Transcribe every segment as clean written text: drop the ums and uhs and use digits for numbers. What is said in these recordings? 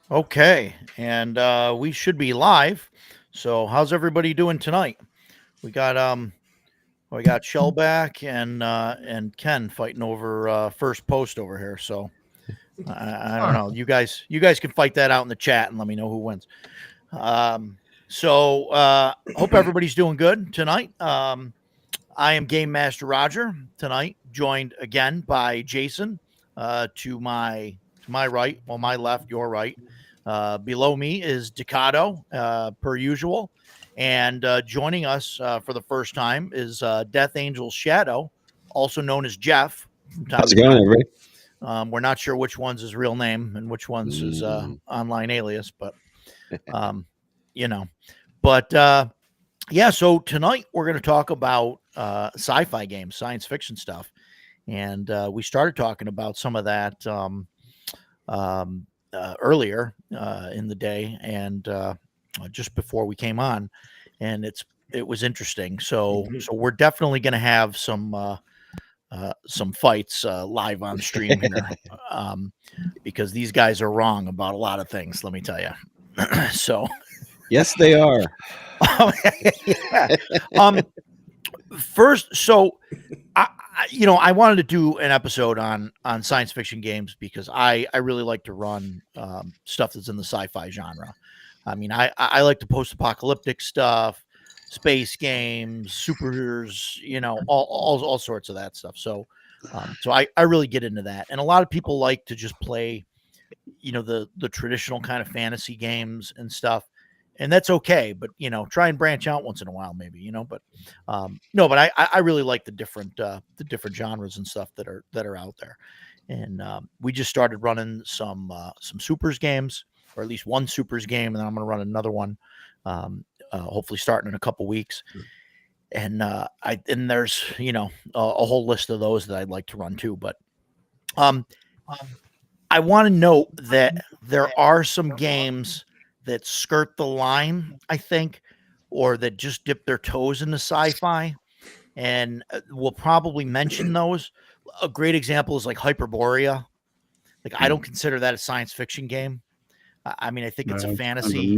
Okay, and we should be live. So, how's everybody doing tonight? We got Shellback and Ken fighting over first post over here. So I don't know. You guys can fight that out in the chat and let me know who wins. Hope everybody's doing good tonight. I am Game Master Roger tonight, joined again by Jason to my right, well, my left, your right. Below me is Decado, per usual. And joining us for the first time is Death Angel's Shadow, also known as Jeff. How's it going, everybody? We're not sure which one's his real name and which one's his online alias, but, you know. But, yeah, so tonight we're going to talk about sci-fi games, science fiction stuff. And we started talking about some of that earlier in the day and just before we came on, and it was interesting. So we're definitely going to have some fights live on stream here because these guys are wrong about a lot of things. Let me tell you. So yes, they are. Yeah. First, so I wanted to do an episode on science fiction games because I really like to run stuff that's in the sci-fi genre. I mean, I like the post-apocalyptic stuff, space games, supers, all sorts of that stuff. So I really get into that, and a lot of people like to just play, the traditional kind of fantasy games and stuff. And that's okay, but try and branch out once in a while, maybe, but no, but I really like the different genres and stuff that are out there. And we just started running some supers games, or at least one supers game, and then I'm going to run another one, hopefully starting in a couple weeks. And there's a whole list of those that I'd like to run too, but I want to note that there are some games that skirt the line, I think, or that just dip their toes into sci-fi, and we'll probably mention those. A great example is like Hyperborea. Like, I don't consider that a science fiction game. I mean, I think it's a fantasy.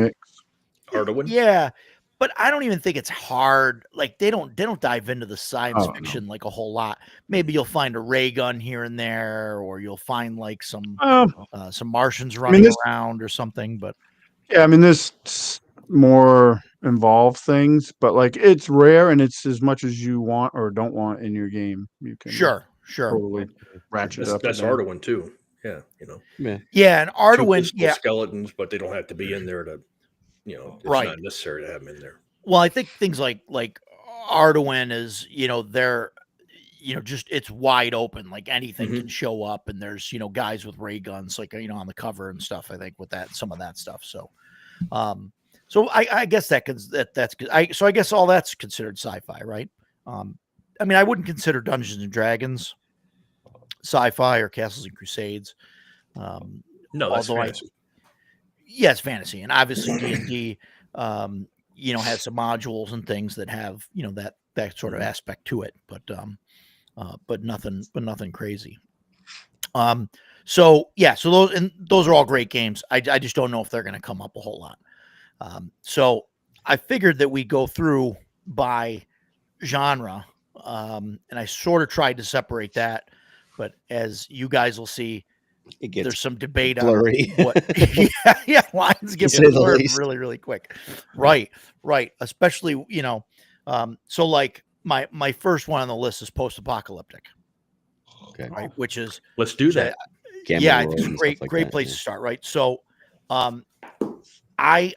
Arduin? Yeah, but I don't even think it's hard. Like, they don't dive into the science fiction like a whole lot. Maybe you'll find a ray gun here and there, or you'll find like some Martians running around or something, but yeah, I mean, there's more involved things, but like it's rare, and it's as much as you want or don't want in your game. You can sure totally ratchet up. That's Arduin too. Yeah, Yeah, and Arduin, two skeletons, but they don't have to be in there to, it's right. not necessary to have them in there. Well, I think things like Arduin is, they're, just it's wide open, like anything can show up, and there's guys with ray guns, like on the cover and stuff. I think with some of that stuff. So, I guess that's good. I guess all that's considered sci-fi, right? I mean, I wouldn't consider Dungeons and Dragons sci-fi or Castles and Crusades. No, that's fantasy. Yes, fantasy, and obviously D&D, has some modules and things that have that sort of aspect to it, but nothing crazy. So those are all great games. I just don't know if they're going to come up a whole lot. So I figured that we go through by genre, and I sort of tried to separate that, but as you guys will see, there's some debate blurry. On what. yeah, lines get blurred really, really quick. Right. Especially, so like my first one on the list is post-apocalyptic. Okay. Right, which is let's do that. Yeah, I think it's a great place to start. Right, so I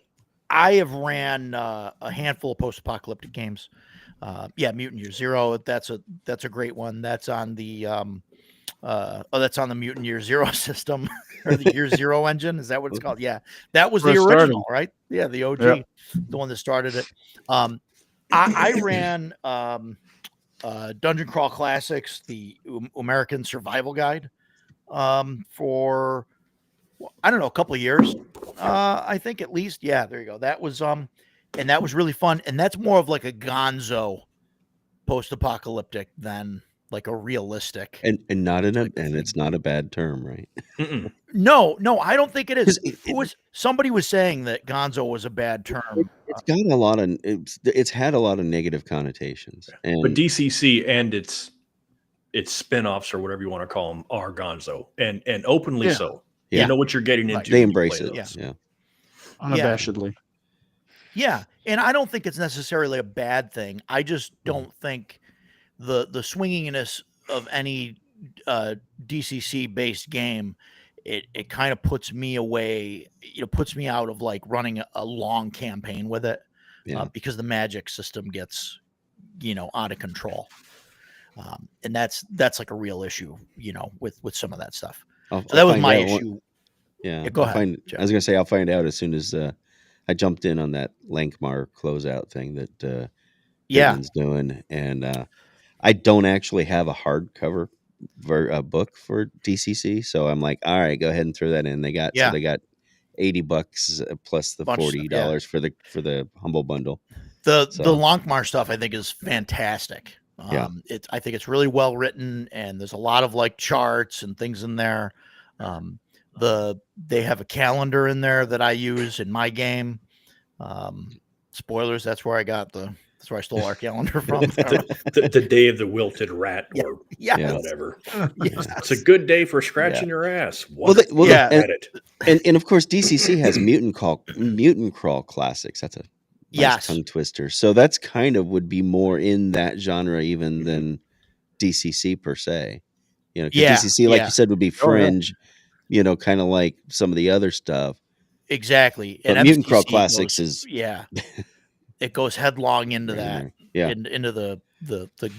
have ran a handful of post-apocalyptic games. Mutant Year Zero. That's a great one. That's on the that's on the Mutant Year Zero system or the Year Zero engine. Is that what it's called? Yeah, that was the Where it started. original, right? Yeah, the OG, Yep. the one that started it. I ran Dungeon Crawl Classics, the American Survival Guide, for I don't know, a couple of years. I think at least. Yeah, there you go. That was and that was really fun. And that's more of like a gonzo post-apocalyptic than like a realistic. And not in a Like, and it's not a bad term, right? Mm-mm. No, I don't think it is. 'Cause Somebody was saying that gonzo was a bad term. It's got a lot of it's had a lot of negative connotations. But And DCC and its spin-offs or whatever you want to call them are gonzo and openly Yeah. so. Yeah. You know what you're getting Right. into. they when you embrace play it. those. Yeah. Unabashedly. Yeah, and I don't think it's necessarily a bad thing. I just don't think the swinginess of any DCC based game, it kind of puts me away. Puts me out of like running a long campaign with it, Yeah. because the magic system gets out of control, and that's like a real issue. With some of that stuff. I'll So that was find my out what- issue. Yeah. Yeah, go I'll ahead, I was gonna say I'll find out as soon as I jumped in on that Lankmar closeout thing that Yeah, Hitman's doing, and I don't actually have a hardcover book for DCC, so I'm like, all right, go ahead and throw that in. They got Yeah. $80 plus the Bunch of $40 stuff, for the humble bundle. the So- Lonkmar stuff I think is fantastic. Yeah. I think it's really well written, and there's a lot of like charts and things in there. They have a calendar in there that I use in my game. Spoilers, that's where I stole our calendar from. The day of the wilted rat or Yeah. whatever. Yes. It's a good day for scratching your ass. Well, What? Yeah. and of course DCC has Mutant Crawl Classics. That's a nice Yes. tongue twister. So that's kind of would be more in that genre even than DCC per se. 'Cause Yeah, DCC, like yeah. you said, would be Oh, yeah. fringe. Kind of like some of the other stuff. Exactly. But And Mutant Crawl MCC Classics goes- is yeah. It goes headlong into right in that. there. Yeah. Into the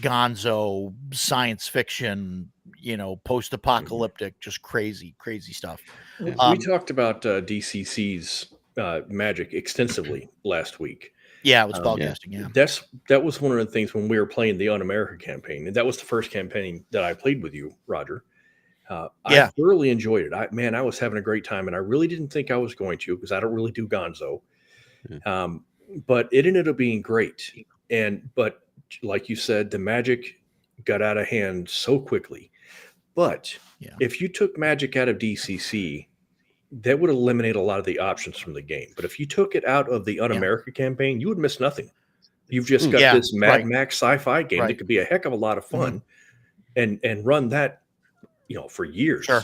gonzo science fiction, post-apocalyptic, just crazy stuff. Yeah. We talked about DCC's Magic extensively last week. Yeah, it was Yeah. spellcasting. Yeah. That was one of the things when we were playing the Un-America campaign, and that was the first campaign that I played with you, Roger. Yeah. I thoroughly enjoyed it. I was having a great time, and I really didn't think I was going to because I don't really do gonzo. But it ended up being great. But like you said, the magic got out of hand so quickly. But Yeah. if you took magic out of DCC, that would eliminate a lot of the options from the game. But if you took it out of the Un-America campaign, you would miss nothing. You've just got Yeah, this Mad right. Max sci-fi game Right. that could be a heck of a lot of fun, and run that, for years. Sure.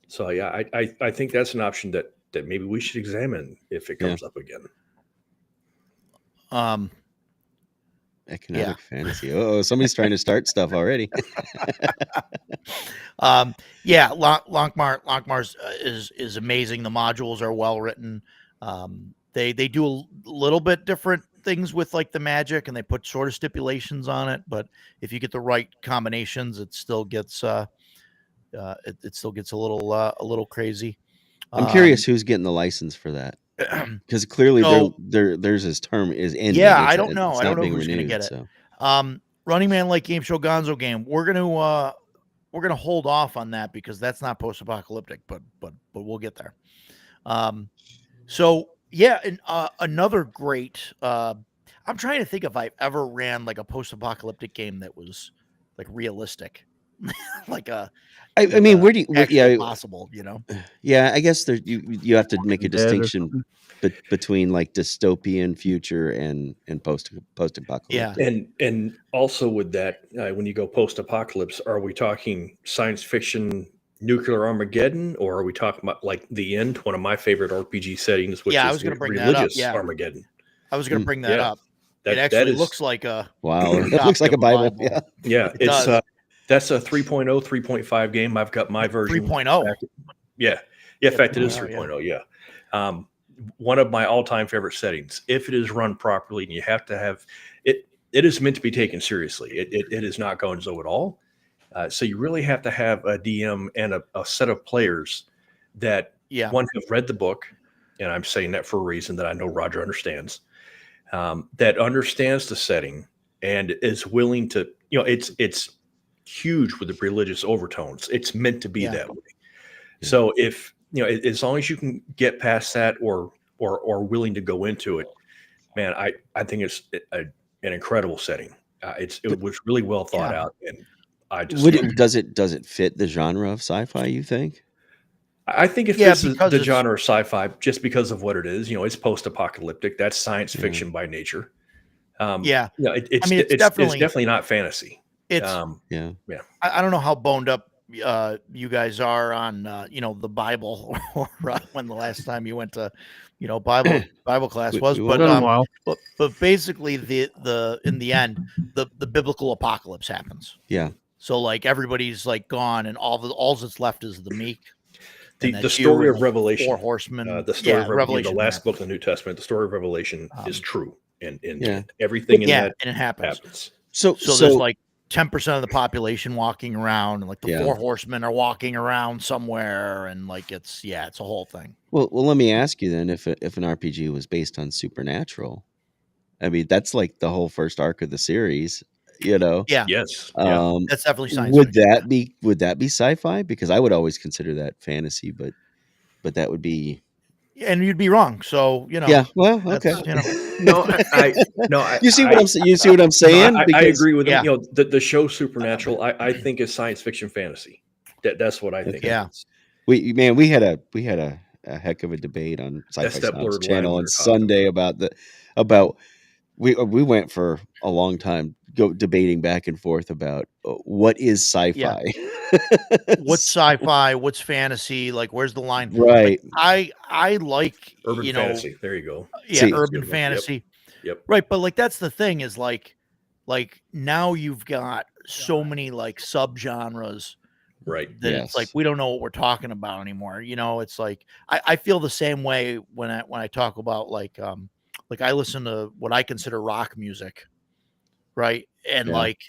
So yeah, I think that's an option that maybe we should examine if it comes up again. Economic fantasy. Oh, somebody's trying to start stuff already. Yeah, Lonkmar's is amazing. The modules are well written. They do a little bit different things with like the magic, and they put sort of stipulations on it. But if you get the right combinations, it still gets it still gets a little crazy. I'm curious who's getting the license for that, because clearly So- there's his term is ending. Yeah, It's- I don't know. it's I don't not know being who's gonna renewed, get it. so. Running Man Like Game Show Gonzo game. We're gonna hold off on that because that's not post-apocalyptic, but we'll get there. So yeah, and another great. I'm trying to think if I've ever ran like a post-apocalyptic game that was like realistic, like a. I mean, where do you? actually possible? Yeah, I guess there you have to make a Dead or distinction something. between like dystopian future and post-apocalyptic. Yeah. And also with that, when you go post-apocalypse, are we talking science fiction nuclear Armageddon, or are we talking about like The End, one of my favorite RPG settings, which Yeah, I is was gonna bring that up, religious yeah. Armageddon? I was going to bring that Yeah. up. That It is, looks like a. Wow, that looks like a Bible. Yeah. yeah, It it's does. that's a 3.0, 3.5 game. I've got my version. 3.0. Yeah. In fact, it is 3.0, 3.0. Yeah. One of my all-time favorite settings, if it is run properly, and you have to have it, it is meant to be taken seriously. It is not gonzo at all. So you really have to have a DM and a set of players that Yeah. one have read the book, and I'm saying that for a reason that I know Roger understands, that understands the setting and is willing to, it's huge with the religious overtones. It's meant to be Yeah. that way. So if, as long as you can get past that or willing to go into it, man, I think it's an incredible setting. It was really well thought out, and I just does it fit the genre of sci-fi, you think? I think it Yeah, fits because the it's- genre of sci-fi just because of what it is. It's post-apocalyptic. That's science fiction by nature. Yeah. It's I mean, it's definitely- definitely not fantasy. It's Yeah. I don't know how boned up you guys are on the Bible or when the last time you went to Bible class was, we but Been a while. but basically the in the end the biblical apocalypse happens. Yeah. So like everybody's like gone and all that's left is the meek. And The that's story you of and Revelation, four horsemen. the story of Revelation, the last happens. book of the New Testament, the story of Revelation is true, and Yeah. everything in that and it happens. happens. So there's like 10% of the population walking around, and like the four horsemen are walking around somewhere, and like it's a whole thing. Well, let me ask you then, if an RPG was based on supernatural, I mean, that's like the whole first arc of the series, Yeah, Yes. that's definitely science would fiction. that be sci-fi? Because I would always consider that fantasy, but that would be. And you'd be wrong. So Yeah. Well, okay. No, You see what I'm saying? You see what I'm saying? I agree with Yeah. him. The show Supernatural, I think is science fiction fantasy. That's what I think. Okay. It is. We had a heck of a debate on That's Sci-Fi that Snob's blurred line channel we on were talking Sunday about we went for a long time debating back and forth about what is sci-fi. What's sci-fi? What's fantasy? Like, where's the line? Right. Like, I like Urban fantasy. There you go. Yeah, See, urban fantasy. Yep. Right, but like that's the thing is like now you've got so many like subgenres. Right. That it's like we don't know what we're talking about anymore. It's like I feel the same way when I talk about like I listen to what I consider rock music, right? And like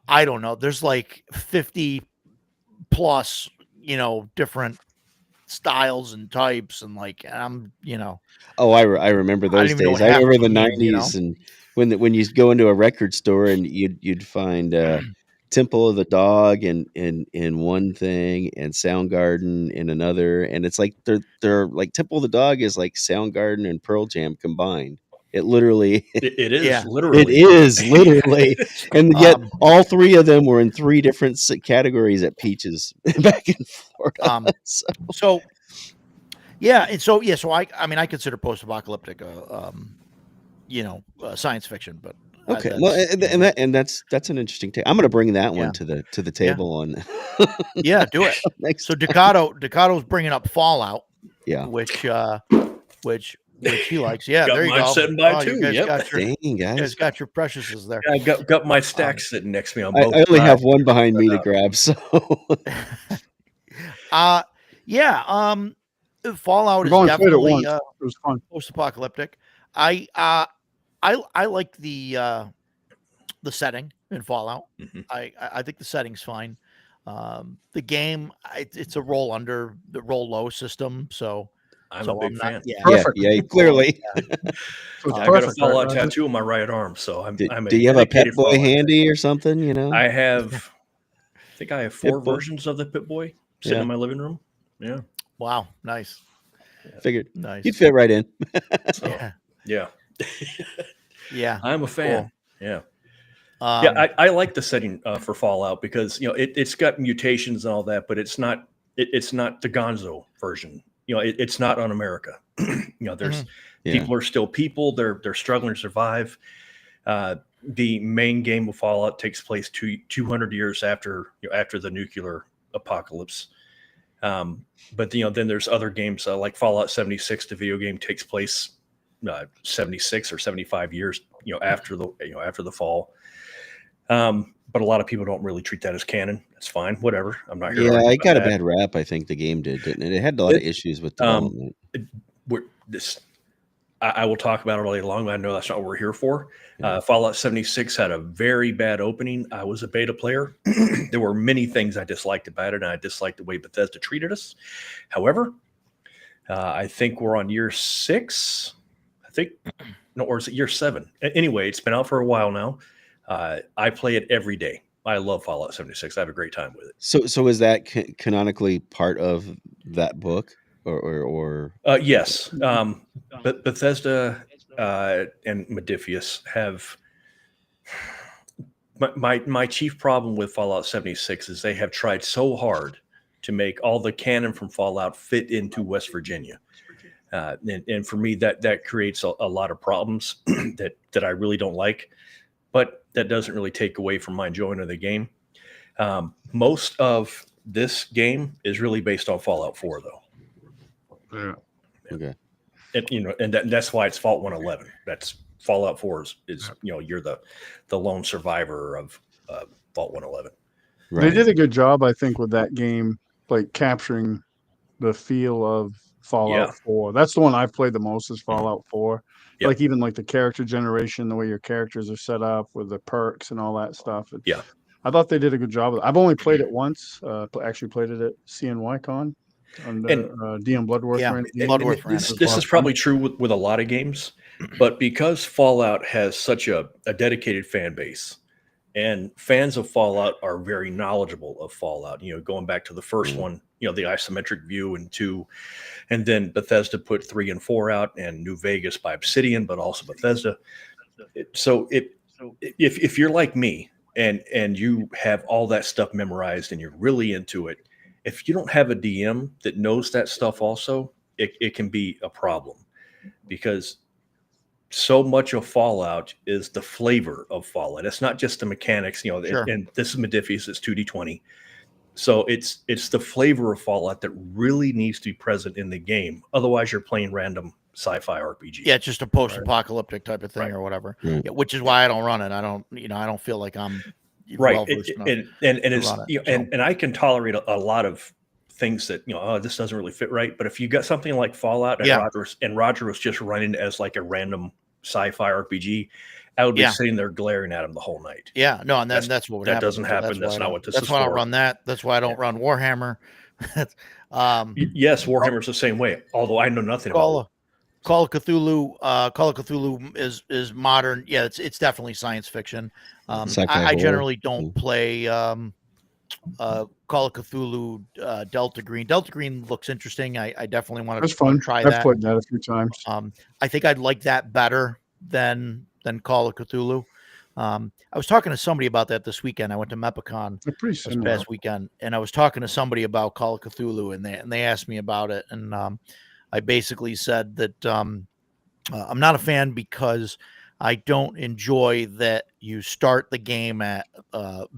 I don't know, there's like 50 plus, different styles and types, and like I'm, Oh, I remember I don't those even know days. what I half remember of the them mean, '90s, and when you go into a record store and you'd find Temple of the Dog in one thing and Soundgarden in another, and it's like they're like Temple of the Dog is like Soundgarden and Pearl Jam combined. It literally It is Yeah. literally. it is literally, and yet all three of them were in three different categories at Peaches back in Florida. So yeah, and so I mean I consider post-apocalyptic science fiction, but Okay, well, that's an interesting take. I'm going to bring that one to the table on. Yeah, do it. Next So Decato's bringing up Fallout, yeah, which he likes. Yeah, Got there you mine go. sitting by Oh, too. You guys Yep. got your, dang you guys guys, got your preciouses there. I got my stack sitting next to me on I both. only have sides. one behind me to grab. So Fallout I've is only played it definitely once. It was fun. post-apocalyptic. I like the setting in Fallout. Mhm. I think the setting's fine. The game, it's a roll under the roll low system, so I'm a big fan. Yeah, Perfect. clearly. So it's I got a perfect, Fallout right? tattoo on my right arm, so I'm a Do you have a Pet dedicated Boy Fallout handy or something? You know, I have, I think I have 4 Pip-Boy? versions of the Pip-Boy sitting Yeah. in my living room. Yeah. Wow, nice. figured Nice. you'd fit right in. So, Yeah. yeah. Yeah. I'm a fan. Cool. Yeah. Um, Yeah. I like the setting for Fallout because, it's got mutations and all that, but it's not the Gonzo version. It's not on America. There's Yeah. people are still people. They're struggling to survive. The main game of Fallout takes place 200 years after the nuclear apocalypse. But then there's other games like Fallout 76. The video game takes place 76 or 75 years after the fall. But a lot of people don't really treat that as canon. That's fine, whatever. I'm not here. Yeah, it got a bad rap. I think the game did, didn't it? It had a lot of issues with development. I will talk about it all day long. I know that's not what we're here for. Fallout 76 had a very bad opening. I was a beta player. There were many things I disliked about it, and I disliked the way Bethesda treated us. However, I think we're on year 6. I think, no, or is it year 7? Anyway, it's been out for a while now. I play it every day. I love Fallout 76. I have a great time with it. So is that canonically part of that book, or Yes, but Bethesda and Modifius have my chief problem with Fallout 76 is they have tried so hard to make all the canon from Fallout fit into West Virginia. And for me, that creates a lot of problems that I really don't like, but that doesn't really take away from my enjoyment of the game. Most of this game is really based on Fallout 4, though. Yeah. okay? And that's why it's Fault 111. That's Fallout 4 is you're the lone survivor of Fault 111. They did a good job, I think, with that game, like capturing the feel of Fallout 4. That's the one I've played the most, is Fallout 4. Yep. Like even like the character generation, the way your characters are set up with the perks and all that stuff. I thought they did a good job with it. I've only played it once. Actually played it at CNYCon under DM Bloodworth. Yeah, Bloodworth. This is probably true with a lot of games, but because Fallout has such a dedicated fan base, and fans of Fallout are very knowledgeable of Fallout. Going back to the first one, the isometric view and 2, and then Bethesda put 3 and 4 out, and New Vegas by Obsidian, but also Bethesda. If you're like me and you have all that stuff memorized and you're really into it, if you don't have a DM that knows that stuff also, it can be a problem, because so much of Fallout is the flavor of Fallout. It's not just the mechanics, Sure. And this is Modifius, it's 2D20. So it's the flavor of Fallout that really needs to be present in the game. Otherwise, you're playing random sci-fi RPG. Yeah, it's just a post-apocalyptic type of thing or whatever. Right. Yeah, which is why I don't run it. I don't feel like I'm right. well-versed enough And it's run it, and I can tolerate a lot of things that this doesn't really fit right. But if you got something like Fallout and Roger was just running as like a random sci-fi RPG, I would be sitting there glaring at him the whole night. Yeah, no, and then that's what would happen. That doesn't happen. That's not what this is for. That's why I don't run that. That's why I don't run Warhammer. Yes, Warhammer's the same way. Although I know nothing about it. Call of Cthulhu. Call of Cthulhu is modern. Yeah, it's definitely science fiction. I generally don't play Call of Cthulhu Delta Green. Delta Green looks interesting. I definitely want to try that. I've played that a few times. I think I'd like that better than Call of Cthulhu. I was talking to somebody about that this weekend. I went to Mepicon this past weekend, and I was talking to somebody about Call of Cthulhu, and they asked me about it, and I basically said that I'm not a fan because I don't enjoy that you start the game at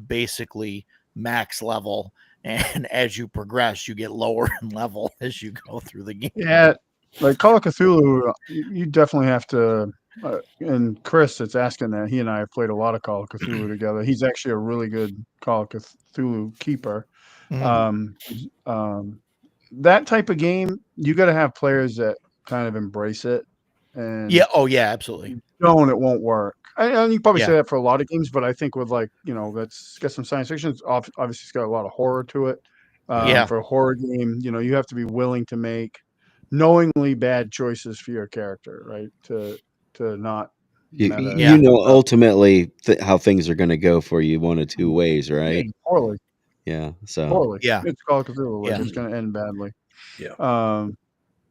basically max level, and as you progress, you get lower in level as you go through the game. Yeah, like Call of Cthulhu, you definitely have to. And Chris that's asking that, he and I have played a lot of Call of Cthulhu together. He's actually a really good Call of Cthulhu keeper. That type of game, you got to have players that kind of embrace it. And absolutely. It won't work. And you probably say that for a lot of games, but I think with let's get some science fiction. Obviously, it's got a lot of horror to it. For a horror game, you have to be willing to make knowingly bad choices for your character, right? To not ultimately how things are going to go for you one of two ways, right? Poorly. Poorly. It's Call of Cthulhu. It's going to end badly.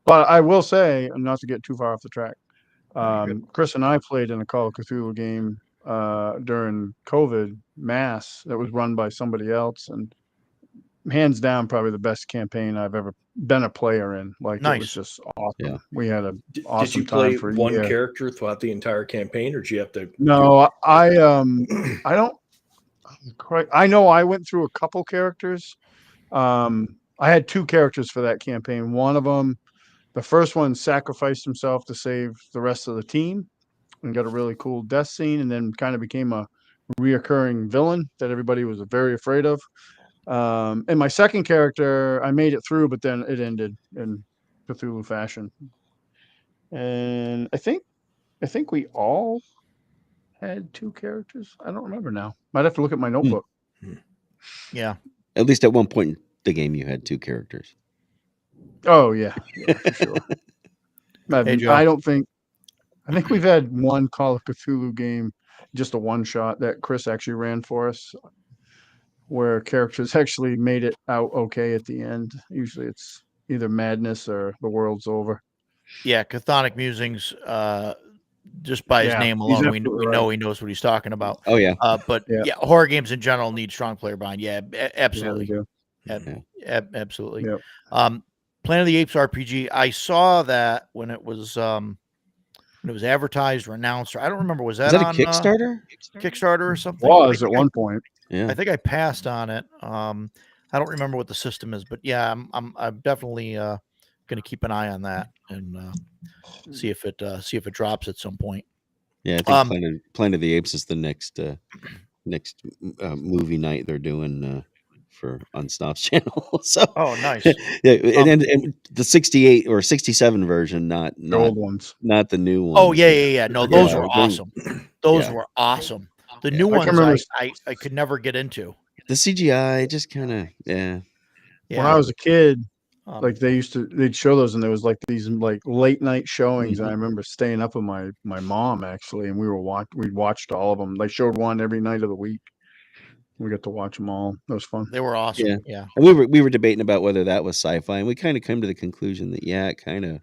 But I will say, not to get too far off the track, Chris and I played in a Call of Cthulhu game during COVID mass that was run by somebody else, and hands down probably the best campaign I've ever been a player in. It was just awesome. Yeah. we had a awesome did you play time for one year. character throughout the entire campaign, or did you have to I don't quite. I know I went through a couple characters. I had 2 characters for that campaign. One of them, the first one, sacrificed himself to save the rest of the team and got a really cool death scene, and then kind of became a reoccurring villain that everybody was very afraid of. And my second character, I made it through, but then it ended in Cthulhu fashion. And I think we all had 2 characters. I don't remember now. Might have to look at my notebook. Yeah. At least at one point in the game, you had 2 characters. Oh yeah, for sure. Hey, Joe. I think we've had one Call of Cthulhu game, just a one shot that Chris actually ran for us, where characters actually made it out okay at the end. Usually it's either madness or the world's over. Yeah, Chthonic Musings. Just by his Yeah, name he's alone, we absolutely know right. he knows what he's talking about. Oh yeah, But Yeah. yeah, horror games in general need strong player behind. Yeah, Yeah, absolutely. they do. Absolutely. Yep. Planet of the Apes RPG. I saw that when it was advertised or announced. Or I don't remember. Was that is that a on Kickstarter? or something? Was at one point. Yeah, I think I passed on it. I don't remember what the system is, but yeah, I'm definitely going to keep an eye on that and see if it drops at some point. yeah. I think Planet of the Apes is the next movie night they're doing on Snop's channel. So Oh, nice. yeah, and the 68 or 67 version, not The old ones. not the new one. Oh yeah. No, those Yeah, were awesome. Those yeah. were awesome. The Yeah. new I can ones remember I could never get into. The CGI just kind of when Yeah. I was a kid, Um, like they'd show those, and there was like these like late night showings. Mhm. And I remember staying up with my mom actually, and we watched all of them. They showed one every night of the week. We got to watch them all. That was fun. they were awesome. Yeah. Yeah. And we were debating about whether that was sci-fi, and we kind of came to the conclusion that it kind of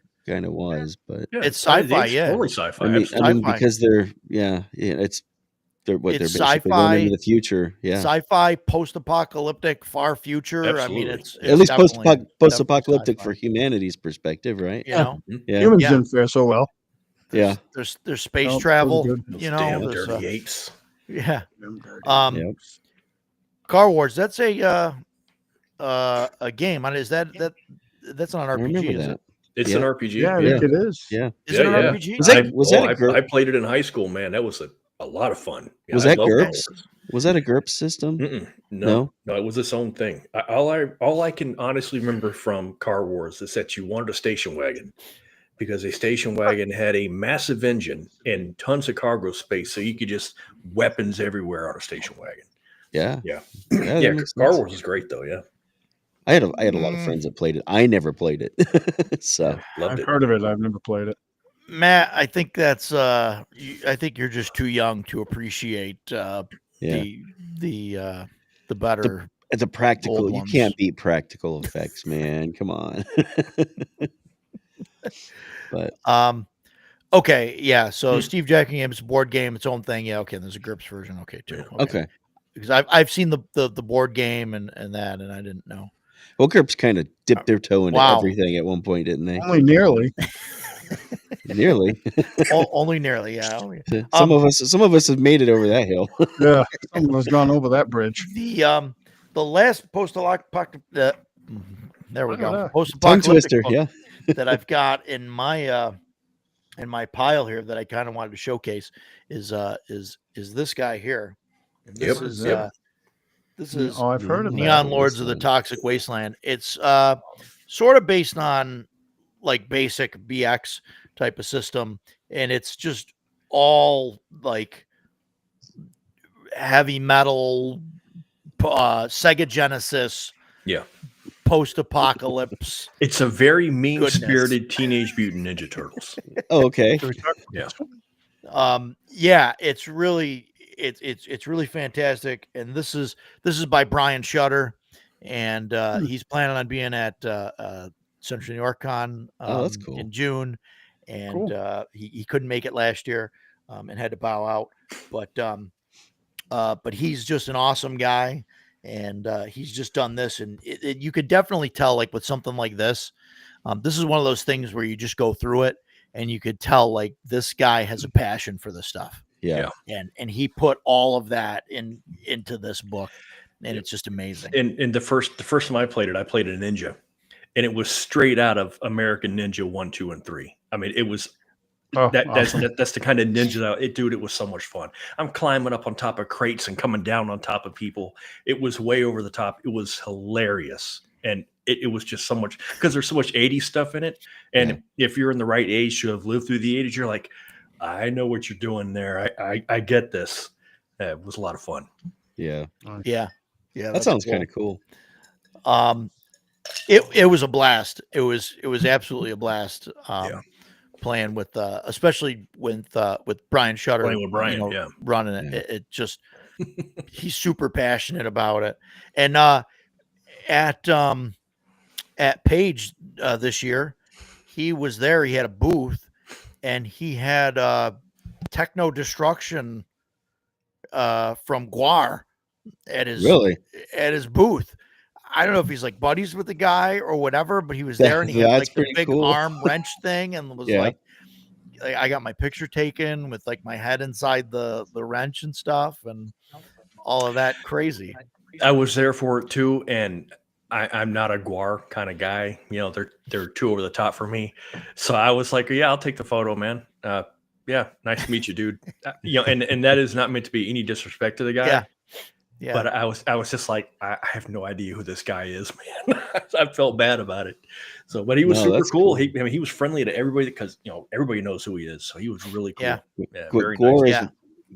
was, but Yeah, It's Planet of the sci-fi, Apes, yeah. Totally sci-fi. I mean Sci-fi. because they're they're It's basically going sci-fi, into the future. Yeah, Sci-fi, post-apocalyptic, far future. I mean, Absolutely. it's at least definitely post-apocalyptic sci-fi, for humanity's perspective, right? you know. Yeah, Humans Yeah. didn't fare so well. yeah. There's space Nope, that was travel. good. Those You know, damn there's dirty apes. yeah. Yeah. Car Wars. That's a game. Is that's not an I RPG? remember Is that. it? It's Yeah. an RPG. Yeah, I think it is. Yeah. Is it an Yeah. RPG? Was that a GURP? I played it in high school, man. That was a lot of fun. Yeah, Was I that loved GURPS? Star Wars. Was that a GURPS system? No, it was its own thing. All I can honestly remember from Car Wars is that you wanted a station wagon because a station wagon had a massive engine and tons of cargo space, so you could just weapons everywhere on a station wagon. Yeah. Yeah, that yeah. makes Car sense. Wars is great though. Yeah, I had a lot of friends that played it. I never played it. So loved I've it. heard of it. I've never played it. Matt, I think that's I think you're just too young to appreciate yeah. the better. It's a practical. Old You ones. can't beat practical effects, man. Come on. But Okay, yeah. So Steve Jacking Game's board game, its own thing. Yeah, okay. And there's a GURPS version. Okay, too. okay. Because I've seen the board game and that, and I didn't know. Well, GURPS kind of dipped their toe into Wow. everything at one point, didn't they? Only nearly. Nearly. Only nearly, yeah. Some of us have made it over that hill. Yeah, someone has gone over that bridge. The last post-apocalyptic there we Look at go. that. Tongue Post-apocalyptic twister, book yeah. that I've got in my pile here that I kind of wanted to showcase is this guy here. And this Yep, is yep. this is Oh, I've heard of that. Neon Lords of the Toxic Wasteland. It's sort of based on like basic BX type of system, and it's just all like heavy metal, Sega Genesis, Yeah, post-apocalypse. it's a very mean-spirited Teenage Mutant Ninja Turtles. Oh, okay. Should we talk about Yeah. this one? Yeah, it's really fantastic, and this is by Brian Shutter, and he's planning on being at Central New York Con Oh, that's cool. in June, and Cool. he couldn't make it last year and had to bow out, but he's just an awesome guy, and he's just done this, and you could definitely tell, like with something like this, this is one of those things where you just go through it and you could tell like this guy has a passion for this stuff. Yeah. And he put all of that into this book, and it's just amazing. And the first time I played it a Ninja, and it was straight out of American Ninja 1, 2, and 3. I mean, it was Oh, that's awesome. that's the kind of ninja dude. It was so much fun. I'm climbing up on top of crates and coming down on top of people. It was way over the top. It was hilarious, and it was just so much, because there's so much 80s stuff in it. And if you're in the right age to have lived through the 80s, you're like, I know what you're doing there. I get this. It was a lot of fun. Yeah. Yeah. That sounds kind of cool. It was a blast. It was absolutely a blast. Playing with especially with Brian Shutter, Playing with Brian, running it. Yeah. It just he's super passionate about it. And at Page this year, he was there. He had a booth, and he had Techno Destruction from Guar at his booth. I don't know if he's like buddies with the guy or whatever, but he was there, and he had like the big cool. arm wrench thing, and was like, I got my picture taken with like my head inside the wrench and stuff, and all of that crazy. I was there for it too, and I'm not a Guar kind of guy. You know, they're too over the top for me. So I was like, yeah, I'll take the photo, man. Yeah, nice to meet you, dude. You know, and that is not meant to be any disrespect to the guy. Yeah. But I was just like, I have no idea who this guy is, man. I felt bad about it. So, but he was super cool. He was friendly to everybody because, you know, everybody knows who he is. So he was really cool. Yeah, very nice.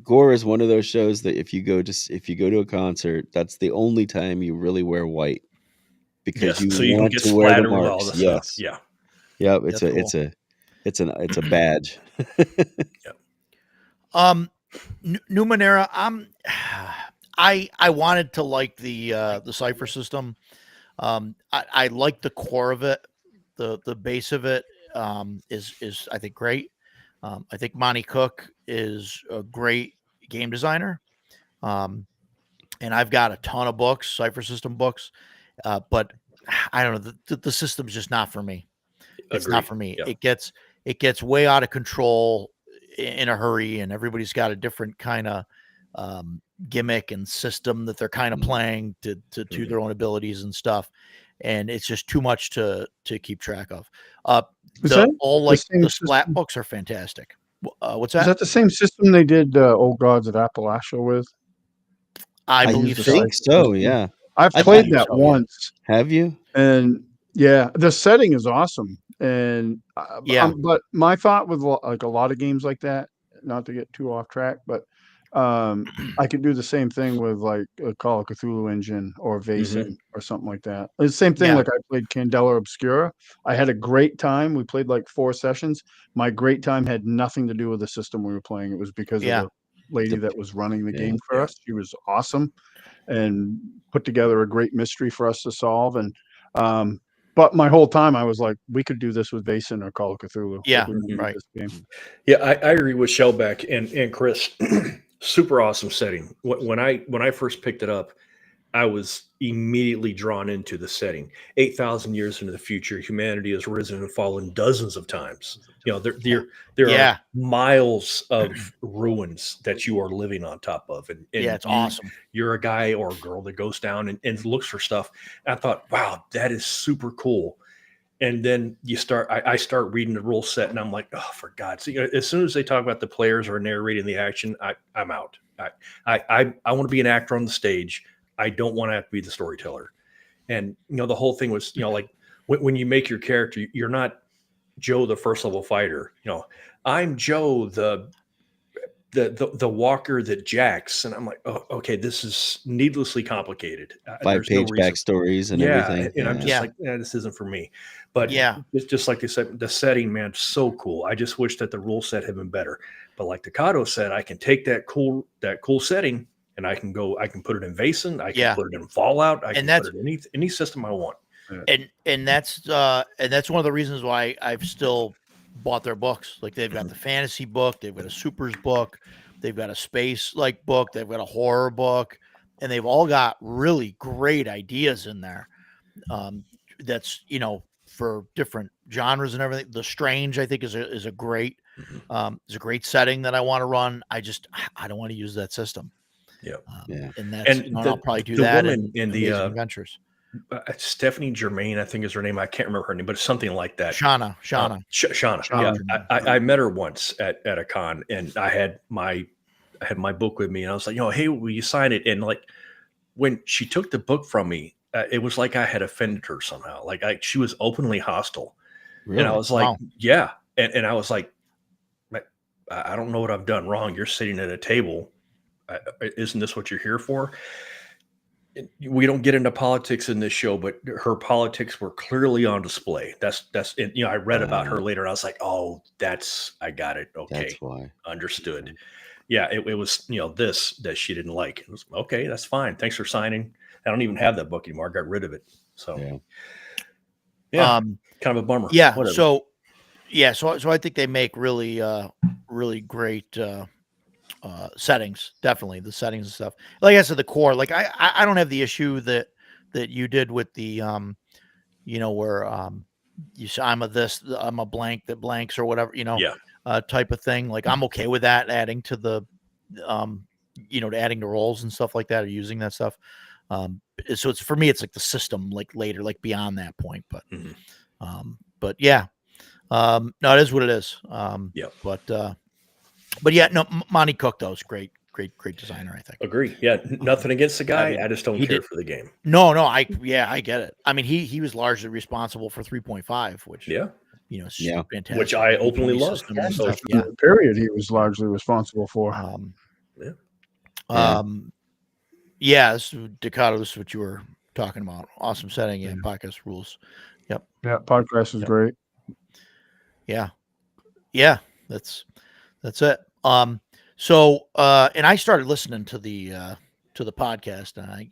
Gore is one of those shows that if you go to a concert, that's the only time you really wear white, because you want to wear the marks. All the stuff. Yeah. Yeah. It's a badge. Numenera, I wanted to like the Cipher system. I like the core of it. The base of it is I think great. I think Monty Cook is a great game designer. And I've got a ton of books, Cipher system books, but I don't know, the system's just not for me. It's not for me. Yeah. It gets way out of control in a hurry, and everybody's got a different kind of gimmick and system that they're kind of playing to their own abilities and stuff, and it's just too much to keep track of. The splat books are fantastic. What's that? Is that the same system they did Old Gods of Appalachia with? I believe so. Yeah, I've played that once. Have you? And yeah, the setting is awesome. And but my thought with like a lot of games like that, not to get too off track, but I could do the same thing with like a Call of Cthulhu engine or Vaesen or something like that. It's the same thing. Like I played Candela Obscura. I had a great time. We played like 4 sessions. My great time had nothing to do with the system we were playing. It was because of the lady that was running the game for us. She was awesome and put together a great mystery for us to solve. And but my whole time I was like, we could do this with Vaesen or Call of Cthulhu. Yeah, right. This game. Yeah, I agree with Shellback and Chris. Super awesome setting. When I first picked it up, I was immediately drawn into the setting. 8,000 years into the future, humanity has risen and fallen dozens of times. You know, there are miles of ruins that you are living on top of. And it's awesome. You're a guy or a girl that goes down and looks for stuff. And I thought, wow, that is super cool. And then I start reading the rule set, and I'm like, oh, for God's sake! As soon as they talk about the players or narrating the action, I'm out. I want to be an actor on the stage. I don't want to have to be the storyteller. And the whole thing was, like when you make your character, you're not Joe, the first level fighter. I'm Joe, the walker that jacks, and I'm like, oh, okay, this is needlessly complicated. 5-page backstories and everything. And I'm just like, this isn't for me. But it's just like they said, the setting, man, so cool. I just wish that the rule set had been better. But like Takado said, I can take that cool setting and I can put it in Vaesen, I can put it in Fallout, I can put it in any system I want. And that's one of the reasons why I've still bought their books. Like they've got the fantasy book, they've got a supers book, they've got a space like book, they've got a horror book, and they've all got really great ideas in there. That's for different genres and everything. The Strange, I think, is a great setting that I want to run. I don't want to use that system. And that's I'll probably do that in the adventures. Stephanie Germain, I think is her name. I can't remember her name, but it's something like that. Shauna. Yeah, I met her once at a con, and I had my book with me, and I was like, hey, will you sign it? And like when she took the book from me, it was like I had offended her somehow. Like she was openly hostile. Really? And I was like, Wow. yeah. And I was like, I don't know what I've done wrong. You're sitting at a table. Isn't this what you're here for? We don't get into politics in this show, but her politics were clearly on display. That's I read about her later. I was like, oh, I got it. Okay. That's why. Understood. Yeah. It was, this that she didn't like. It was, okay, that's fine. Thanks for signing. I don't even have that book anymore. I got rid of it. So yeah, kind of a bummer. Yeah. Whatever. So I think they make really, really great, settings. Definitely the settings and stuff. Like I said, the core, like I don't have the issue that you did with the, where, you say I'm a blank that blanks or whatever, type of thing. Like I'm okay with that adding to the, to adding the roles and stuff like that, or using that stuff. So it's, for me, it's like the system, like later, like beyond that point, but yeah, no, it is what it is. But yeah, no, Monty Cook, though, is great designer, I think. Agree. Yeah, nothing against the guy. I mean, I just don't care for the game. No, I get it. I mean, he was largely responsible for 3.5, which fantastic. Which I openly love. So the period he was largely responsible for. Dakota, this is what you were talking about. Awesome setting and podcast rules. Yep. Yeah, podcast is great. Yeah. That's it. So and I started listening to the podcast, and I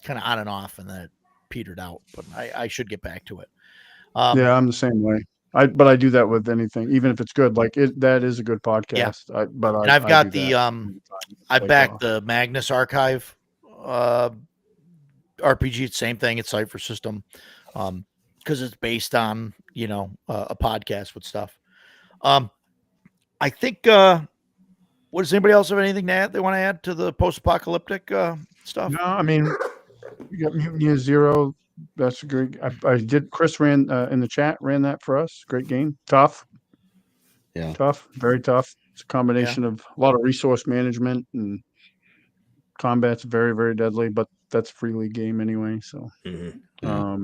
kind of on and off, and then it petered out, but I should get back to it. Yeah, I'm the same way. But I do that with anything, even if it's good. Like that is a good podcast. Yeah. I've got I backed the Magnus Archive RPG. Same thing. It's Cypher System, because it's based on a podcast with stuff. I think. What does anybody else have anything to add? They want to add to the post-apocalyptic stuff? No, I mean, you got Mutiny of Zero. That's a great. I did. Chris ran in the chat. Ran that for us. Great game. Tough. Yeah. Tough. Very tough. It's a combination of a lot of resource management, and combat's very, very deadly. But that's a free league game anyway. So, I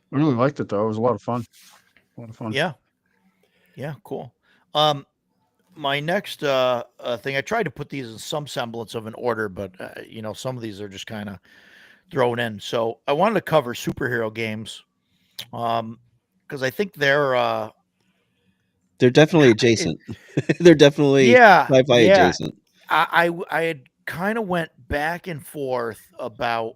really liked it though. It was a lot of fun. Yeah. Yeah. Cool. My next thing, I tried to put these in some semblance of an order, but some of these are just kind of thrown in. So I wanted to cover superhero games, because I think they're definitely adjacent. They're definitely sci-fi adjacent. I had kind of went back and forth about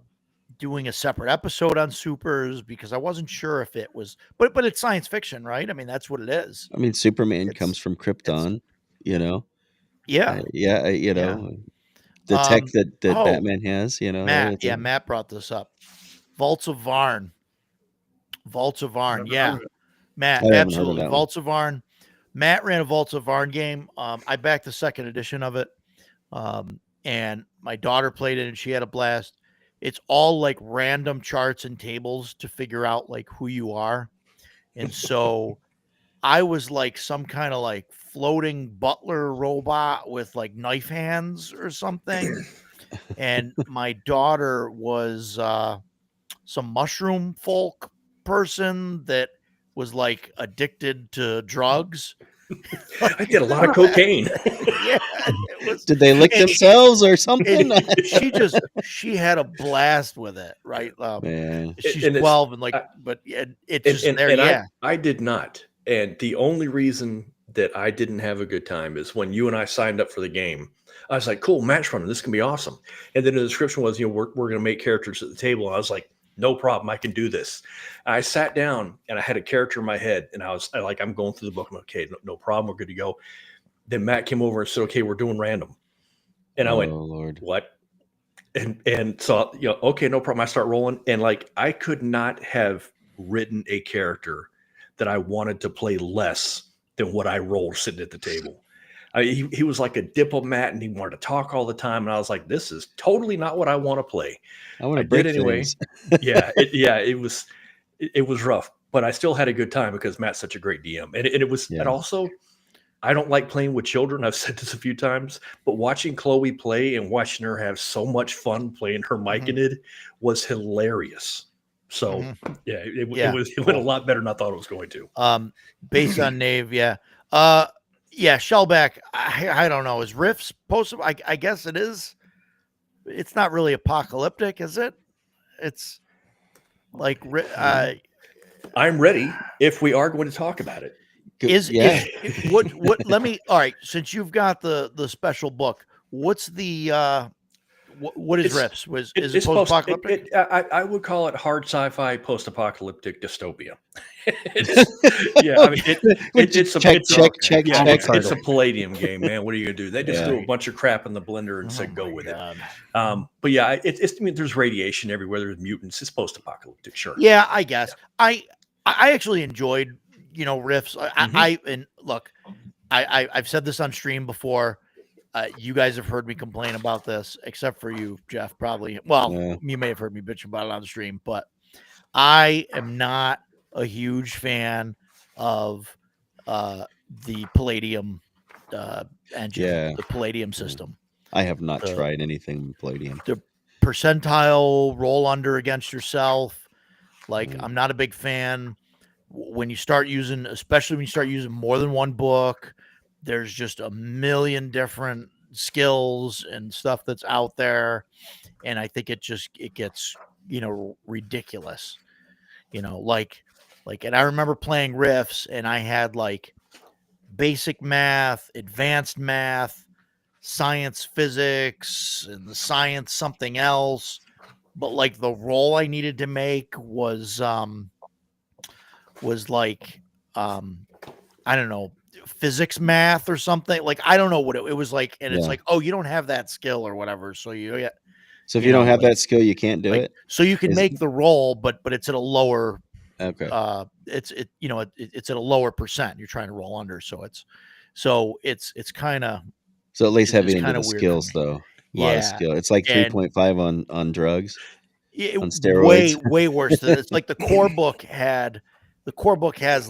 doing a separate episode on supers, because I wasn't sure if it was, but it's science fiction, right? I mean, that's what it is. I mean, Superman comes from Krypton. The tech that Batman has, Matt brought this up. Vaults of Varn. Yeah. Matt, absolutely. Vaults of Varn. Matt ran a Vaults of Varn game. I backed the second edition of it. And my daughter played it and she had a blast. It's all like random charts and tables to figure out like who you are. And so I was like some kind of like floating butler robot with like knife hands or something. And my daughter was some mushroom folk person that was like addicted to drugs. I did a lot of cocaine. Yeah. Did they lick themselves or something? She had a blast with it, right? Man. She's 12 and like, but it's just there. Yeah. I did not. And the only reason that I didn't have a good time is when you and I signed up for the game. I was like, cool, match running. This can be awesome. And then the description was, we're going to make characters at the table. And I was like, no problem. I can do this. I sat down and I had a character in my head and I'm going through the book. I'm okay, no problem. We're good to go. Then Matt came over and said, okay, we're doing random. And I went, Lord. What? And so, okay, no problem. I start rolling. And like, I could not have written a character that I wanted to play less than what I rolled sitting at the table. He was like a diplomat and he wanted to talk all the time. And I was like, this is totally not what I want to play. I want to break anyway. It was rough, but I still had a good time because Matt's such a great DM. And it was, and also I don't like playing with children. I've said this a few times, but watching Chloe play and watching her have so much fun playing her mic in it was hilarious. So yeah, it went a lot better than I thought it was going to. Based on Nave, yeah. Shellback, I don't know. Is Rift supposed to, I guess it is. It's not really apocalyptic, is it? It's like I'm ready if we are going to talk about it. Let me, all right, since you've got the special book, what's the what is Rifts? Is it post-apocalyptic? I would call it hard sci-fi post-apocalyptic dystopia. It's a Palladium game, man. What are you gonna do? They just threw a bunch of crap in the blender and said go with it. But yeah, I mean, there's radiation everywhere. There's mutants. It's post-apocalyptic, sure. Yeah, I guess. I actually enjoyed, Rifts. And look, I've said this on stream before. You guys have heard me complain about this, except for you, Jeff, probably. Well, you may have heard me bitch about it on the stream, but I am not a huge fan of the Palladium engine, the Palladium system. I have not tried anything with Palladium. The percentile roll under against yourself. I'm not a big fan. When you start using, especially when you start using more than one book, there's just a million different skills and stuff that's out there. And I think it gets, ridiculous, and I remember playing Rifts and I had basic math, advanced math, science, physics, and the science, something else. But the roll I needed to make was I don't know, physics math or something. I don't know what it was like. And it's oh, you don't have that skill or whatever. So so if you don't have that skill, you can't do it. So you can make the roll, but it's at a lower, okay. It's at a lower percent. You're trying to roll under. So it's kind of, so it lays heavy into the skills though. A lot of skill. It's like 3.5 on drugs. On steroids. Way worse than it's the core book has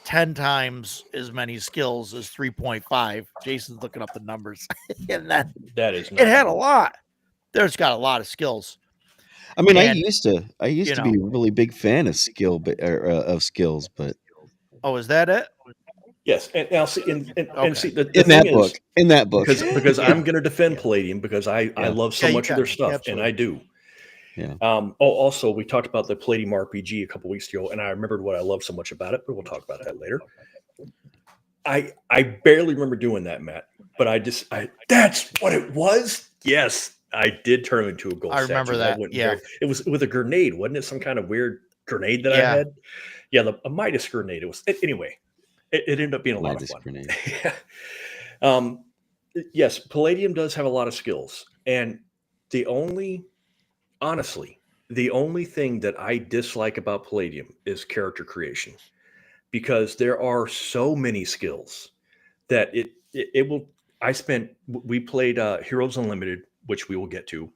10 times as many skills as 3.5. Jason's looking up the numbers. And that is it had a lot. There's got a lot of skills. I mean, I used to be a really big fan of skills, but oh, is that it? Yes, and now see, and see the in that book, because I'm going to defend Palladium because I love so much of their stuff, absolutely. And I do. Yeah. Also, we talked about the Palladium RPG a couple weeks ago, and I remembered what I love so much about it, but we'll talk about that later. I barely remember doing that, Matt, but that's what it was. Yes, I did turn him into a gold statue. I remember that. Yeah. It was with a grenade, wasn't it? Some kind of weird grenade that I had. Yeah, a Midas grenade. It was anyway. It ended up being a lot of fun. Yes, Palladium does have a lot of skills, and honestly, the only thing that I dislike about Palladium is character creation, because there are so many skills that it will. We played Heroes Unlimited, which we will get to.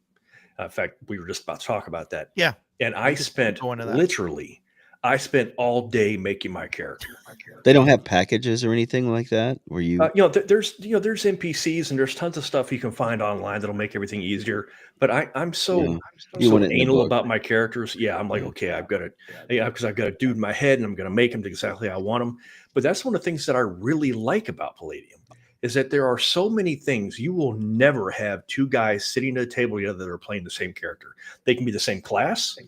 In fact, we were just about to talk about that. Yeah, and I spent all day making my character. They don't have packages or anything like that where you there's NPCs and there's tons of stuff you can find online that'll make everything easier. But I'm so anal about my characters. Yeah, I'm okay, I've got to, because I've got a dude in my head and I'm going to make them exactly how I want them. But that's one of the things that I really like about Palladium is that there are so many things. You will never have two guys sitting at a table together that are playing the same character. They can be the same class.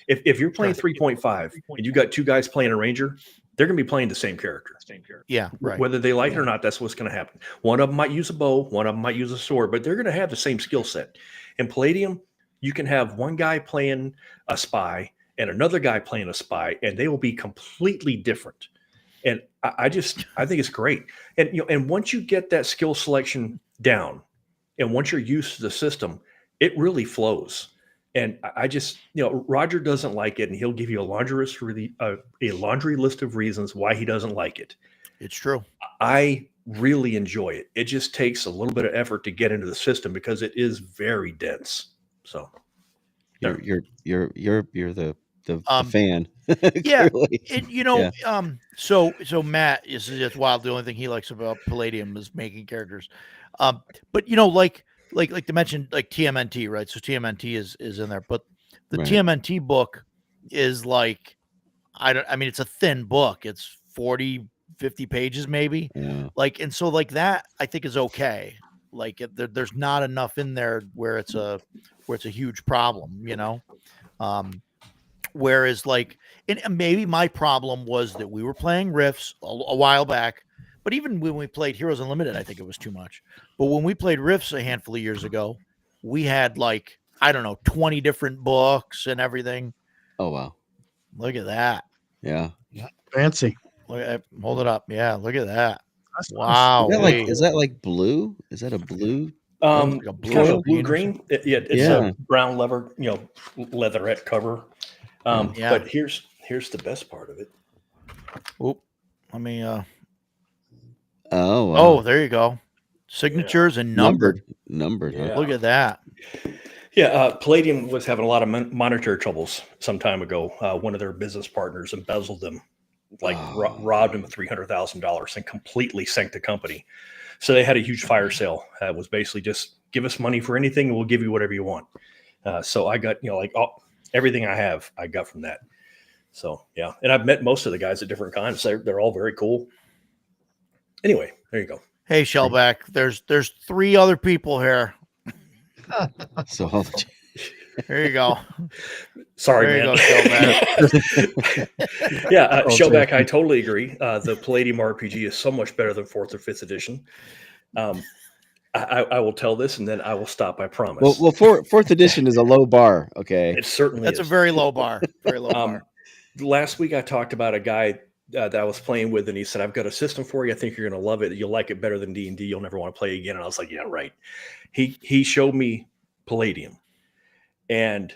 If you're playing 3.5 and you got two guys playing a ranger, they're going to be playing the same character. Yeah, right. Whether they like it or not, that's what's going to happen. One of them might use a bow, one of them might use a sword, but they're going to have the same skill set. In Palladium, you can have one guy playing a spy and another guy playing a spy, and they will be completely different. And I think it's great. And once you get that skill selection down, and once you're used to the system, it really flows. And Roger doesn't like it, and he'll give you a laundry list of reasons why he doesn't like it. It's true. I really enjoy it. It just takes a little bit of effort to get into the system because it is very dense. So you're the the fan. Yeah, Clearly. and you know, Yeah. so Matt is it's wild. The only thing he likes about Palladium is making characters. But you know, like to mention like TMNT, right? So TMNT is in there, but the Right. TMNT book is like I mean, it's a thin book. It's 40, 50 pages maybe. Yeah. Like, and so like that I think is okay. Like there's not enough in there where it's a huge problem, you know. Whereas like, and maybe my problem was that we were playing Rifts a while back, but even when we played Heroes Unlimited, I think it was too much. But when we played Rifts a handful of years ago, we had like, I don't know, 20 different books and everything. Oh wow. Look at that. Yeah. Fancy. Look at, hold it up. Yeah, look at that. That's nice. Wow. Is that like blue? Is that a blue? Like a It's kind of a blue blue-green. It's Yeah. a brown leather, leatherette cover. Yeah. But here's the best part of it. Oop. Let me Oh wow. oh, there you go. Signatures and numbered. Numbered. Huh? Yeah. Look at that. Yeah, Palladium was having a lot of monetary troubles some time ago. One of their business partners embezzled them, like robbed them of $300,000 and completely sank the company. So they had a huge fire sale. It was basically just give us money for anything, and we'll give you whatever you want. So I got everything I have, I got from that. So yeah, and I've met most of the guys at different times. They're all very cool. Anyway, there you go. Hey, Shellback, there's 3 other people here. So There you go. Sorry, There you man. go, Shellback. Yeah, Shellback, I totally agree. The Palladium RPG is so much better than 4th or 5th edition. I will tell this, and then I will stop. I promise. well, 4th edition is a low bar. Okay, it certainly That's is. a very low bar. Very low bar. Last week, I talked about a guy that I was playing with, and he said, "I've got a system for you. I think you're going to love it. You'll like it better than D&D. You'll never want to play again." And I was like, "Yeah, right." He showed me Palladium, and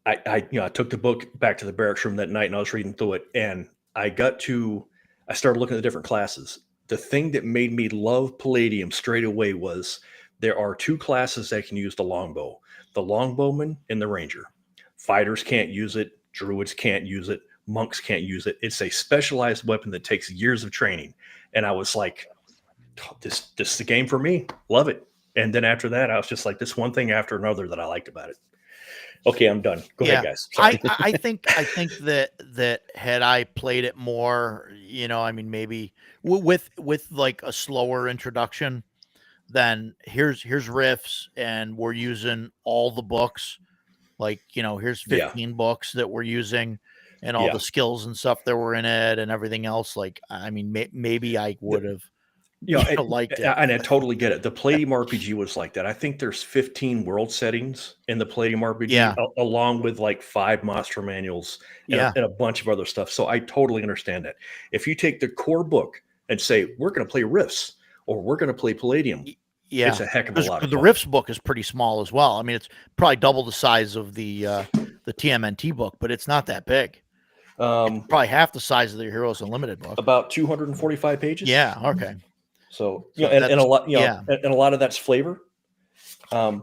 I took the book back to the barracks room that night, and I was reading through it, and I started looking at the different classes. The thing that made me love Palladium straight away was there are 2 classes that can use the longbow: the longbowman and the ranger. Fighters can't use it. Druids can't use it. Monks can't use it. It's a specialized weapon that takes years of training. And I was like, this is the game for me. Love it. And then after that, I was just like, this one thing after another that I liked about it. Okay, I'm done. Go ahead, guys. Sorry. I think that had I played it more, I mean, maybe with like a slower introduction, then here's riffs, and we're using all the books. Like, here's 15 books that we're using, and all the skills and stuff that were in it and everything else. Like, I mean, maybe I would have liked it. And I totally get it. The Palladium RPG was like that. I think there's 15 world settings in the Palladium RPG, along with like 5 monster manuals and a bunch of other stuff. So I totally understand that. If you take the core book and say, we're going to play Rifts, or we're going to play Palladium, it's a heck of a lot of the fun. Rifts book is pretty small as well. I mean, it's probably double the size of the TMNT book, but it's not that big. It's probably half the size of the Heroes Unlimited book. About 245 pages. Yeah. Okay. So and a lot, and a lot of that's flavor.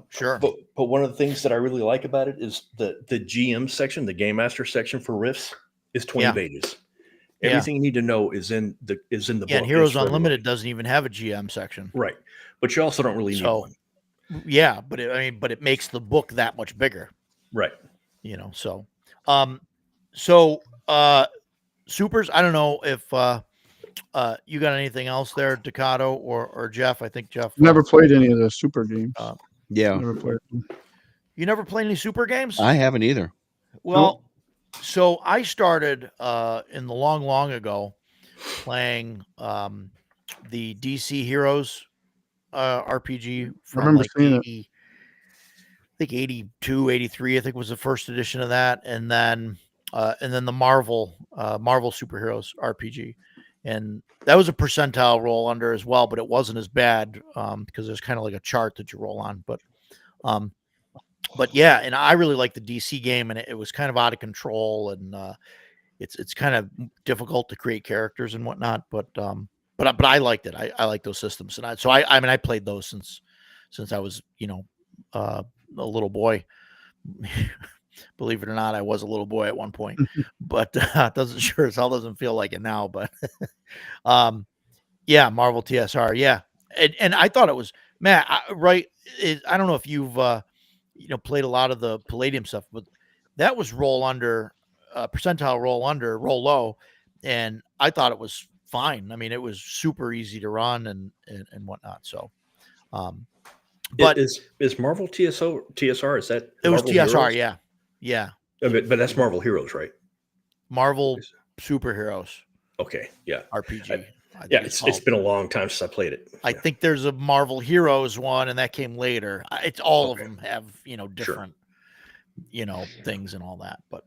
Sure. But one of the things that I really like about it is the GM section, the Game Master section for Rifts is 20 pages. Everything you need to know is in the book. And Heroes Unlimited doesn't even have a GM section. Right. But you also don't really need one. Yeah, but it makes the book that much bigger. Right. So supers, I don't know if you got anything else there, Ducato or Jeff? I think Jeff never played any of the super games. Never played them. You never played any super games? I haven't either. Well, so I started in the long ago playing the DC Heroes RPG from like 80, I think 82, 83, I think was the first edition of that. And then the Marvel Superheroes RPG. And that was a percentile roll under as well, but it wasn't as bad because there's kind of like a chart that you roll on. But yeah, and I really like the DC game, and it was kind of out of control, and it's kind of difficult to create characters and whatnot. But I liked it. I like those systems, and I played those since I was a little boy. Believe it or not, I was a little boy at one point, but doesn't sure as hell doesn't feel like it now. But yeah, Marvel TSR, yeah, and I thought it was Matt. Right? I don't know if you've played a lot of the Palladium stuff, but that was roll under, percentile roll under, roll low, and I thought it was fine. I mean, it was super easy to run and whatnot. So, but is Marvel TSR? Is that it was Marvel TSR? Heroes? Yeah. But that's Marvel Heroes, right? Marvel Superheroes Okay, yeah, RPG. yeah. It's been a long time since I played it. I think there's a Marvel Heroes one, and that came later. It's all of them have different things and all that. But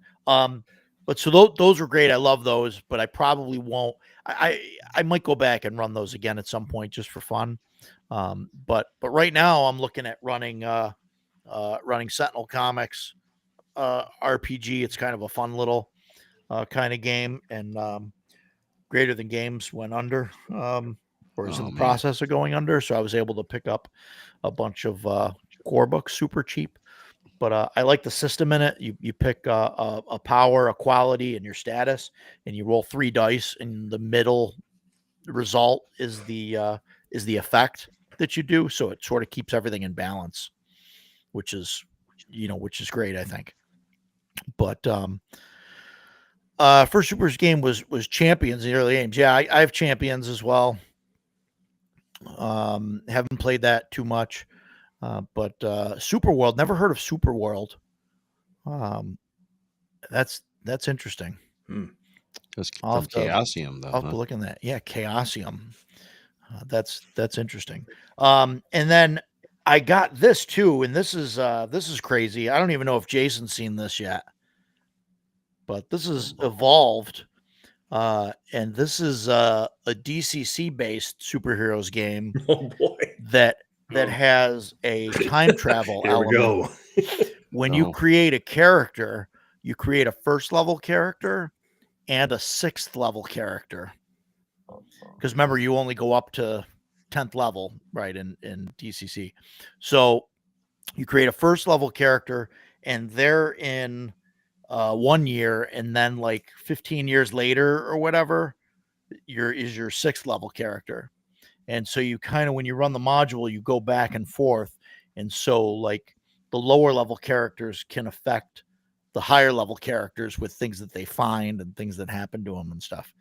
so those were great. I love those, but I probably won't. I might go back and run those again at some point just for fun. But right now I'm looking at running Sentinel Comics RPG. It's kind of a fun little kind of game, and Greater Than Games went under, or is in the process of going under. So I was able to pick up a bunch of core books super cheap. But I like the system in it. You pick a power, a quality, and your status, and you roll 3 dice, and the middle result is the effect that you do. So it sort of keeps everything in balance, which is great, I think. But first Super's game was Champions in the early games. Yeah, I have Champions as well. Haven't played that too much. But Super World, never heard of Super World. That's interesting. That's from Chaosium, though. I'll have to look in that. Yeah, Chaosium. That's interesting. And then I got this too, and this is crazy. I don't even know if Jason's seen this yet, but this is Evolved, and this is a DCC based superheroes game. Oh boy, that has a time travel Here element. we go. When you create a character, you create a first level character and a 6th level character. Because remember, you only go up to 10th level, right, in DCC. So you create a first level character, and they're in 1 year, and then like 15 years later or whatever, your 6th level character. And so you kind of, when you run the module, you go back and forth. And so like the lower level characters can affect the higher level characters with things that they find and things that happen to them and stuff.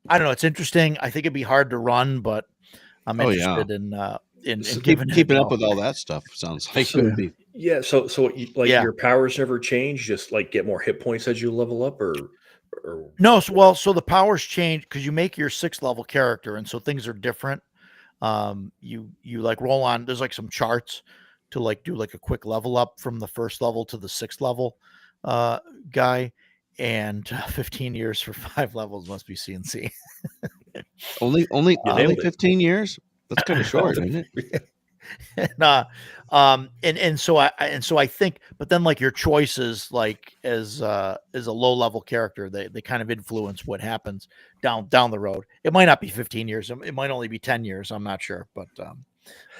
I don't know. It's interesting. I think it'd be hard to run, but I'm interested in keeping up with all that stuff. Sounds like it would be. Yeah. So your powers never change. Just like get more hit points as you level up, or no. So the powers change because you make your 6th level character, and so things are different. You like roll on. There's like some charts to like do like a quick level up from the 1st level to the 6th level guy, and 15 years for 5 levels must be CNC. only 15 years. That's kind of short, isn't it? And so I think, but then like your choices, like as a low level character, they kind of influence what happens down the road. It might not be 15 years. It might only be 10 years. I'm not sure, but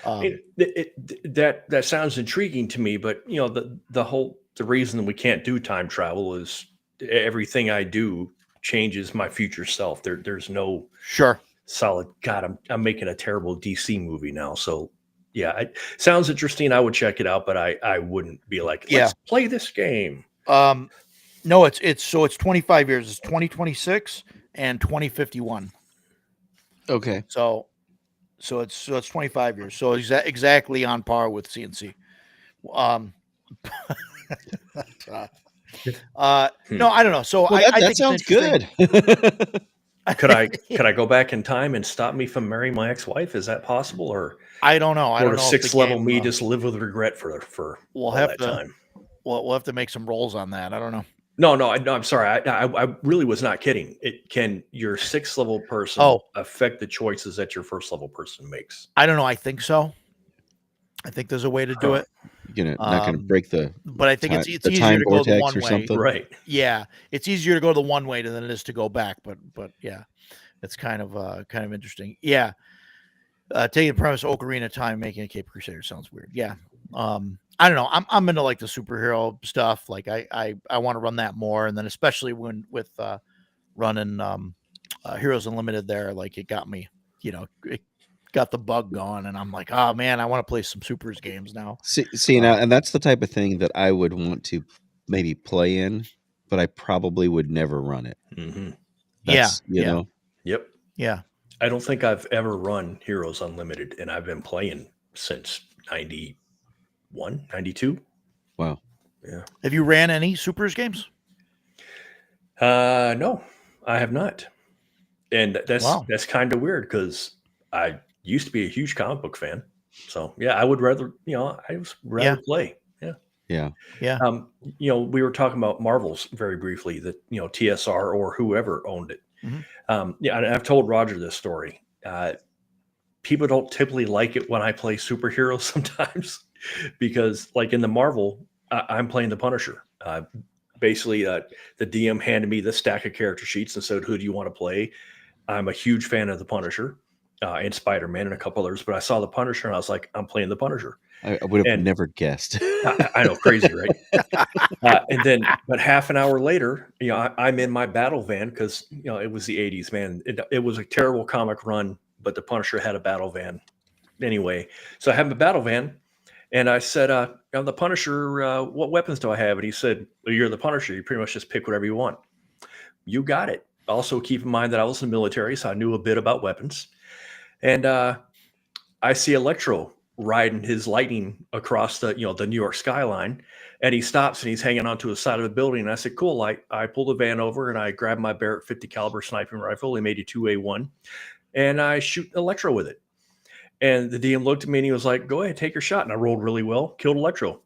that sounds intriguing to me. But the reason that we can't do time travel is everything I do changes my future self. There's no solid. God, I'm making a terrible DC movie now. So yeah, it sounds interesting. I would check it out, but I wouldn't be like, let's play this game. No, it's 25 years. It's 2026 and 2051. Okay. So it's 25 years. So exactly on par with CNC. No, I don't know. So I think sounds good. Could I go back in time and stop me from marrying my ex-wife? Is that possible? Or I don't know. I don't know. 6th level me just live with regret for we'll all have that to, time. We'll have to make some rolls on that. I don't know. No, I'm sorry. I really was not kidding. Can your 6th level person affect the choices that your 1st level person makes? I don't know. I think so. I think there's a way to do it. You're not going to break the. But I think it's the easier time to go the vortex one or way. something. Right. Yeah, it's easier to go the one way than it is to go back. But yeah, it's kind of interesting. Yeah, taking the premise Ocarina of Time, making a Cape Crusader sounds weird. Yeah, I don't know. I'm into like the superhero stuff. Like I want to run that more, and then especially when with running Heroes Unlimited there, like it got me, it got the bug going, and I'm like, oh man, I want to play some supers games now. See now, and that's the type of thing that I would want to maybe play in, but I probably would never run it. Mm-hmm. That's, Yeah. Yep. Yeah. I don't think I've ever run Heroes Unlimited, and I've been playing since 91, 92. Wow. Yeah. Have you ran any supers games? No, I have not. And Wow. that's kind of weird because I used to be a huge comic book fan. So yeah, I would rather, I would rather play. Yeah. Yeah. Yeah. We were talking about Marvels very briefly that, TSR or whoever owned it. Mm-hmm. And I've told Roger this story. People don't typically like it when I play superheroes sometimes because like in the Marvel, I'm playing the Punisher. Basically, the DM handed me this stack of character sheets and said, who do you want to play? I'm a huge fan of the Punisher and Spider-Man and a couple others, but I saw the Punisher and I was like, I'm playing the Punisher. I would have never guessed. I know, crazy, right? But half an hour later, I'm in my battle van because, it was the 80s, man. It was a terrible comic run, but the Punisher had a battle van. Anyway, so I have a battle van and I said, I'm the Punisher. What weapons do I have? And he said, well, you're the Punisher. You pretty much just pick whatever you want. You got it. Also, keep in mind that I was in the military, so I knew a bit about weapons. And I see Electro riding his Lightning across the New York skyline, and he stops and he's hanging onto the side of a building. And I said, cool. I pull the van over and I grab my Barrett 50 caliber sniping rifle, M82A1, and I shoot Electro with it. And the DM looked at me and he was like, go ahead, take your shot. And I rolled really well, killed Electro.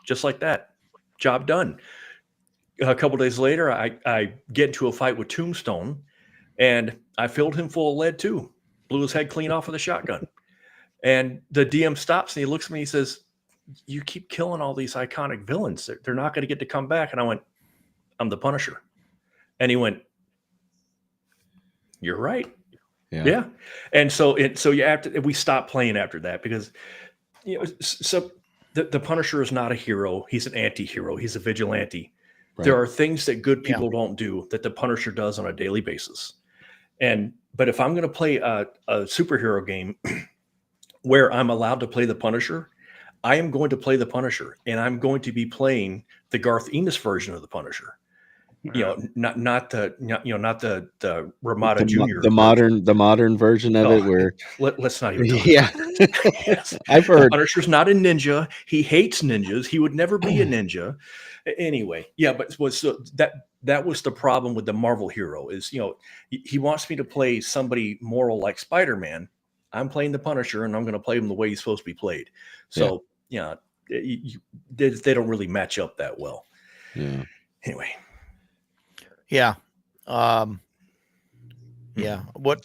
Just like that. Job done. A couple days later, I get into a fight with Tombstone, and I filled him full of lead too. Blew his head clean off with a shotgun. And the DM stops and he looks at me and he says, you keep killing all these iconic villains. They're not going to get to come back. And I went, I'm the Punisher. And he went, you're right. Yeah. And so we stopped playing after that because, so the Punisher is not a hero. He's an anti-hero. He's a vigilante. Right. There are things that good people don't do that the Punisher does on a daily basis. But if I'm going to play a superhero game where I'm allowed to play the Punisher, I am going to play the Punisher, and I'm going to be playing the Garth Ennis version of the Punisher. Not the Ramada Jr. the modern version of it where let's not even talk yes. I've heard the Punisher's not a ninja. He hates ninjas. He would never be a ninja. Anyway, but that was the problem with the Marvel hero is, he wants me to play somebody moral like Spider-Man. I'm playing the Punisher and I'm going to play him the way he's supposed to be played. So they don't really match up that well. Yeah. Anyway. Yeah. What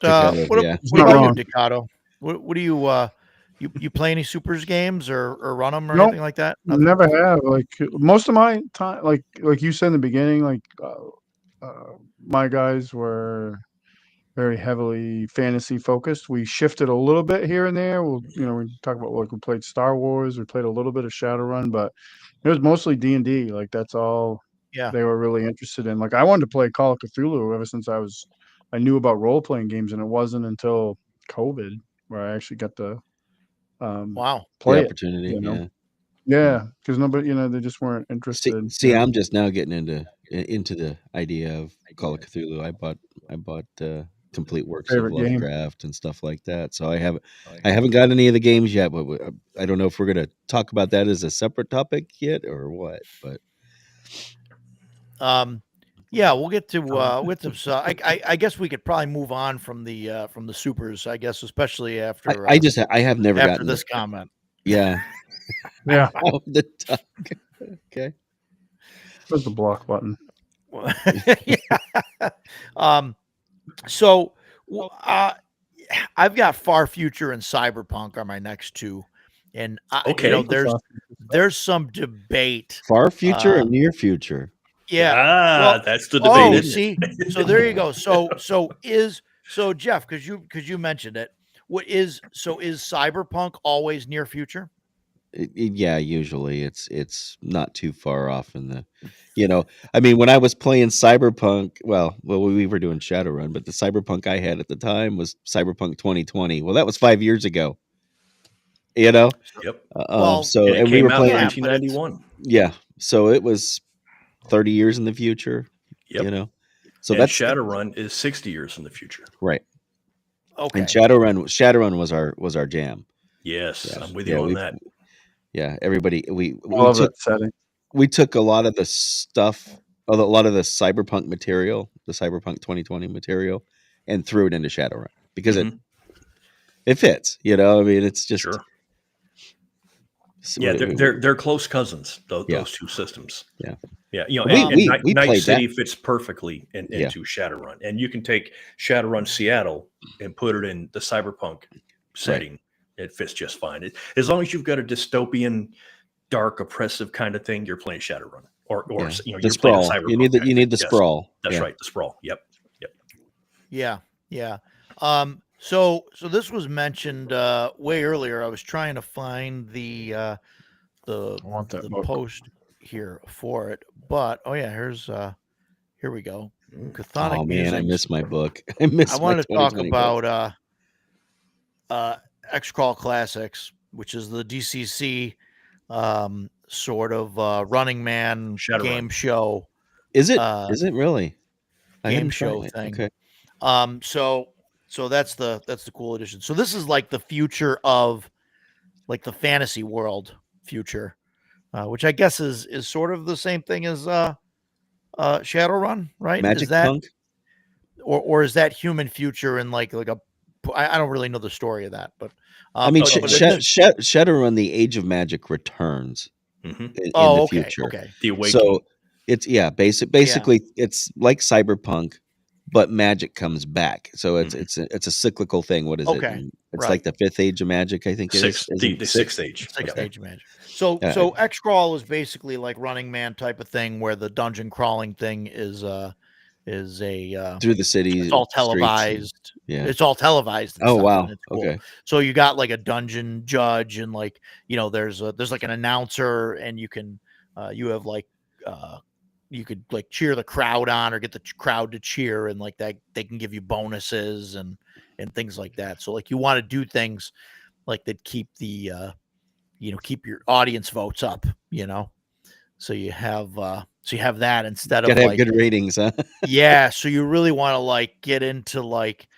Decado, about you, Decado? What do you play any supers games or run them or anything like that? I never have. Like most of my time, like you said in the beginning, like my guys were very heavily fantasy focused. We shifted a little bit here and there. We talk about we played Star Wars, we played a little bit of Shadowrun, but it was mostly D&D. Like that's all they were really interested in. Like I wanted to play Call of Cthulhu ever since I knew about role playing games, and it wasn't until COVID where I actually got to play the opportunity. Yeah, because nobody, they just weren't interested. See, I'm just now getting into the idea of Call of Cthulhu. I bought complete works of Lovecraft and stuff like that. So I haven't got any of the games yet, but I don't know if we're going to talk about that as a separate topic yet or what. But we'll get to. I guess we could probably move on from the supers. I guess especially after I have never after gotten this comment. Yeah. Yeah. Okay. Where's the block button? So I've got Far Future and Cyberpunk are my next two, and there's some debate. Far future or near future? Yeah, that's the debate. See, so there you go. So Jeff, because you mentioned it. Is Cyberpunk always near future? Yeah, usually it's not too far off in the, I mean, when I was playing Cyberpunk, well, we were doing Shadowrun, but the Cyberpunk I had at the time was Cyberpunk 2020. Well, that was 5 years ago, you know. Yep. Well, So And it and we came were out in yeah, playing, but it's 1991. yeah. So it was 30 years in the future, Yep. So And that's Shadowrun is 60 years in the future. right. And okay. Shadowrun was our jam. Yes, Yeah, I'm with yeah, you on that. everybody I love that setting. we took a lot of the stuff, a lot of the cyberpunk material, the cyberpunk 2020 material, and threw it into Shadowrun because Mhm. it fits. I mean, it's just Sure. it's Yeah, what it- they're close cousins. yeah, Those two systems. yeah. Yeah, We and we we Night played that. City fits perfectly Yeah, into Shadowrun, and you can take Shadowrun Seattle and put it in the cyberpunk right. setting. It fits just fine. As long as you've got a dystopian, dark, oppressive kind of thing, you're playing Shadowrun, or Yeah, the you're playing a sprawl. You cyberpunk kind you of need thing. the Yes, sprawl. that's Yeah. right. The sprawl. Yep. Yeah, yeah. So this was mentioned way earlier. I was trying to find the I want that the book. post here for it, but here we go. Chthonic Oh man, I Musings. missed my book. I I missed my wanted to talk 2020 book. about X-Crawl Classics, which is the DCC sort of Running Man Shadowrun. game show Is it? uh, Is it really? I game hadn't show tried it. thing. Okay. So that's the cool edition. So this is like the future of like the fantasy world future, which I guess is sort of the same thing as Shadowrun, right? Is Magic that Punk. or is that human future and like a I don't really know the story of that, but I mean, Oh, no, but but Shadowrun: The Age of Magic returns Mhm. in the okay, future. okay, The Awakening. So it's basically it's like Cyberpunk, but magic comes back. So Mhm. it's a cyclical thing. What is it? okay, It's like right. the fifth age of magic, I think it is. Isn't The it sixth age. Sixth Yep. Age Magic. So Uh, X Crawl is basically like Running Man type of thing, where the dungeon crawling thing is a through the it's city all streets. televised. Yeah. It's all televised and Oh stuff, and wow. it's cool. Okay. So you got like a dungeon judge, and like there's like an announcer, and you can you have like you could like cheer the crowd on or get the crowd to cheer, and like that they can give you bonuses and things like that. So like you want to do things like that keep the keep your audience votes up, so you have that instead of Gotta have like good ratings, huh? yeah, so you really want to like get into like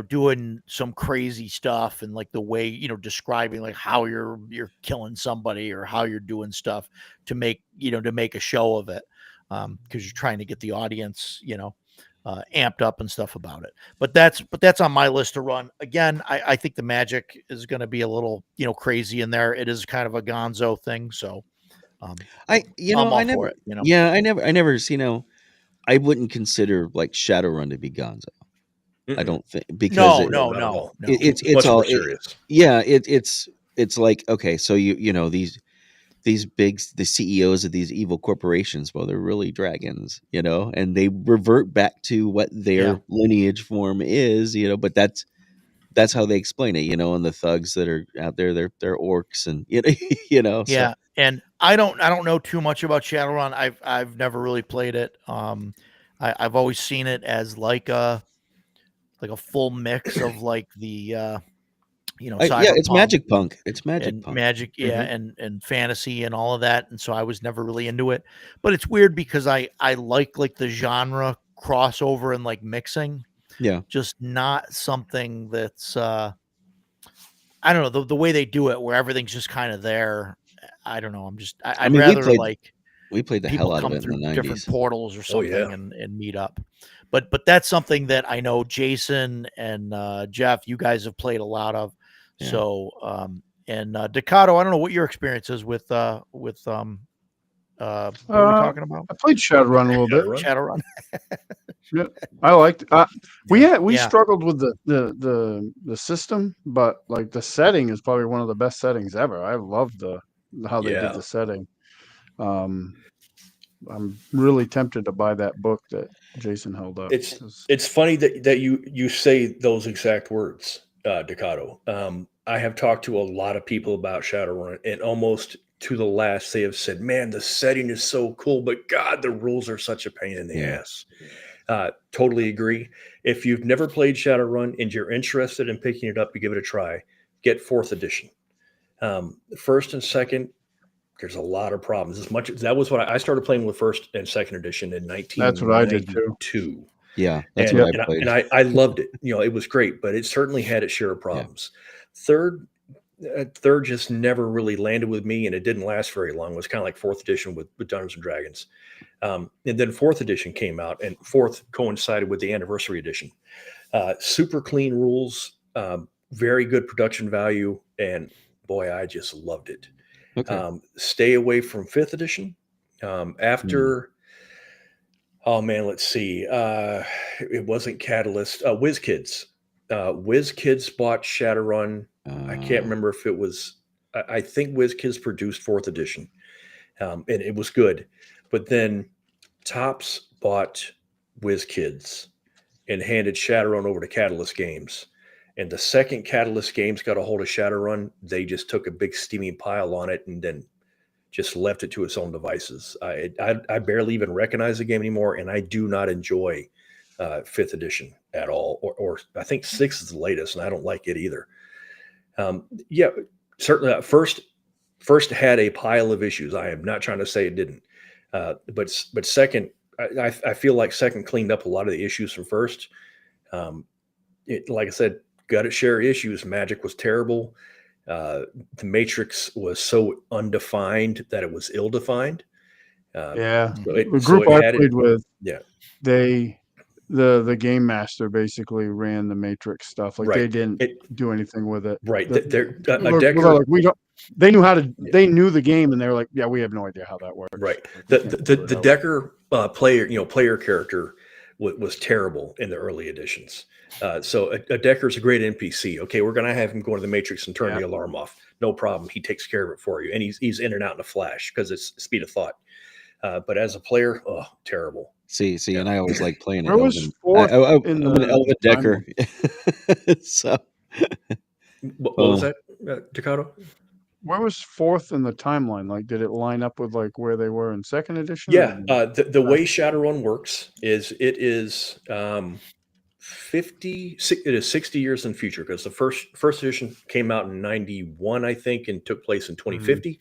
doing some crazy stuff and like the way describing like how you're killing somebody or how you're doing stuff to make to make a show of it, because you're trying to get the audience amped up and stuff about it. But that's on my list to run. Again, I think the magic is going to be a little crazy in there. It is kind of a gonzo thing, so I I'm all I never for it. yeah, I never I wouldn't consider like Shadowrun to be Gonzo. I Mm-mm. don't think because No, it, no, Not at no, all. no. it's Much all more serious. yeah, it's like okay, so these the CEOs of these evil corporations, well, they're really dragons, and they revert back to what Yeah. their lineage form is, but that's how they explain it, and the thugs that are out there, they're orcs and so Yeah, and I don't know too much about Shadowrun. I've never really played it. I've always seen it as like a full mix of like the yeah, it's cyberpunk magic punk. It's magic and punk. magic, yeah, Mhm. and fantasy and all of that. And so I was never really into it. But it's weird because I like the genre crossover and like mixing, Yeah. just not something that's I don't know the way they do it where everything's just kind of there. I don't know. I I'd mean, rather like we played the people hell out of come it in the through different 90s. portals or Oh, something yeah. and meet up. But that's something that I know Jason and Jeff, you guys have played a lot of. Yeah. So and Decado, I don't know what your experience is with what are we talking about? I played Shadowrun a little bit. Shadowrun? Shadowrun. Yeah, I liked. We Yeah. struggled with the system, but like the setting is probably one of the best settings ever. I love how they did Yeah. the setting. I'm really tempted to buy that book that Jason held up. It's funny that you say those exact words, Decado. I have talked to a lot of people about Shadowrun, and almost to the last, they have said, "Man, the setting is so cool, but God, the rules are such a pain in the Yeah. ass." Totally agree. If you've never played Shadowrun and you're interested in picking it up, you give it a try. Get 4th edition. First and second, there's a lot of problems. As much as that was what I started playing with 1st and 2nd edition in That's what I did too. 1992. Yeah, that's And, what I and, I, played. and I loved it. It was great, but it certainly had its share of problems. Third just never really landed with me, and it didn't last very long. It was kind of like 4th edition with Dungeons and Dragons. And then 4th edition came out, and 4th coincided with the anniversary edition. Super clean rules, very good production value, and boy, I just loved it. Okay. Stay away from 5th edition. After, oh man, let's see. It wasn't Catalyst. WizKids. WizKids bought Shadowrun. I can't remember if it was. I think WizKids produced 4th edition, and it was good. But then Topps bought WizKids and handed Shadowrun over to Catalyst Games. And the second Catalyst Games got a hold of Shadowrun, they just took a big steaming pile on it and then just left it to its own devices. I barely even recognize the game anymore, and I do not enjoy 5th edition at all. Or I think 6th is the latest, and I don't like it either. Yeah, certainly. First had a pile of issues. I am not trying to say it didn't, but second, I feel like second cleaned up a lot of the issues from first. Like I said, got to share issues. Magic was terrible. The Matrix was so undefined that it was ill-defined. Yeah, So the group I had played with, yeah, the game master basically ran the Matrix stuff. Like they right. didn't do anything with it. Right. The- A Look, decker, like, we don't. They knew how to. They knew the game, and they were like, "Yeah, we have no idea how that works." right. Like, The we can't the, figure the it out. decker player character was terrible in the early editions. So a decker is a great NPC. Okay, we're gonna have him go to the Matrix and turn Yeah. the alarm off. No problem. He takes care of it for you, and he's in and out in a flash because it's speed of thought. But as a player, oh, terrible. See, and I always like playing an Where was elven. fourth in I'm an the elven decker. So, What was that, Takato? Where was 4th in the timeline? Like, did it line up with like where they were in 2nd edition? Yeah, or- the way Shadowrun works is it is 60 years in the future, because the first edition came out in 91, I think, and took place in 2050.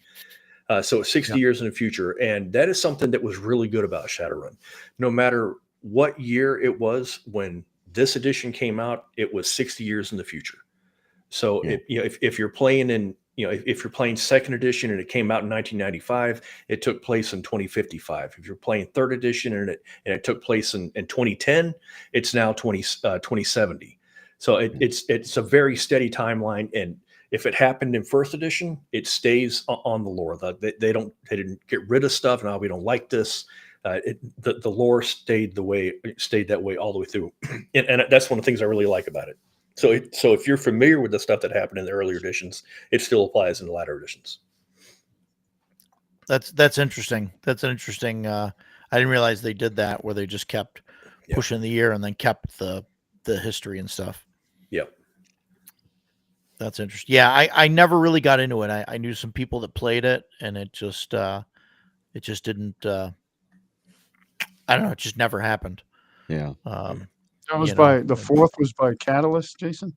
So it's 60 Yeah. years in the future, and that is something that was really good about Shadowrun. No matter what year it was when this edition came out, it was 60 years in the future. So Yeah. if you're playing if you're playing 2nd edition and it came out in 1995, it took place in 2055. If you're playing 3rd edition and it took place in 2010, it's now 2070. So it's a very steady timeline, and if it happened in 1st edition, it stays on the lore. They didn't get rid of stuff. Now we don't like this. The lore stayed that way all the way through, and that's one of the things I really like about it. So if you're familiar with the stuff that happened in the earlier editions, it still applies in the latter editions. That's interesting. That's an interesting. I didn't realize they did that, where they just kept pushing the year and then kept the history and stuff. Yep. That's interesting. Yeah, I never really got into it. I knew some people that played it, and it just didn't. I don't know. It just never happened. Yeah. That was the 4th was by Catalyst, Jason.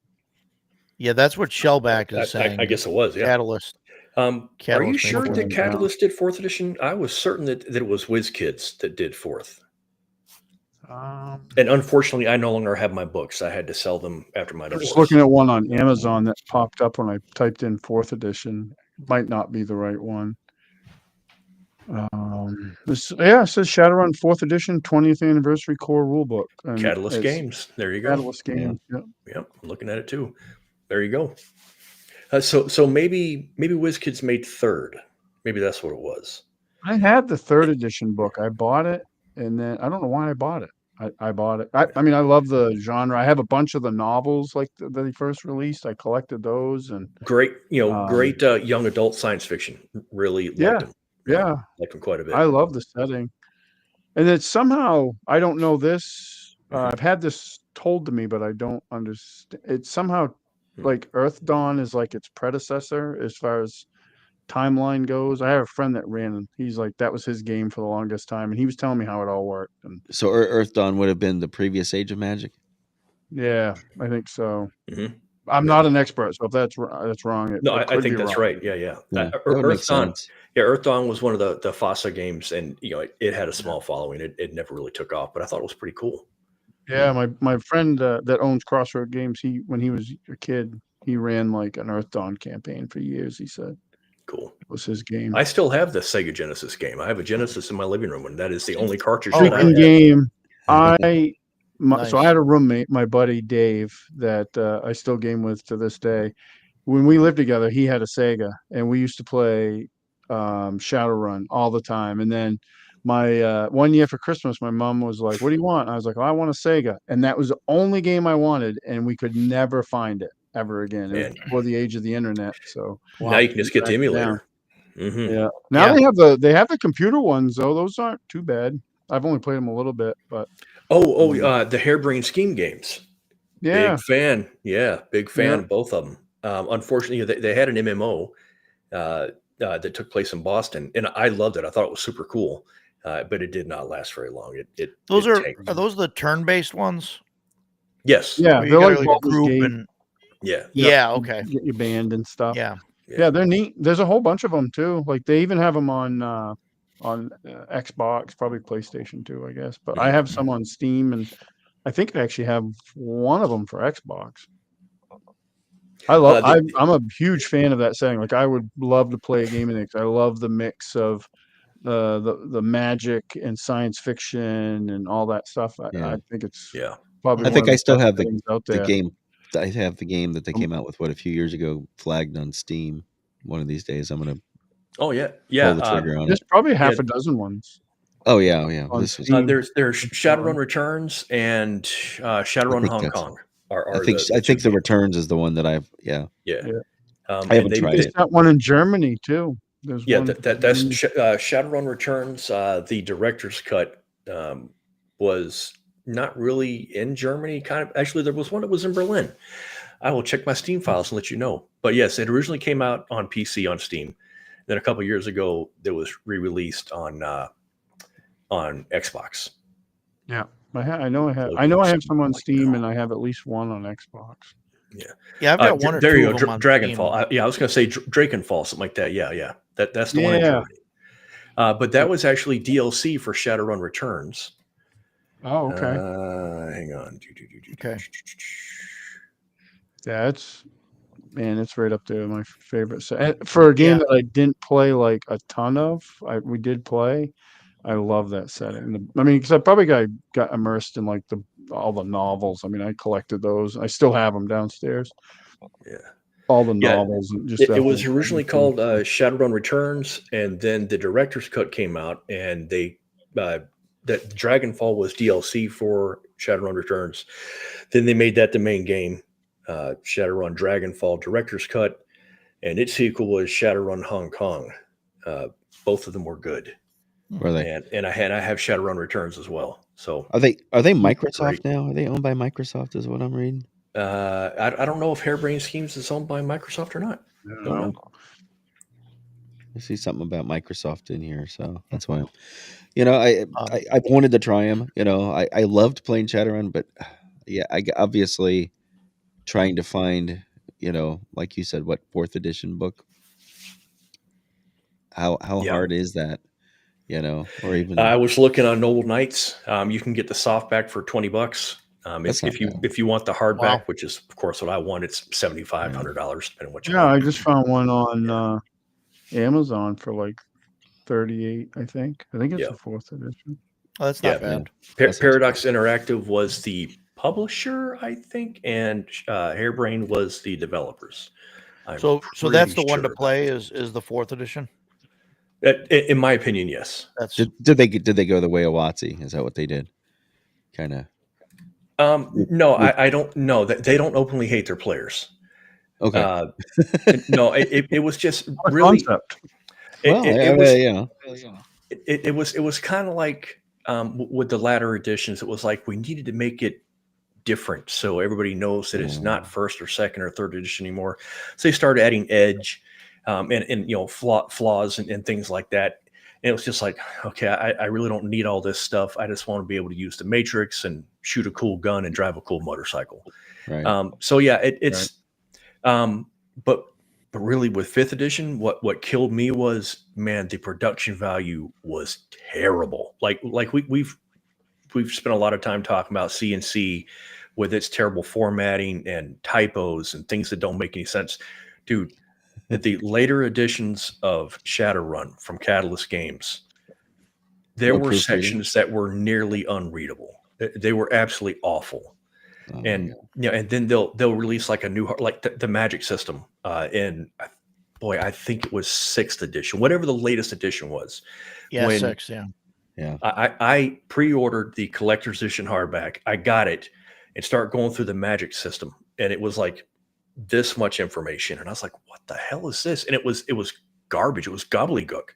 Yeah, that's what Shellback is saying. I guess it was. Yeah. Catalyst. Are you Catalyst sure made that it. Catalyst did 4th edition? I was certain that it was WizKids that did 4th. And unfortunately, I no longer have my books. I had to sell them after my I'm divorce. just looking at one on Amazon that popped up when I typed in 4th edition. Might not be the right one. It says Shadowrun 4th edition 20th anniversary core rulebook. And Catalyst it's Games. There you go. Catalyst Games. Yeah. Yep, I'm looking at it too. There you go. So maybe WizKids made 3rd. Maybe that's what it was. I had the 3rd edition book. I bought it, and then I don't know why I bought it. I bought it. I mean, I love the genre. I have a bunch of the novels like that they first released. I collected those, and great young adult science fiction. Really liked them. Yeah, liked them quite a bit. I love the setting, and it's somehow, I don't know this. I've had this told to me, but I don't understand. It's somehow like Earth Dawn is like its predecessor as far as timeline goes. I have a friend that ran. He's like that was his game for the longest time, and he was telling me how it all worked. And So Earth Dawn would have been the previous Age of Magic. yeah, I think so. Mhm. I'm not an expert, so if that's wrong, No, it I could think be that's wrong. right. Yeah, yeah. Yeah, that would make Earth Dawn. sense. Yeah, Earth Dawn was one of the FASA games, and it had a small following. It never really took off, but I thought it was pretty cool. Yeah, my friend that owns Crossroad Games, when he was a kid, he ran like an Earth Dawn campaign for years. He said Cool. it was his game. I still have the Sega Genesis game. I have a Genesis in my living room, and that is the only cartridge Oh, that I Freaking have. game. So I Nice. had a roommate, my buddy Dave, that I still game with to this day. When we lived together, he had a Sega, and we used to play Shadowrun all the time. And then my one year for Christmas, my mom was like, "What do you want?" I was like, "Oh, I want a Sega," and that was the only game I wanted, and we could never find it ever again. It was Man. before the age of the internet, so Now you can just get the track it down. emulator. Yeah. Now Yeah. they have the computer ones though. Those aren't too bad. I've only played them a little bit, but The Harebrained Scheme games. yeah. Big fan. Yeah, big fan Yeah. of both of them. Unfortunately, they had an MMO that took place in Boston, and I loved it. I thought it was super cool, but it did not last very long. Those it tanked. are those the turn-based ones? Yes. Yeah, Where you they're gotta like like Baldur's group Gate. and Yeah. yeah, okay. Get your band and stuff. Yeah. Yeah, they're neat. There's a whole bunch of them too. Like they even have them on Xbox, probably PlayStation too, I guess. But I have some on Steam, and I think I actually have one of them for Xbox. I'm a huge fan of that setting. Like I would love to play a game in it 'cause I love the mix of the magic and science fiction and all that stuff. I think it's probably I one think of the I still best have things out the there. game. I have the game that they came out with a few years ago, flagged on Steam. One of these days, I'm gonna Oh yeah, pull yeah. the trigger on There's it. probably half a dozen ones. Oh yeah. on This was. Steam. There's Shadowrun Returns and Shadowrun think Hong that's- Kong. Are I think the I two think the games. Returns is the one that I've. Yeah. Yeah. Yeah. I haven't and tried There's it. that one in Germany too. There's Yeah, one. that's Shadowrun Returns. The director's cut was not really in Germany. Kind of, actually, there was one that was in Berlin. I will check my Steam files and let you know. But yes, it originally came out on PC on Steam. Then a couple of years ago, it was re-released on Xbox. Yeah, I know I have some on Steam, and I have at least one on Xbox. Yeah, I've got one or there two you of go, them on Dragonfall. Steam. I was going to say Drakenfall, something like that. Yeah. That's the one in Yeah. Germany. But that was actually DLC for Shadowrun Returns. Oh, okay. Hang on. Okay. Yeah, it's right up there. My favorite. For a game that I didn't play like a ton of, we did play. I love that setting. I mean, because I probably got immersed in like all the novels. I mean, I collected those. I still have them downstairs. Yeah. All the novels. And just it was originally called Shadowrun Returns, and then the director's cut came out, and that Dragonfall was DLC for Shadowrun Returns. Then they made that the main game, Shadowrun Dragonfall Director's Cut, and its sequel was Shadowrun Hong Kong. Both of them were good. Were they? And I have Shadowrun Returns as well. So are they Microsoft now? Are they owned by Microsoft? Is what I'm reading. I don't know if Harebrained Schemes is owned by Microsoft or not. I don't know. I see something about Microsoft in here, so that's why. I've wanted to try them. I loved playing Shadowrun, but yeah, I obviously trying to find, like you said, what 4th edition book. How hard is that? Or even I was looking on Noble Knights. You can get the softback for $20. If you want the hardback, which is of course what I want, it's $7,500 depending on what you want. I just found one on Amazon for like 38. I think it's the 4th edition. Oh, that's not bad. Paradox Interactive was the publisher, I think, and Harebrained was the developers. So that's the one to play is the 4th edition. In my opinion, yes. Did they go the way of WotC? Is that what they did? Kind of. No, I don't know that they don't openly hate their players. Okay. No, it was just really. Concept. It was kind of like with the latter editions. It was like we needed to make it different, so everybody knows that it's not first or second or third edition anymore. So they started adding edge, and flaws and things like that. And it was just like, okay, I really don't need all this stuff. I just want to be able to use the Matrix and shoot a cool gun and drive a cool motorcycle. Right. So yeah, it's but really with fifth edition, what killed me was, man, the production value was terrible. Like we've spent a lot of time talking about CNC with its terrible formatting and typos and things that don't make any sense. Dude, the later editions of Shadowrun from Catalyst Games, there No were proofreading? sections that were nearly unreadable. They were absolutely awful. Oh, And and then they'll release like a new, like the Magic System, in, boy, I think it was sixth edition, whatever the latest edition was. Yeah, When 6, yeah. yeah. I pre-ordered the collector's edition hardback, I got it and start going through the Magic System, and it was like this much information, and I was like, "What the hell is this?" And it was garbage. It was gobbledygook.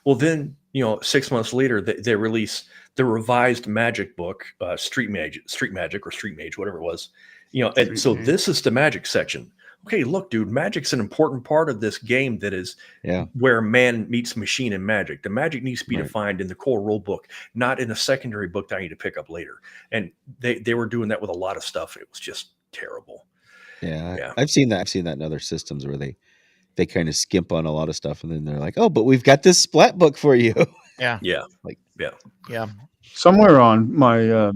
Well, then 6 months later, they release the revised Magic book, Street Magic, or Street Mage, whatever it was. And Street so Mage. this is the Magic section. Okay, look, dude, Magic's an important part of this game. That is Yeah. where man meets machine in Magic. The Magic needs to be Right. defined in the core rule book, not in a secondary book that I need to pick up later. And they were doing that with a lot of stuff. It was just terrible. Yeah. Yeah. I've seen that. I've seen that in other systems where they kind of skimp on a lot of stuff, and then they're like, "Oh, but we've got this splat book for you." Yeah. Yeah. Like, Yeah. Somewhere on my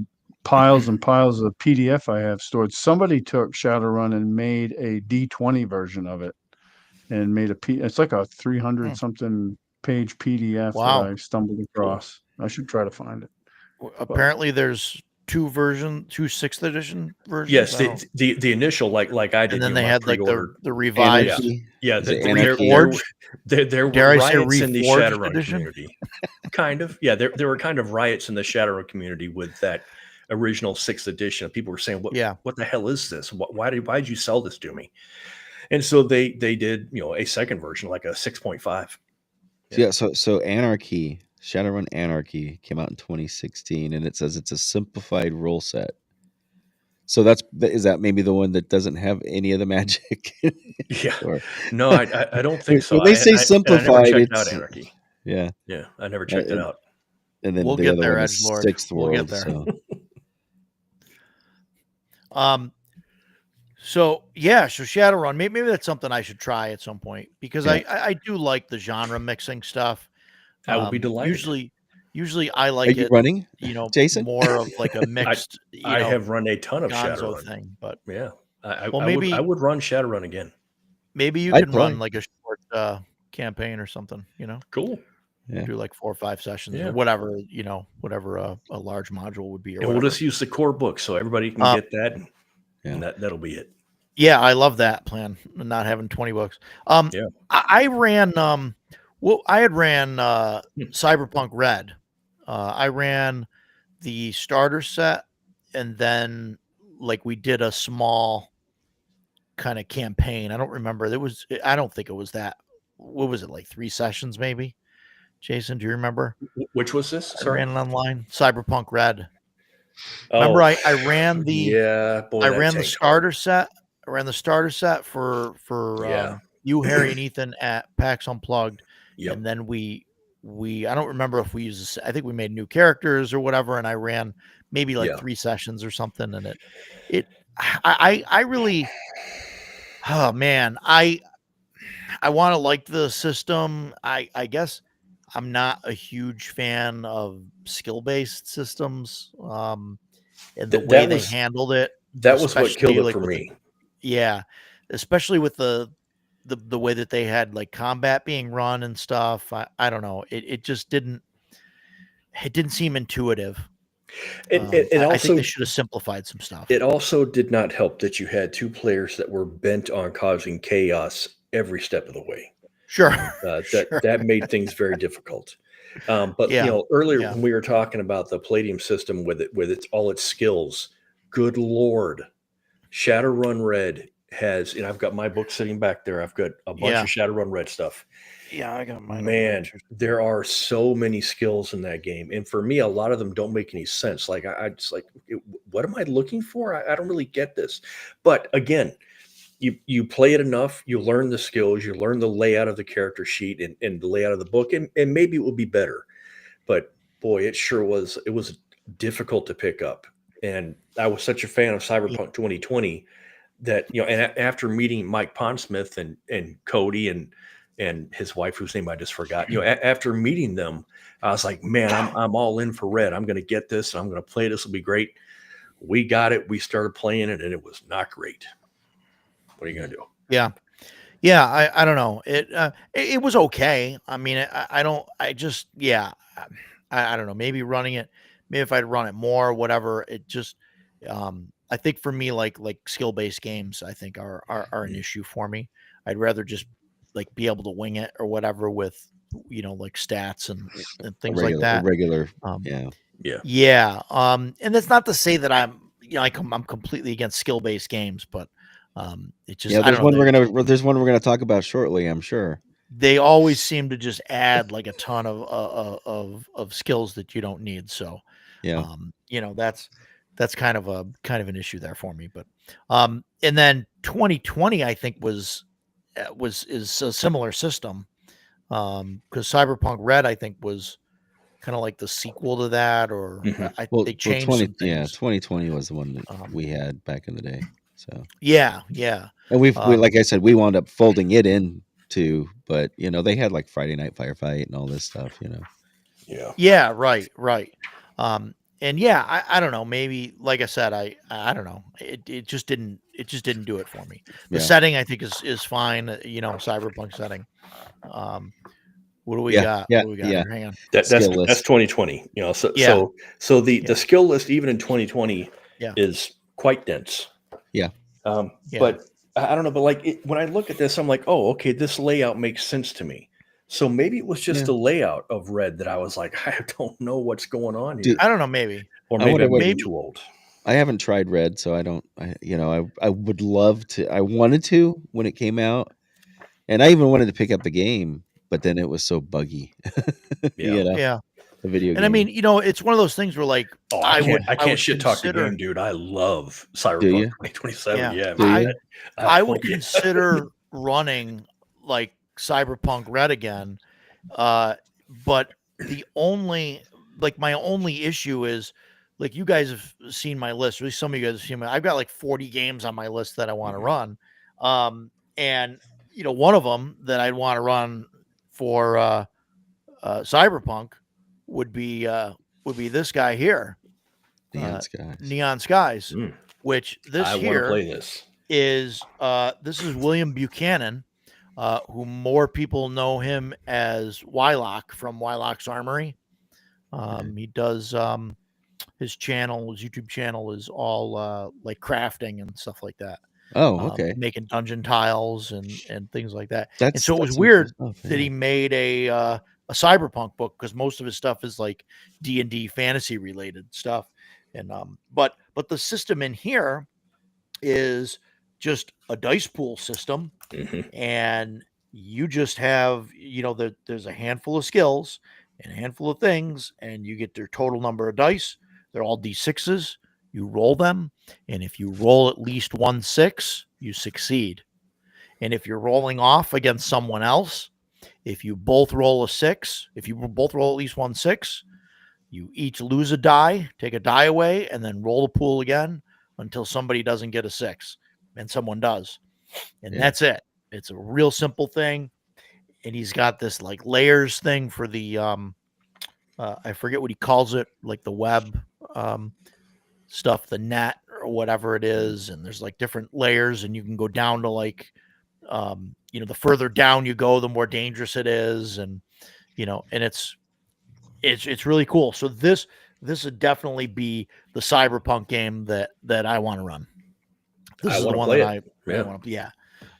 piles and piles of PDF I have stored, somebody took Shadowrun and made a D20 version of it, and made it's like a 300 something page PDF Wow. that I stumbled across. I should try to find it. Apparently, there's two 6th edition versions. Yes, I don't- the initial, like I did, and then they my had like pre-order. the revised. Anarchy. Yeah, Is it there Anarchy? were Dare I say riots in the reforged Shadowrun edition? community. Kind of, yeah. There were kind of riots in the Shadowrun community with that original sixth edition. People were saying, what the hell is this? Why did you sell this to me?" And so they did a second version, like a 6.5. Yeah. So Anarchy, Shadowrun Anarchy came out in 2016, and it says it's a simplified rule set. So is that maybe the one that doesn't have any of the magic? Yeah. Or, No, I don't think so. When they say and I never simplified, checked out it's Anarchy. yeah. Yeah, I never checked it out. And then We'll the get other there, one is Edgelord. Sixth We'll get World. there. So So Shadowrun, maybe that's something I should try at some point, because I do like the genre mixing stuff. I will be delighted. Usually I are like you it, running, Jason? more of like a mixed, I have run a ton of Gonzo Shadowrun. thing, but Yeah, I maybe would run Shadowrun again. maybe you I'd can play. run like a short campaign or something, Cool. Yeah. do like 4 or 5 sessions Yeah. or whatever, whatever a large module would be, or And we'll whatever. just use the core book so everybody can get that, and that'll be it. Yeah, I love that plan. Not having 20 books. Yeah. I ran I had ran Cyberpunk Red. I ran the starter set, and then like we did a small kind of campaign. I don't remember. I don't think it was that. What was it, like 3 sessions maybe? Jason, do you remember? Which was this? I Sorry. ran it online. Cyberpunk Red. Remember, I ran the Yeah, boy, I that ran the tanked starter hard. set. I ran the starter set for Yeah. you, Harry, and Ethan at PAX Unplugged. Yep. And then we I don't remember if we used I think we made new characters or whatever, and I ran maybe like 3 sessions or something, and I really, oh man, I want to like the system. I guess I'm not a huge fan of skill-based systems, and the way they handled it. That was what especially, killed it like, for with me. Yeah, especially with the way that they had like combat being run and stuff. I don't know. It just didn't seem intuitive. It I think also they should have simplified some stuff. it also did not help that you had 2 players that were bent on causing chaos every step of the way. Sure. That made things very difficult. But Yeah, earlier yeah. when we were talking about the Palladium system with all its skills, good Lord, Shadowrun Red has, and I've got my book sitting back there. I've got a bunch Yeah. of Shadowrun Red stuff. Yeah, I got mine. Man, there are so many skills in that game, and for me, a lot of them don't make any sense. Like I just like, what am I looking for? I don't really get this. But again, you play it enough, you learn the skills, you learn the layout of the character sheet and the layout of the book, and maybe it will be better. But boy, it sure was. It was difficult to pick up, and I was such a fan of Cyberpunk 2020 that, you know, and after meeting Mike Pondsmith and Cody and his wife, whose name I just forgot, you know, after meeting them, I was like, man, I'm all in for Red. I'm going to get this, and I'm going to play. This will be great. We got it. We started playing it, and it was not great. What are you going to do? Yeah. I don't know. It was okay. I mean, I don't know. Maybe running it, maybe if I'd run it more, whatever. It just, I think for me, like skill based games, I think are an issue for me. I'd rather just like be able to wing it or whatever with, you know, like stats and things like that. Regular, Yeah. And that's not to say that I'm, you know, I'm completely against skill based games, but it just, I there's don't know. there's one we're gonna talk about shortly, I'm sure. They always seem to just add like a ton of skills that you don't need. So, Yeah. you know, that's kind of an issue there for me. But, and then 2020, I think is a similar system. Because Cyberpunk Red, I think, was kind of like the sequel to that, or they changed some things. 2020 was the one that we had back in the day. So yeah. And we like I said, we wound up folding it in too, but you know, they had like Friday Night Firefight and all this stuff, you know. Yeah, right. And yeah, I don't know, maybe, like I said, I don't know. It just didn't do it for me. The setting, I think, is fine, you know, Cyberpunk setting. What do we got? What do we got here? Hang on. That's 2020, you know. So the skill list, even in 2020, is quite dense. Yeah. But I don't know. But like when I look at this, I'm like, oh, okay, this layout makes sense to me. So maybe it was just the layout of Red that I was like, I don't know what's going on here. I don't know, maybe. Or maybe I'm too old. I haven't tried Red, so I don't. I would love to. I wanted to when it came out, and I even wanted to pick up the game, but then it was so buggy. You know? The video game. And I mean, you know, it's one of those things where, like, I can't shit talk the game, dude. I love Cyberpunk 2027. Yeah, I would consider running like Cyberpunk Red again, but my only issue is, like, you guys have seen my list, or at least some of you guys have seen I've got like 40 games on my list that I want to run, and you know, one of them that I'd want to run for Cyberpunk would be this guy here, Neon Skies, which I want to play this. This is William Buchanan, who more people know him as Wylock from Wylock's Armory. He does his YouTube channel is all like crafting and stuff like that. Oh, okay. Making dungeon tiles and things like that. And so it was that's weird stuff, that he made a Cyberpunk book, because most of his stuff is like D&D fantasy related stuff. And but the system in here is just a dice pool system, and you just have, you know, there's a handful of skills and a handful of things, and you get their total number of dice. They're all D6s. You roll them, and if you roll at least 1 6, you succeed. And if you're rolling off against someone else, if you both roll a 6, if you both roll at least 1 6, you each lose a die, take a die away, and then roll the pool again until somebody doesn't get a 6, and someone does. And that's it. It's a real simple thing. And he's got this like layers thing for the I forget what he calls it, like the web stuff, the net or whatever it is. And there's like different layers, and you can go down to like you know, the further down you go, the more dangerous it is, and you know, and it's really cool. So this would definitely be the Cyberpunk game that I want to run. This is the one that I want to.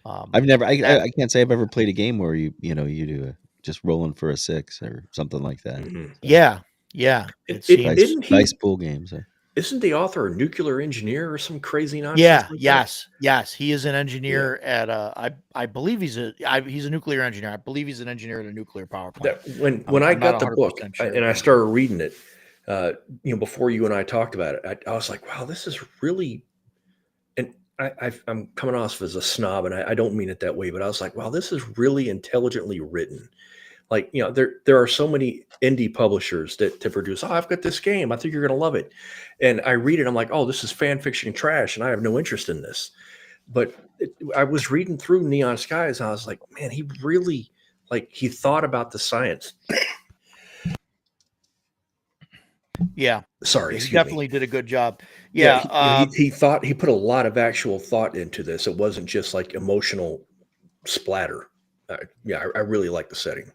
I've never. I can't say I've ever played a game where you do just rolling for a 6 or something like that. Yeah. Didn't he Dice pool games. isn't the author a nuclear engineer or some crazy nonsense? Yes. He is an engineer at I believe he's a nuclear engineer. I believe he's an engineer at a nuclear power plant. When I I'm not got the book 100% sure. and I started reading it, before you and I talked about it, I was like, wow, this is really. And I'm coming off as a snob, and I don't mean it that way, but I was like, wow, this is really intelligently written. Like, there are so many indie publishers that to produce. Oh, I've got this game. I think you're going to love it. And I read it. I'm like, oh, this is fan fiction trash, and I have no interest in this. But I was reading through Neon Skies, and I was like, man, he really he thought about the science. Yeah. Sorry, he excuse definitely me. did a good job. Yeah. He thought he put a lot of actual thought into this. It wasn't just like emotional splatter. I really like the setting.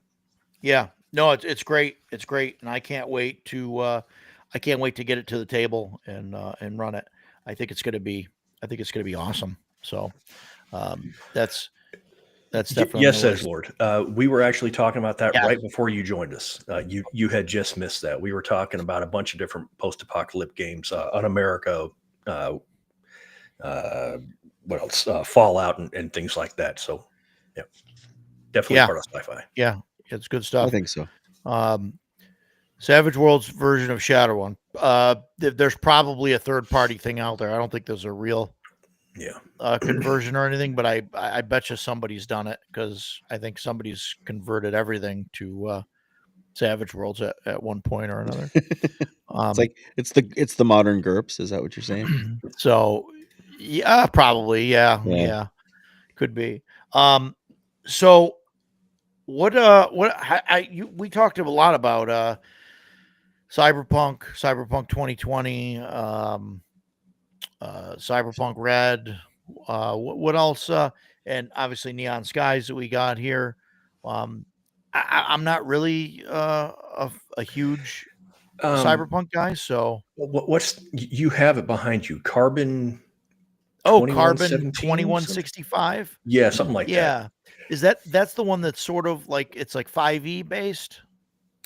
Yeah, no, it's great. It's great, and I can't wait to get it to the table and run it. I think it's going to be awesome. So that's definitely Yes, on the says list. Lord. We were actually talking about that Yes. right before you joined us. You had just missed that. We were talking about a bunch of different post-apocalyptic games on America. What else? Fallout and things like that. So, yeah, definitely part of sci-fi. Yeah, it's good stuff. I think so. Savage Worlds version of Shadowrun. There's probably a third-party thing out there. I don't think there's a real conversion or anything, but I bet you somebody's done it, because I think somebody's converted everything to Savage Worlds at one point or another. It's like it's the modern GURPS. Is that what you're saying? So yeah, probably. Yeah. Could be. So what we talked a lot about Cyberpunk 2020, Cyberpunk Red, what else, and obviously Neon Skies that we got here. I'm not really a huge Cyberpunk guy, so what's you have it behind you? Carbon. Carbon 2165. Yeah, something like that. Yeah, that's the one that's sort of like, it's like 5e based.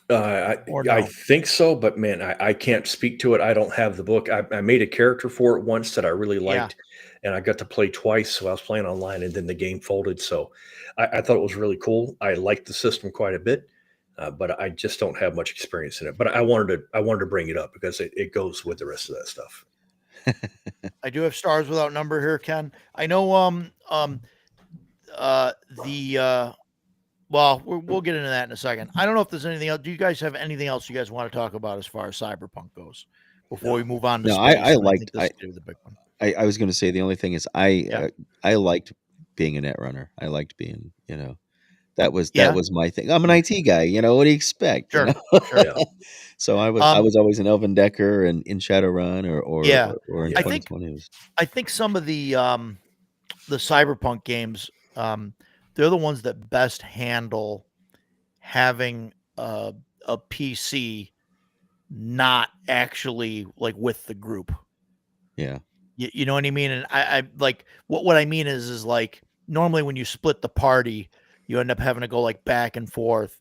I think so, but man, I can't speak to it. I don't have the book. I made a character for it once that I really liked, and I got to play twice. So I was playing online, and then the game folded. So I thought it was really cool. I liked the system quite a bit, but I just don't have much experience in it. But I wanted to bring it up because it goes with the rest of that stuff. I do have Stars Without Number here, Ken. I know well, we'll get into that in a second. I don't know if there's anything else. Do you guys have anything else you guys want to talk about as far as Cyberpunk goes before we move on to space? I liked the big one. I was going to say the only thing is I liked being a netrunner. I liked being, that was my thing. I'm an IT guy, what do you expect? Sure. So I was always an Elvin Decker and in Shadowrun or in 2020. I think some of the Cyberpunk games, they're the ones that best handle having a PC not actually like with the group. Yeah. You know what I mean? And I like what I mean is like, normally when you split the party, you end up having to go like back and forth,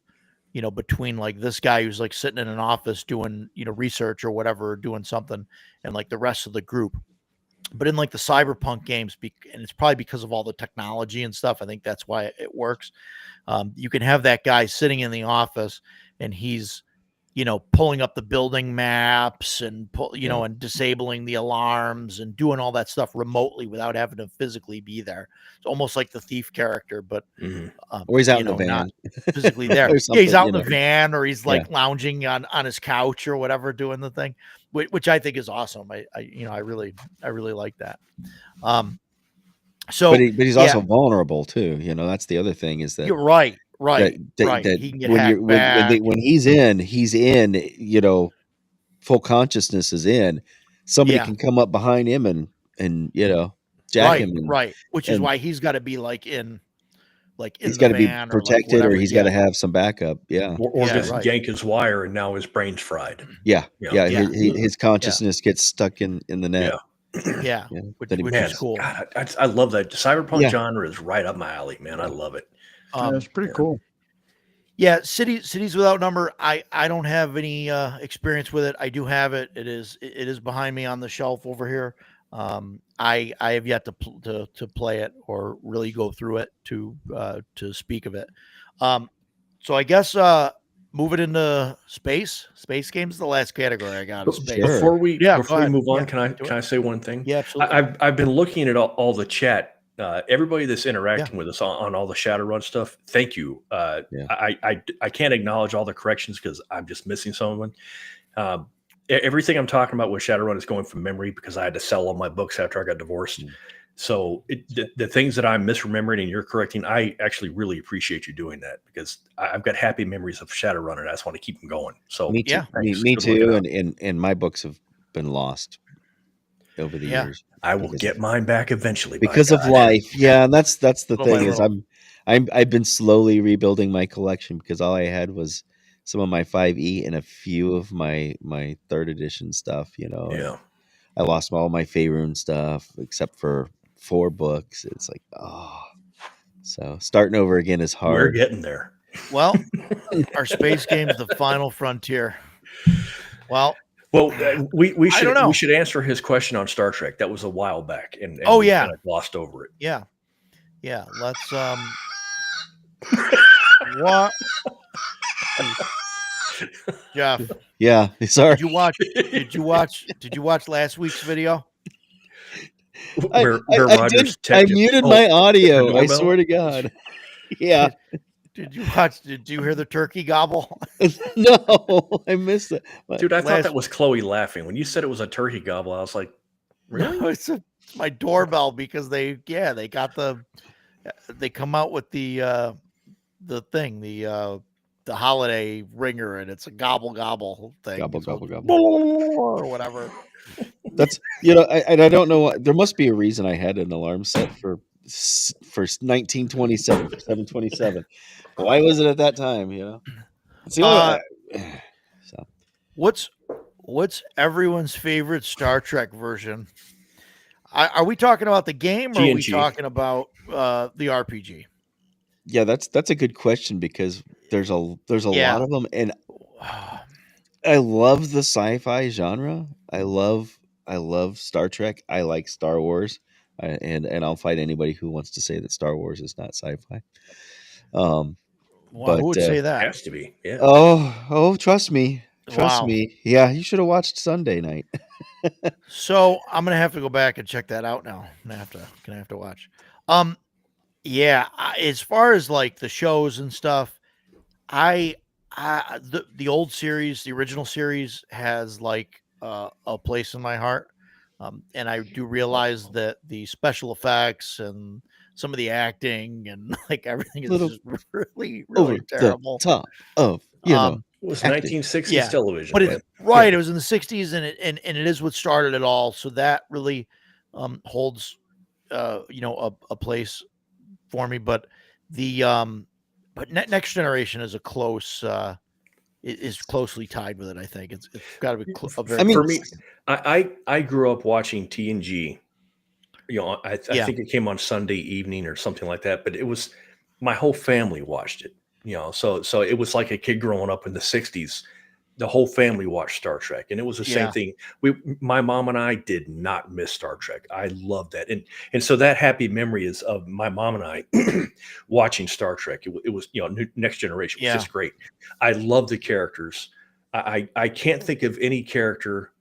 between like this guy who's like sitting in an office doing, research or whatever, doing something, and like the rest of the group. But in like the Cyberpunk games, and it's probably because of all the technology and stuff, I think that's why it works. You can have that guy sitting in the office, and he's, pulling up the building maps and and disabling the alarms and doing all that stuff remotely without having to physically be there. It's almost like the thief character, but or he's out in the van, not physically there. He's out in the van, or he's like lounging on his couch or whatever, doing the thing, which I think is awesome. I really like that. So, but he's also vulnerable too. That's the other thing, is that you're right. Right. That he can get hacked back. When he's in, full consciousness is in. Somebody can come up behind him and jack him. Right. Which is why he's got to be he's got to be protected, or he's got to have some backup. Yeah. Or just yank his wire and now his brain's fried. Yeah. His consciousness gets stuck in the net. Yeah. Which is cool. God, I love that. Cyberpunk genre is right up my alley, man. I love it. It's pretty cool. Yeah, cities without number. I don't have any experience with it. I do have it. It is behind me on the shelf over here. I have yet to play it or really go through it to speak of it. So I guess moving into space games is the last category I got. Is space. Sure. Before we Yeah, go before we ahead. move on, Yeah, can I say one thing? Yeah, absolutely. I've been looking at all the chat. Everybody that's interacting with us on all the Shadowrun stuff. Thank you. Yeah. I can't acknowledge all the corrections because I'm just missing someone. Everything I'm talking about with Shadowrun is going from memory because I had to sell all my books after I got divorced. So the things that I'm misremembering and you're correcting, I actually really appreciate you doing that because I've got happy memories of Shadowrun and I just want to keep them going. So Me too. Yeah. Me too. And my books have been lost over the years. I will get mine back eventually because of life. Yeah, and that's the Little by thing is little. I've been slowly rebuilding my collection because all I had was some of my 5e and a few of my third edition stuff. You know, Yeah. I lost all my Faerun stuff except for 4 books. It's like, so starting over again is hard. We're getting there. Well, our space game's the final frontier. Well, we I don't know. We should answer his question on Star Trek. That was a while back, and Oh, we yeah. kind of glossed over it. Yeah. Let's what? Jeff, Yeah, sorry. did you watch last week's video? Where I Rogers muted my audio. I doorbell? swear to God. Yeah. Did you hear the turkey gobble? No, I missed it. Dude, I thought Last- that was Chloe laughing. When you said it was a turkey gobble, I was like, really? No, it's my doorbell because they come out with the holiday ringer and it's a gobble thing. Gobble, So gobble, it's gobble. or whatever. That's I don't know what there must be a reason I had an alarm set for 1927 for 727. Why was it at that time? It's the only, so What's everyone's favorite Star Trek version? Are we talking about the game or are we TNG. talking about the RPG? yeah, that's a good question because there's a lot of them, and I love the sci-fi genre. I love Star Trek. I like Star Wars, and I'll fight anybody who wants to say that Star Wars is not sci-fi. Wow, But who would say It that? has to be. Yeah. trust me, Wow. Yeah, you should have watched Sunday night. So I'm gonna have to go back and check that out now. Gonna have to watch. Yeah. As far as like the shows and stuff, the old series, the original series, has like a place in my heart, and I do realize that the special effects and some of the acting and like everything is just really Over terrible. the top of It was acting. 1960s Yeah, television. but man. it's right. It was in the '60s, and it is what started it all. So that really holds a place for me. But Next Generation is a close is closely tied with it. I think it's got to be a very. For me, I grew up watching TNG. I think it came on Sunday evening or something like that. But it was my whole family watched it. So it was like a kid growing up in the 60s. The whole family watched Star Trek, and it was the same thing. My mom and I did not miss Star Trek. I love that, and so that happy memory is of my mom and I watching Star Trek. It was Next Generation was just great. I love the characters. I can't think of any character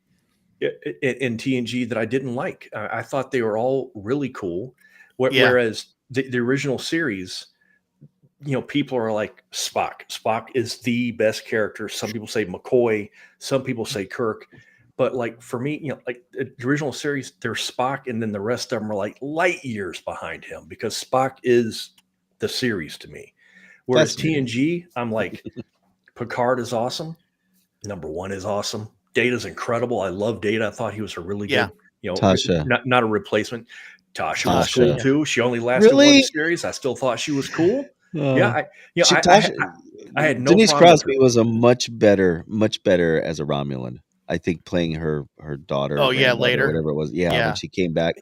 in TNG that I didn't like. I thought they were all really cool. Whereas the original series, people are like Spock. Spock is the best character. Some people say McCoy. Some people say Kirk. But like for me, like the original series, there's Spock, and then the rest of them are like light years behind him because Spock is the series to me. Whereas TNG, I'm like, Picard is awesome. Number 1 is awesome. Data's incredible. I love Data. I thought he was a really good, Tasha. not a replacement. Tasha was cool too. She only lasted one series. I still thought she was cool. I had no Denise problem Crosby was a much better as a Romulan. I think playing her daughter, Oh, yeah, granddaughter, later. whatever it was. Yeah, Yeah. when she came back.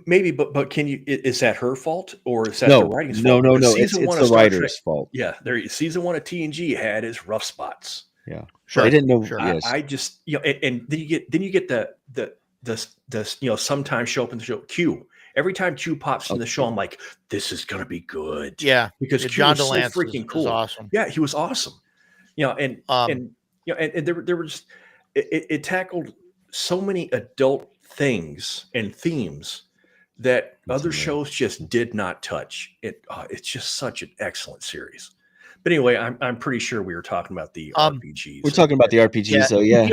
Maybe, but can you? Is that her fault or is that the No, writing's no, fault? no, Because no. It's season one the of Star Trek, writer's fault. yeah, season 1 of TNG had its rough spots. Yeah, Sure. They didn't know. Sure. Yes, I just and then you get the sometimes show up in the show Q. Every time Q pops in the show, I'm like, this is gonna be good. Yeah. Because Yeah, Q John was so DeLance freaking is cool. awesome. Yeah, he was awesome. And Um, and there were just it tackled so many adult things and themes that other shows just did not touch. It's just such an excellent series. But anyway, I'm pretty sure we were talking about the RPGs. we're talking about the RPG. Yeah. So yeah,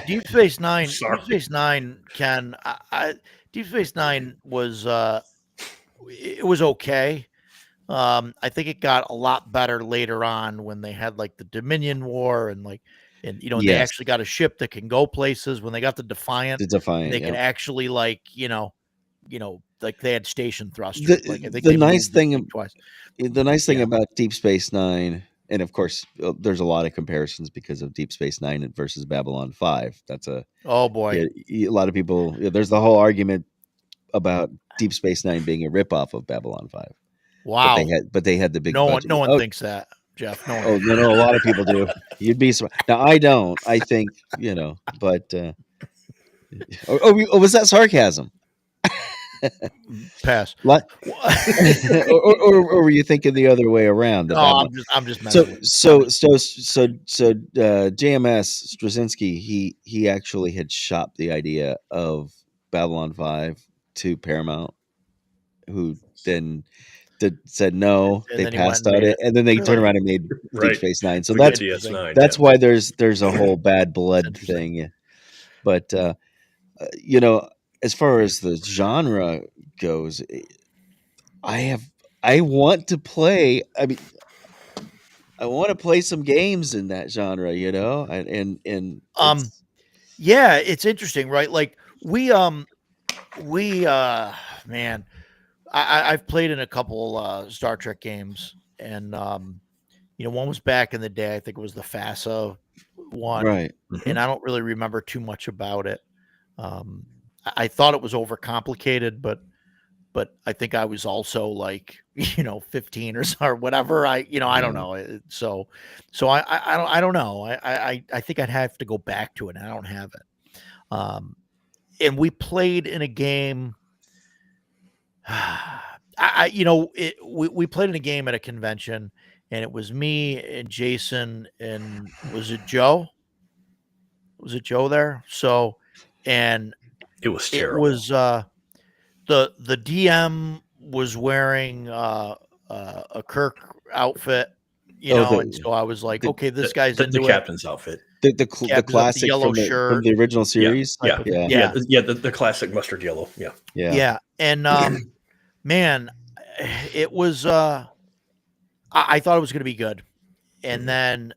Deep Space Nine. Sorry. Deep Space Nine. Ken, Deep Space Nine was it was okay. I think it got a lot better later on when they had like the Dominion War and and they Yes. actually got a ship that can go places. When they got the Defiant, the Defiant. they could Yeah. actually like they had station thrusters. The- I think the they nice moved the thing thing ab- twice. The nice thing Yeah. about Deep Space Nine, and of course, there's a lot of comparisons because of Deep Space Nine versus Babylon 5. That's Oh boy, a lot of people. There's the whole argument about Deep Space Nine being a ripoff of Babylon 5. wow! But they had the big No budget. one thinks that, Jeff. No one. No, a lot of people do. You'd be surprised. Now I don't. I think but. Was that sarcasm? Pass. What? or were you thinking the other way around? No, I'm just messing with you. JMS Straczynski, he actually had shopped the idea of Babylon 5 to Paramount, who then said no, And they then he went passed and on made it, it. and then they Really? turned around and made Right. Deep Space Nine. So Forget that's DS9. that's yeah. why there's a whole bad blood interesting. thing. But as far as the genre goes, I want to play. I mean, I want to play some games in that genre, and it's, Yeah, it's interesting, right? Like man, I've played in a couple Star Trek games, and one was back in the day. I think it was the FASA one, right. and I don't really remember too much about it. I thought it was overcomplicated, but I think I was also like 15 or whatever. I don't know. So I don't know. I think I'd have to go back to it. And I don't have it. And we played in a game. We played in a game at a convention, and it was me and Jason and was it Joe? Was it Joe there? So, and It was it terrible. was the DM was wearing a Kirk outfit, and so I was like, okay, this guy's the into it. captain's outfit. The Captain's up the classic yellow from shirt. the original series. Yeah. Yeah. The classic mustard yellow. Yeah. Yeah. And man, it was I thought it was gonna be good. And then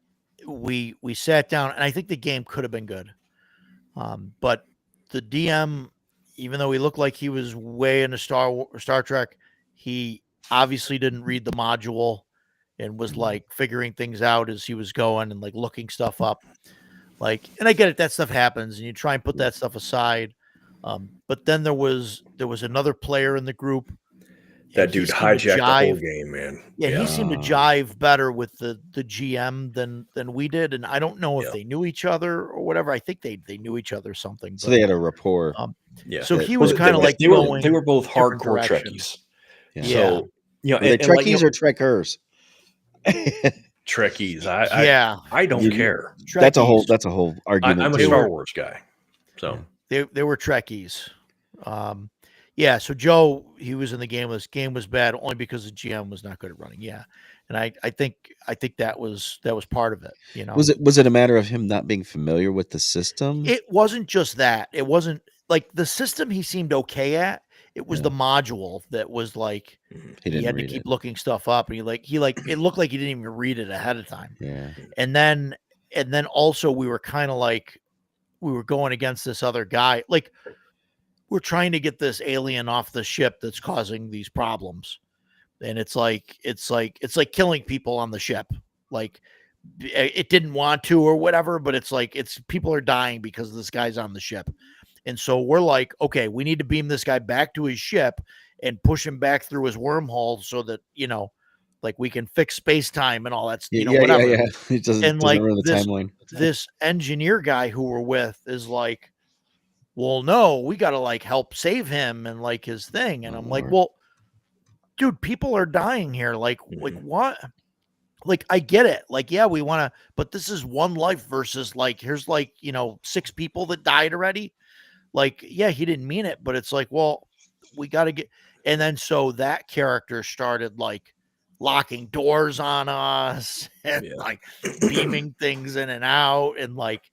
we sat down, and I think the game could have been good. But the DM, even though he looked like he was way into Star Trek, he obviously didn't read the module and was like figuring things out as he was going and like looking stuff up. And I get it, that stuff happens, and you try and put that stuff aside. But then there was another player in the group. That dude hijacked the whole game, man. Yeah, he seemed to jive better with the GM than we did, and I don't know if they knew each other or whatever. I think they knew each other or something. So they had a rapport. So he was kind of like they were both hardcore Trekkies. Yeah. So are they Trekkies or Trekkers? Trekkies. I don't care. Trekkies. That's a whole argument. I'm a Star Wars guy. So they were Trekkies. Yeah, so Joe, he was in the game. This game was bad only because the GM was not good at running. Yeah, and I think that was part of it. Was it a matter of him not being familiar with the system? It wasn't just that. It wasn't like the system he seemed okay at. It was the module that was like he had to keep looking stuff up, and he it looked like he didn't even read it ahead of time. Yeah, and then also we were kind of like we were going against this other guy, like. We're trying to get this alien off the ship that's causing these problems. And it's like killing people on the ship. it didn't want to or whatever, but it's like people are dying because this guy's on the ship. And so we're like, okay, we need to beam this guy back to his ship and push him back through his wormhole so that, like we can fix space time and all that, whatever. Yeah. It doesn't And like ruin the timeline. this engineer guy who we're with is like, well, no, we got to like help save him and like his thing. And I'm like, well, dude, people are dying here. Like what? Like, I get it. Like, yeah, we want to, but this is one life versus like, here's like, 6 people that died already. Like, yeah, he didn't mean it, but it's like, well, we got to get, and then so that character started like locking doors on us and like beaming things in and out and like,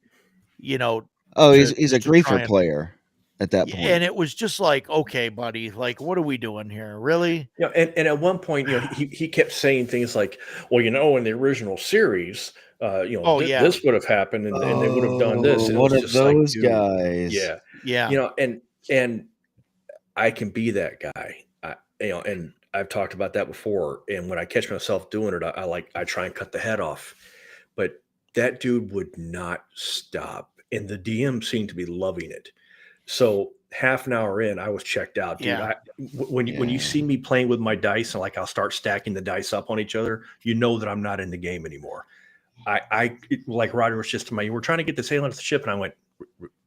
Oh, he's a griefer player at that point. And it was just like, okay, buddy, like, what are we doing here? Really? Yeah. And at one point, he kept saying things like, well, in the original series, this would have happened and they would have done this. And one of those guys. Yeah. Yeah. And I can be that guy. And I've talked about that before. And when I catch myself doing it, I try and cut the head off. But that dude would not stop. And the DM seemed to be loving it. So half an hour in, I was checked out, dude. Yeah. When you see me playing with my dice and like I'll start stacking the dice up on each other, you know that I'm not in the game anymore. I like Roger was just to me, we're trying to get this alien off the ship, and I went,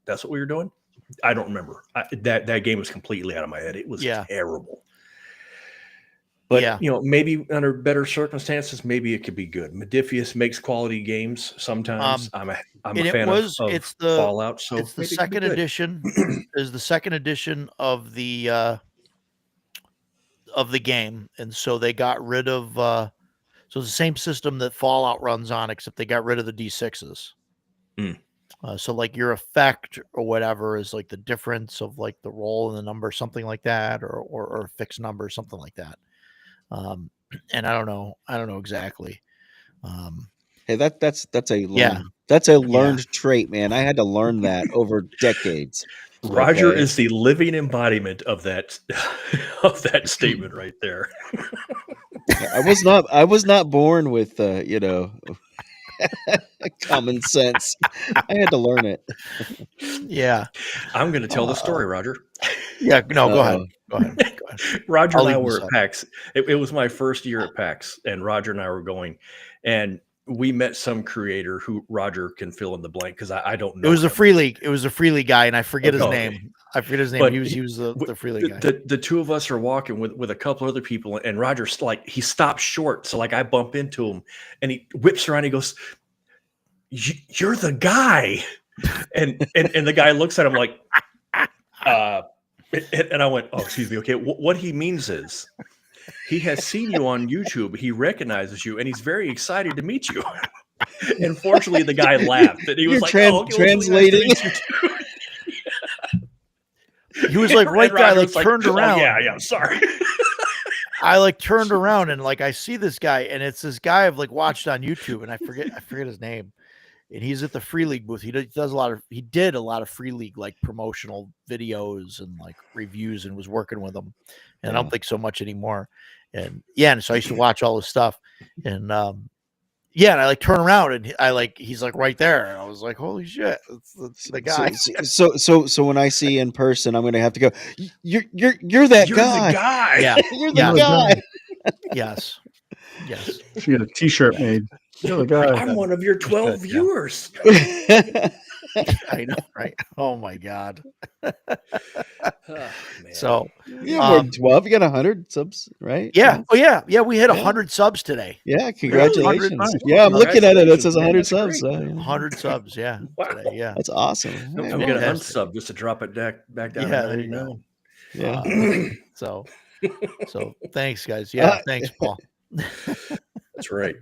"That's what we were doing." I don't remember. That game was completely out of my head. It was terrible. But maybe under better circumstances, maybe it could be good. Modiphius makes quality games sometimes. I'm a fan of Fallout. So it's the second edition. Is the second edition of the game, and so they got rid of. So it's the same system that Fallout runs on, except they got rid of the D6s. So like your effect or whatever is like the difference of like the roll and the number, something like that, or a fixed number, something like that. And I don't know exactly. Hey, that's a learned trait, man. I had to learn that over decades. Roger is the living embodiment of that statement right there. I was not born with common sense. I had to learn it. Yeah. I'm going to tell the story, Roger. Yeah, no, go ahead. Go ahead. Roger and I were at PAX. It was my first year at PAX, and Roger and I were going, and we met some creator who Roger can fill in the blank because I don't know. It was a Free League. It was a Free League guy, and I forget his name. I forget his name. But he was the Free League guy. The two of us are walking with a couple other people, and Roger's like, he stops short. So like I bump into him, and he whips around. He goes, "You're the guy," and the guy looks at him like, and I went, "Oh, excuse me. Okay, what he means is." He has seen you on YouTube. He recognizes you, and he's very excited to meet you. And fortunately, the guy laughed, and he was translating. He was like right there. I like turned around. Yeah. I'm sorry. I like turned around and like I see this guy, and it's this guy I've like watched on YouTube, and I forget his name. And he's at the Free League booth. He did a lot of Free League like promotional videos and like reviews, and was working with them. And I don't think so much anymore. And and so I used to watch all this stuff. And and I like turn around and he's like right there. And I was like, holy shit, that's the guy. So when I see in person, I'm gonna have to go, You're that guy. The guy. Yeah. You're the guy. Yes. She had a t-shirt made. You're the guy. I'm one of your 12 viewers. I know, right? Oh my God. So you have more than 12. You got 100 subs, right? Yeah. Oh yeah. We hit 100 subs today. Yeah, congratulations. Really? Yeah, I'm looking at it. It says 100 subs. 100 subs. Yeah. Wow. Today, yeah. That's awesome. I'm gonna unsub just to drop it back down. Yeah, there you go. Yeah. So thanks, guys. Yeah, thanks, Paul. That's right.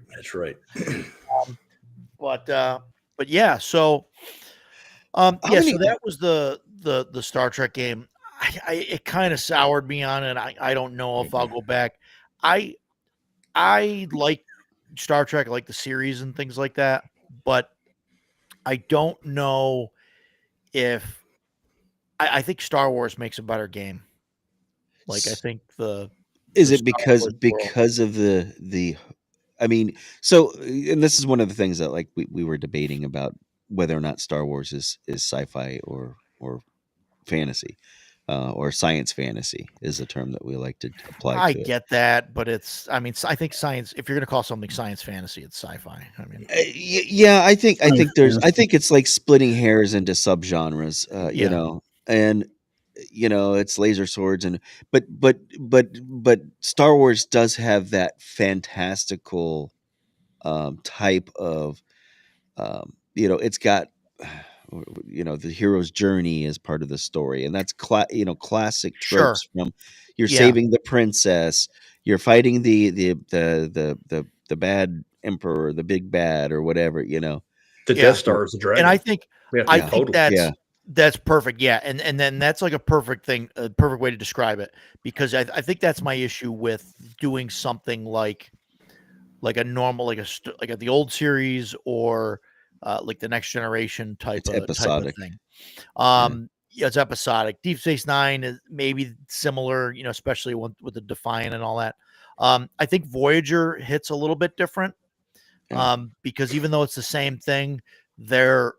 But yeah, so so that was the Star Trek game. It kind of soured me on it. I don't know if I'll go back. I like Star Trek, I like the series and things like that, but I don't know if I think Star Wars makes a better game. Like I think is it because of the I mean, so and this is one of the things that like we were debating about whether or not Star Wars is sci-fi or fantasy, or science fantasy is a term that we like to apply I to it. get that, but I mean, I think science. If you're going to call something science fantasy, it's sci-fi. I mean, Yeah, I think Science I fantasy. think it's like splitting hairs into subgenres, you Yeah. know, and it's laser swords and but Star Wars does have that fantastical type of it's got the hero's journey as part of the story, and that's classic sure. tropes from you're Yeah, saving the princess, you're fighting the bad emperor, the big bad or whatever, The yeah. Death Star is a And I dragon. think Yeah, I yeah, think totally. yeah, that's perfect. Yeah, and then that's like a perfect thing, a perfect way to describe it, because I think that's my issue with doing something like a normal like the old series or like the Next Generation it's type of episodic. thing. Yeah, Yeah, it's episodic. Deep Space Nine is maybe similar, especially with the Defiant and all that. I think Voyager hits a little bit different, yeah, because even though it's the same thing, they're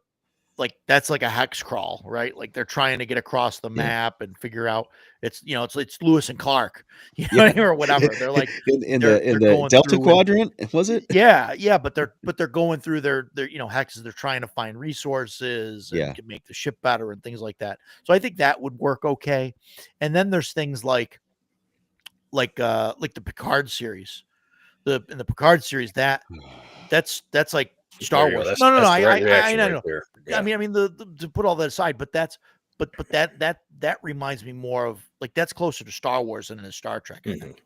like that's like a hex crawl, right? Like they're trying to get across the yeah, map and figure out it's Lewis and Clark, yeah. or whatever. They're like In they're the going Delta through and Quadrant, was it? yeah, but they're going through their hexes. They're trying to find resources and Yeah, can make the ship better and things like that. So I think that would work okay. And then there's things like the Picard series. In the Picard series that's like There Star you go. Wars. That's No, that's I the right reaction I right know. there. I Yeah. mean to put all that aside, but that reminds me more of like that's closer to Star Wars than it is Star Trek, I Mhm. think.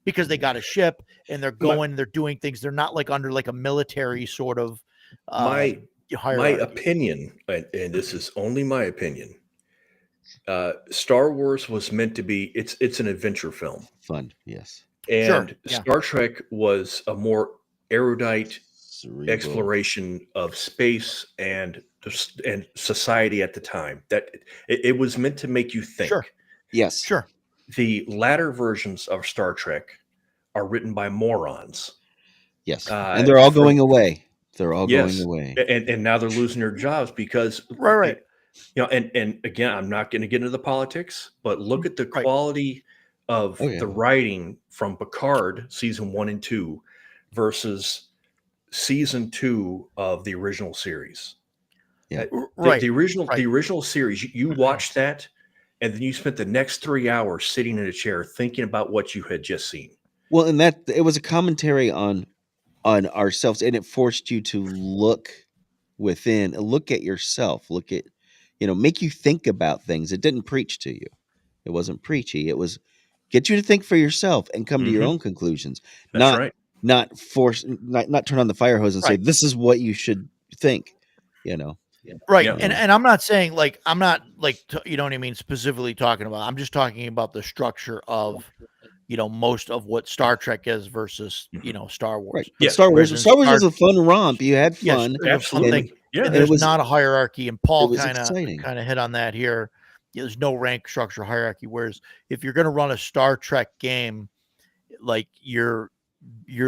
Because they got a ship and they're doing things. They're not like under like a military sort of My my hierarchy. opinion, and this is only my opinion. Star Wars was meant to be. It's an adventure film, fun. Yes, Sure. and Yeah. Star Trek was a more erudite cerebral. exploration of space and society at the time. That it was meant to make you think. Sure. Yes, Sure. The latter versions of Star Trek are written by morons. yes, and they're all From going away. They're all going yes, away. and now they're losing their jobs because Right. and again, I'm not going to get into the politics, but look at the Right. quality of Oh yeah, the writing from Picard season 1 and 2 versus season 2 of the original series. Yeah. Right. The original Right. the original series, you watched that, and then you spent the next 3 hours sitting in a chair thinking about what you had just seen. Well, and that it was a commentary on ourselves, and it forced you to look within, look at yourself, look at make you think about things. It didn't preach to you. It wasn't preachy. It was get you to think for yourself and come to your Mhm. own conclusions. That's Not right. not force not turn on the fire hose and say Right. this is what you should think. Right. Yeah. And I'm not saying like I'm not like you know what I mean specifically talking about. I'm just talking about the structure of most of what Star Trek is versus Star Wars. Right. But Yeah. Star Whereas Wars in Star Wars Star was a fun romp. You had Yes, fun. it was something, Absolutely. Yeah. and And it there's was not a hierarchy. And it Paul was kind of exciting. hit on that here. There's no rank structure hierarchy. Whereas if you're going to run a Star Trek game, like you're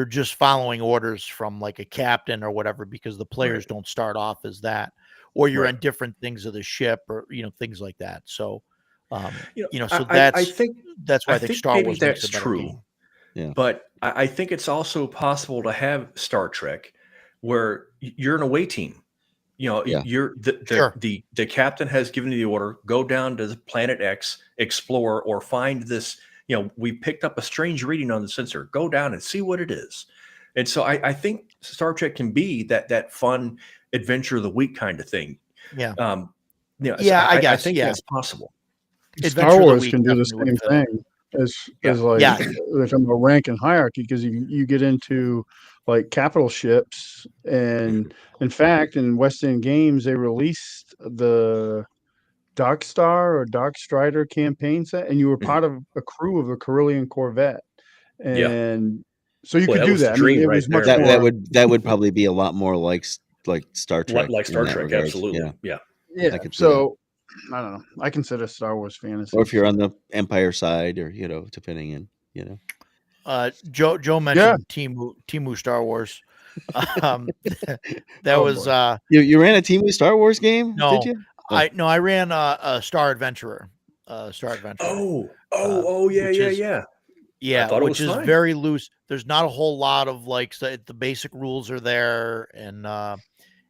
just following orders from like a captain or whatever, because the players Right. don't start off as that, or you're Right. on different things of the ship, or things like that. So, so I think that's why I think Star maybe Wars makes that's a better true. game. Yeah. But I think it's also possible to have Star Trek where you're an away team. Yeah. You're Sure. the captain has given you the order, go down to the planet X, explore, or find this. We picked up a strange reading on the sensor. Go down and see what it is. And so I think Star Trek can be that fun adventure of the week kind of thing. Yeah. So Yeah, I I guess, think yeah. that's possible. Adventure Star of the Wars Week can do the definitely would same fit. thing as Yeah. like Yeah. they're talking about rank and hierarchy because you get into like capital ships, and in fact in West End Games they released the Dark Star or Dark Strider campaign set, and you were Mhm. part of a crew of a Carillion corvette, Yeah. and so you Boy, could that do was the that. I mean, dream it right was much there. more. That would probably be a lot more like Star Trek Like in Star that Trek, regards. absolutely. Yeah. Yeah. Yeah. I could see that. So I don't know. I consider Star Wars fantasy. Or if you're so. on the Empire side, or depending in Joe mentioned Timu Star Wars. Um, that Oh, was boy. You ran a Team Star Wars game, did no, you? I ran a Star Adventurer, Star Adventurer. Yeah. I Yeah, thought it which was is fine. very loose. There's not a whole lot of like the basic rules are there, and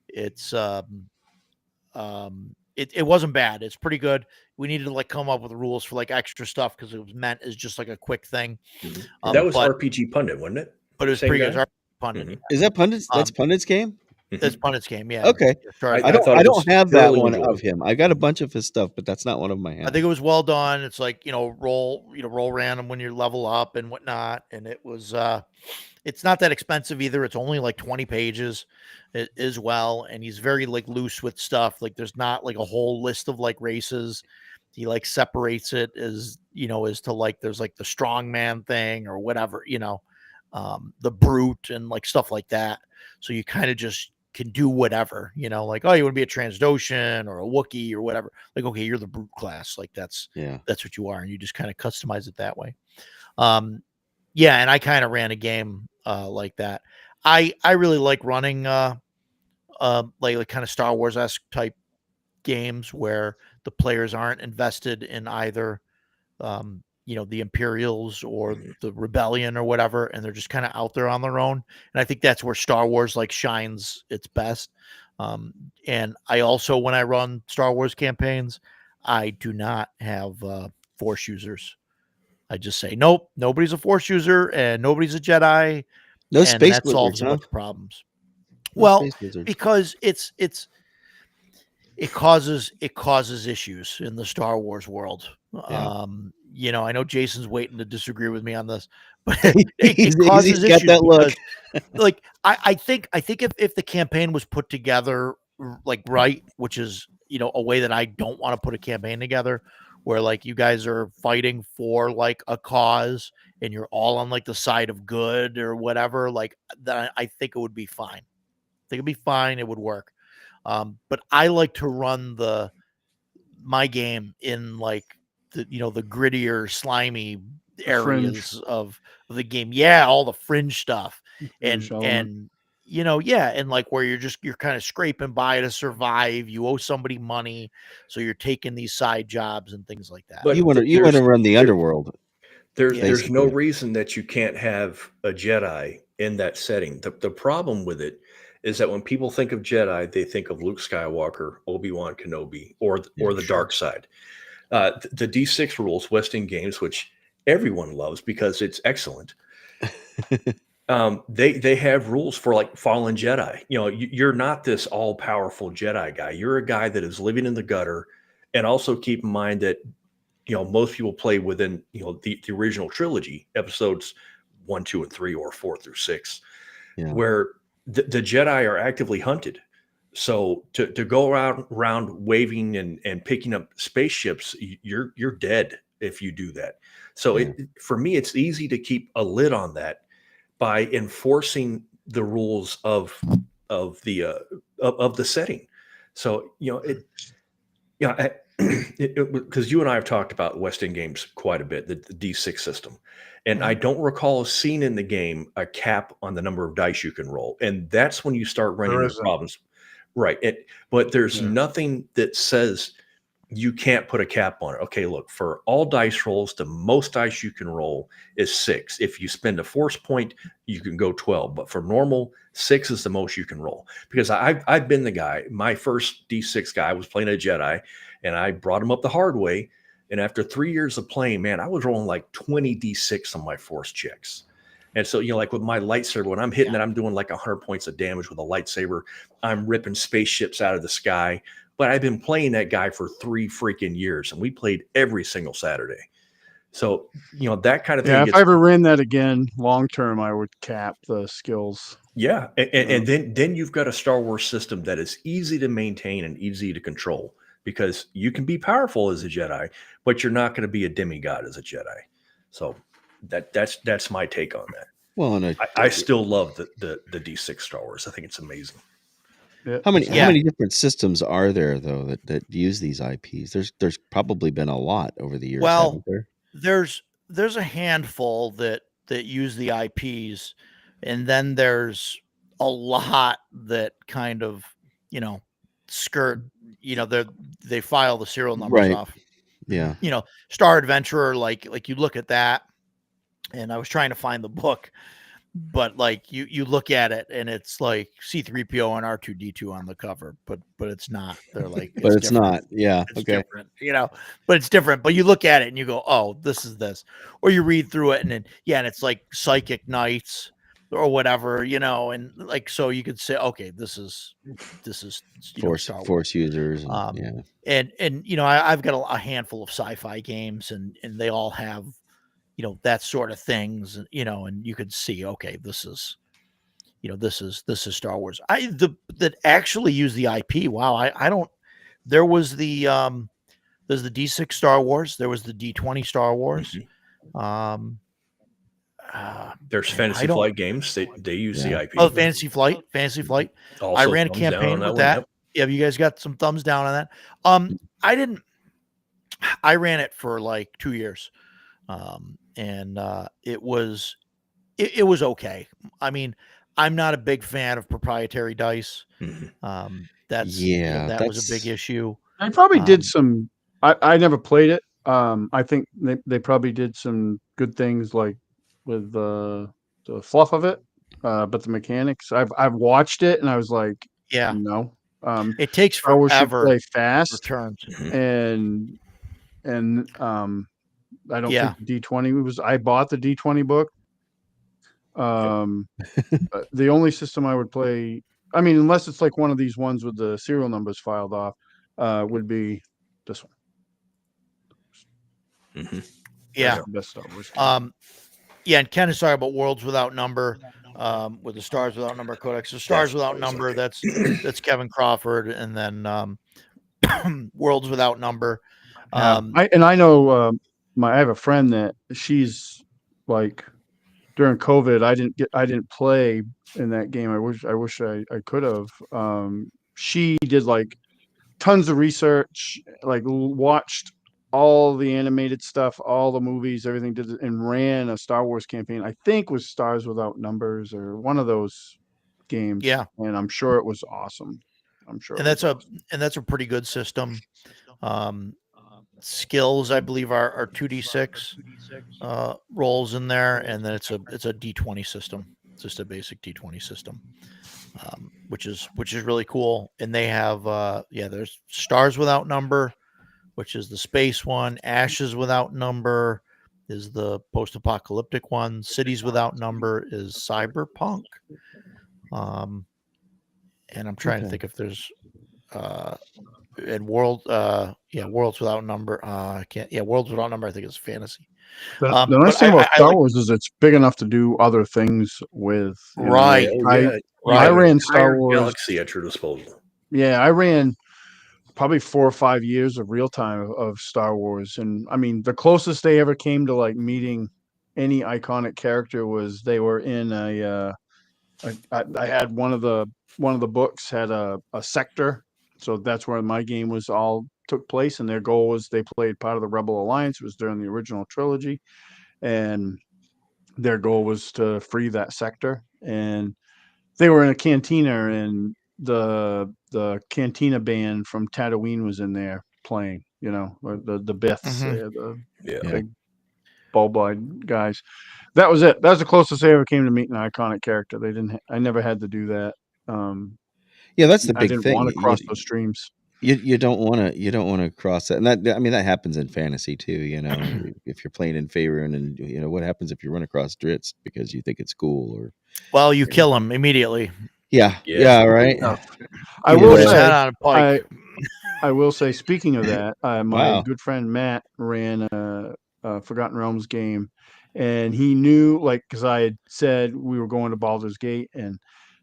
it's it wasn't bad. It's pretty good. We needed to like come up with rules for like extra stuff because it was meant as just like a quick thing. That was But RPG Pundit, wasn't it? it was Same pretty guy? good. It's Pundit. Mhm. Is that Pundit's? That's Um, Pundit's game. That's Pundit's game. Yeah. Okay. Star I I Adventurer. don't. thought I it don't was have that thoroughly one of enjoyable. him. I got a bunch of his stuff, but that's not one of my I hands. think it was well done. It's like, roll random when you level up and whatnot. And it was, it's not that expensive either. It's only like 20 pages as well. And he's very like loose with stuff. Like there's not like a whole list of like races. He like separates it as, as to like, there's like the strongman thing or whatever, the brute and like stuff like that. So you kind of just can do whatever, like, oh, you want to be a Trandoshan or a Wookiee or whatever. Like, okay, you're the brute class. Like that's what you are. And you just kind of customize it that way. Yeah. And I kind of ran a game like that. I really like running like kind of Star Wars-esque type games where the players aren't invested in either the Imperials or the Rebellion or whatever, and they're just kind of out there on their own. And I think that's where Star Wars like shines its best. And I also, when I run Star Wars campaigns, I do not have Force users. I just say, nope, nobody's a Force user and nobody's a Jedi, No and space that solves wizards, a huh? bunch of problems. No Well, space wizards. because it causes issues in the Star Wars world. Yeah. I know Jason's waiting to disagree with me on this, but he's it causes got issues that look. because, like, I think if the campaign was put together like right, which is a way that I don't want to put a campaign together, where like you guys are fighting for like a cause and you're all on like the side of good or whatever, like that, I think it would be fine. I think it'd be fine. It would work. But I like to run my game in like the grittier, slimy The areas fringe. of the game. Yeah, all the fringe stuff. Fringe element. And and like where you're kind of scraping by to survive. You owe somebody money, so you're taking these side jobs and things like that. But You want to run the underworld. There's no basically. reason that you can't have a Jedi in that setting. The problem with it is that when people think of Jedi, they think of Luke Skywalker, Obi-Wan Kenobi, or the dark side. The D6 rules, West End Games, which everyone loves because it's excellent. They have rules for like fallen Jedi. You're not this all powerful Jedi guy. You're a guy that is living in the gutter, and also keep in mind that most people play within the original trilogy, episodes 1, 2, and 3, or 4 through 6, where the Jedi are actively hunted. So to go around waving and picking up spaceships, you're dead if you do that. So for me, it's easy to keep a lid on that by enforcing the rules of the setting. So because you and I have talked about West End Games quite a bit, the D6 system, and I don't recall a scene in the game a cap on the number of dice you can roll, and that's when you start running into problems. Right. But there's nothing that says you can't put a cap on it. Okay, look, for all dice rolls, the most dice you can roll is 6. If you spend a force point, you can go 12. But for normal, 6 is the most you can roll. Because I've been the guy. My first D6 guy was playing a Jedi, and I brought him up the hard way. And after 3 years of playing, man, I was rolling like 20 D6 on my force checks. And so, like with my lightsaber, when I'm hitting it, I'm doing like 100 points of damage with a lightsaber. I'm ripping spaceships out of the sky. But I've been playing that guy for 3 freaking years, and we played every single Saturday. So, that kind of thing. Yeah, if I ever ran that again, long term, I would cap the skills. Yeah, and then you've got a Star Wars system that is easy to maintain and easy to control, because you can be powerful as a Jedi, but you're not going to be a demigod as a Jedi. So that's my take on that. Well, I still love the D6 Star Wars. I think it's amazing. Yeah. How many different systems are there though that use these IPs? There's probably been a lot over the years. Well, haven't there? there's a handful that that use the IPs, and then there's a lot that kind of, you know, skirt, you know, they file the serial numbers Right. off. Yeah. You know, Star Adventurer, like you look at that, and I was trying to find the book, but like you look at it and it's like C3PO and R2D2 on the cover, but it's not. They're like, But it's different. not. Yeah. It's Okay. different, you know, but it's different. But you look at it and you go, oh, this is this. Or you read through it and then, yeah, and it's like Psychic Knights or whatever, you know, and like, so you could say, okay, this is you know, Star Wars. Force users. And, yeah. And you know, I've got a handful of sci-fi games, and they all have, you know, that sort of things, you know, and you could see, okay, this is, you know, this is Star Wars. That actually use the IP. Wow, I don't. There was there's the D6 Star Wars. There was the D20 Star Wars. Mhm. There's Man, Fantasy Flight games. They use the IP. Oh, Fantasy Flight. Also, I ran a thumbs down campaign on that with one, that. yep. Yeah, you guys got some thumbs down on that. I didn't. I ran it for like 2 years, and it was okay. I mean, I'm not a big fan of proprietary dice. Mhm. That's, you know, Yeah. that was a big issue. I probably did some. I never played it. I think they probably did some good things like with the fluff of it, but the mechanics. I've watched it and I was like, Yeah, no. it takes Star Wars should forever play for fast, turns. and I don't Yeah. think D20 was. I bought the D20 book. The only system I would play, I mean, unless it's like one of these ones with the serial numbers filed off, would be this one. Mhm. Yeah. That's the best Star Wars game. Yeah, and Ken is talking about Worlds Without Number, with the Stars Without Number Codex. So Stars That's Without always Number, okay. that's Kevin Crawford, and then Worlds Without Number. Yeah. I know I have a friend that she's like during COVID, I didn't play in that game. I wish I could have. She did like tons of research, like watched all the animated stuff, all the movies, everything, did and ran a Star Wars campaign. I think was Stars Without Numbers or one of those games. Yeah. And I'm sure it was awesome. I'm sure. And that's a pretty good system. Skills, I believe, are 2d6 rolls in there, and then it's a d20 system, just a basic d20 system, which is really cool. And they have there's Stars Without Number, which is the space one. Ashes Without Number is the post-apocalyptic one. Cities Without Number is cyberpunk. And I'm trying to think if there's and Worlds Without Number. I can't. Yeah, Worlds Without Number, I think is fantasy. The nice thing about Star Wars is it's big enough to do other things with. Right. I ran Star Wars Galaxy at your disposal. Yeah, I ran probably 4 or 5 years of real time of Star Wars, and I mean the closest they ever came to like meeting any iconic character was they were in I had one of the books had a sector, so that's where my game was all took place, and their goal was they played part of the Rebel Alliance. It was during the original trilogy, and their goal was to free that sector, and they were in a cantina, and the cantina band from Tatooine was in there playing, you know, the Biffs, the big bulb-eyed guys. That was it. That was the closest they ever came to meeting an iconic character. They didn't. I never had to do that. Yeah, that's the I big didn't thing. want to cross those streams. You don't want to cross that, and that, I mean, that happens in fantasy too. You know, if you're playing in Faerun, and you know what happens if you run across Dritz because you think it's cool, or well, you kill him immediately. Yeah, right. I will say, speaking of that, my good friend Matt ran a Forgotten Realms game, and he knew, like, because I had said we were going to Baldur's Gate, and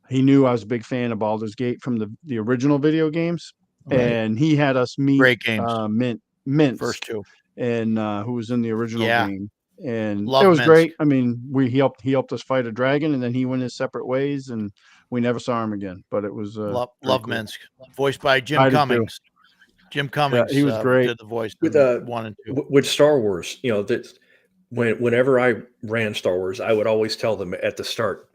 he knew I was a big fan of Baldur's Gate from the original video games, and he had us meet great games. Mince, first two, and who was in the original game. And Love it was Minsk. great. I mean, he helped us fight a dragon, and then he went his separate ways, and we never saw him again. But it was love cool. Minsk, voiced by Jim Cummings. Jim Cummings, he was great. did the voice With 1 and 2. With Star Wars, you know, that whenever I ran Star Wars, I would always tell them at the start,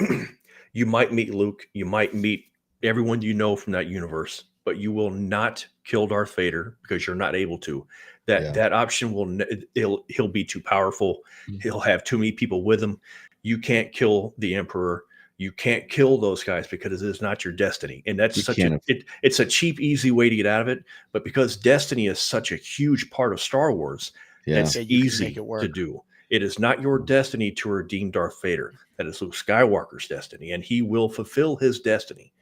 you might meet Luke, you might meet everyone you know from that universe, but you will not kill Darth Vader because you're not able to. That option he'll be too powerful. He'll have too many people with him. You can't kill the Emperor. You can't kill those guys because it is not your destiny. And that's it's a cheap, easy way to get out of it. But because destiny is such a huge part of Star Wars, it's easy to do. It is not your destiny to redeem Darth Vader. That is Luke Skywalker's destiny, and he will fulfill his destiny.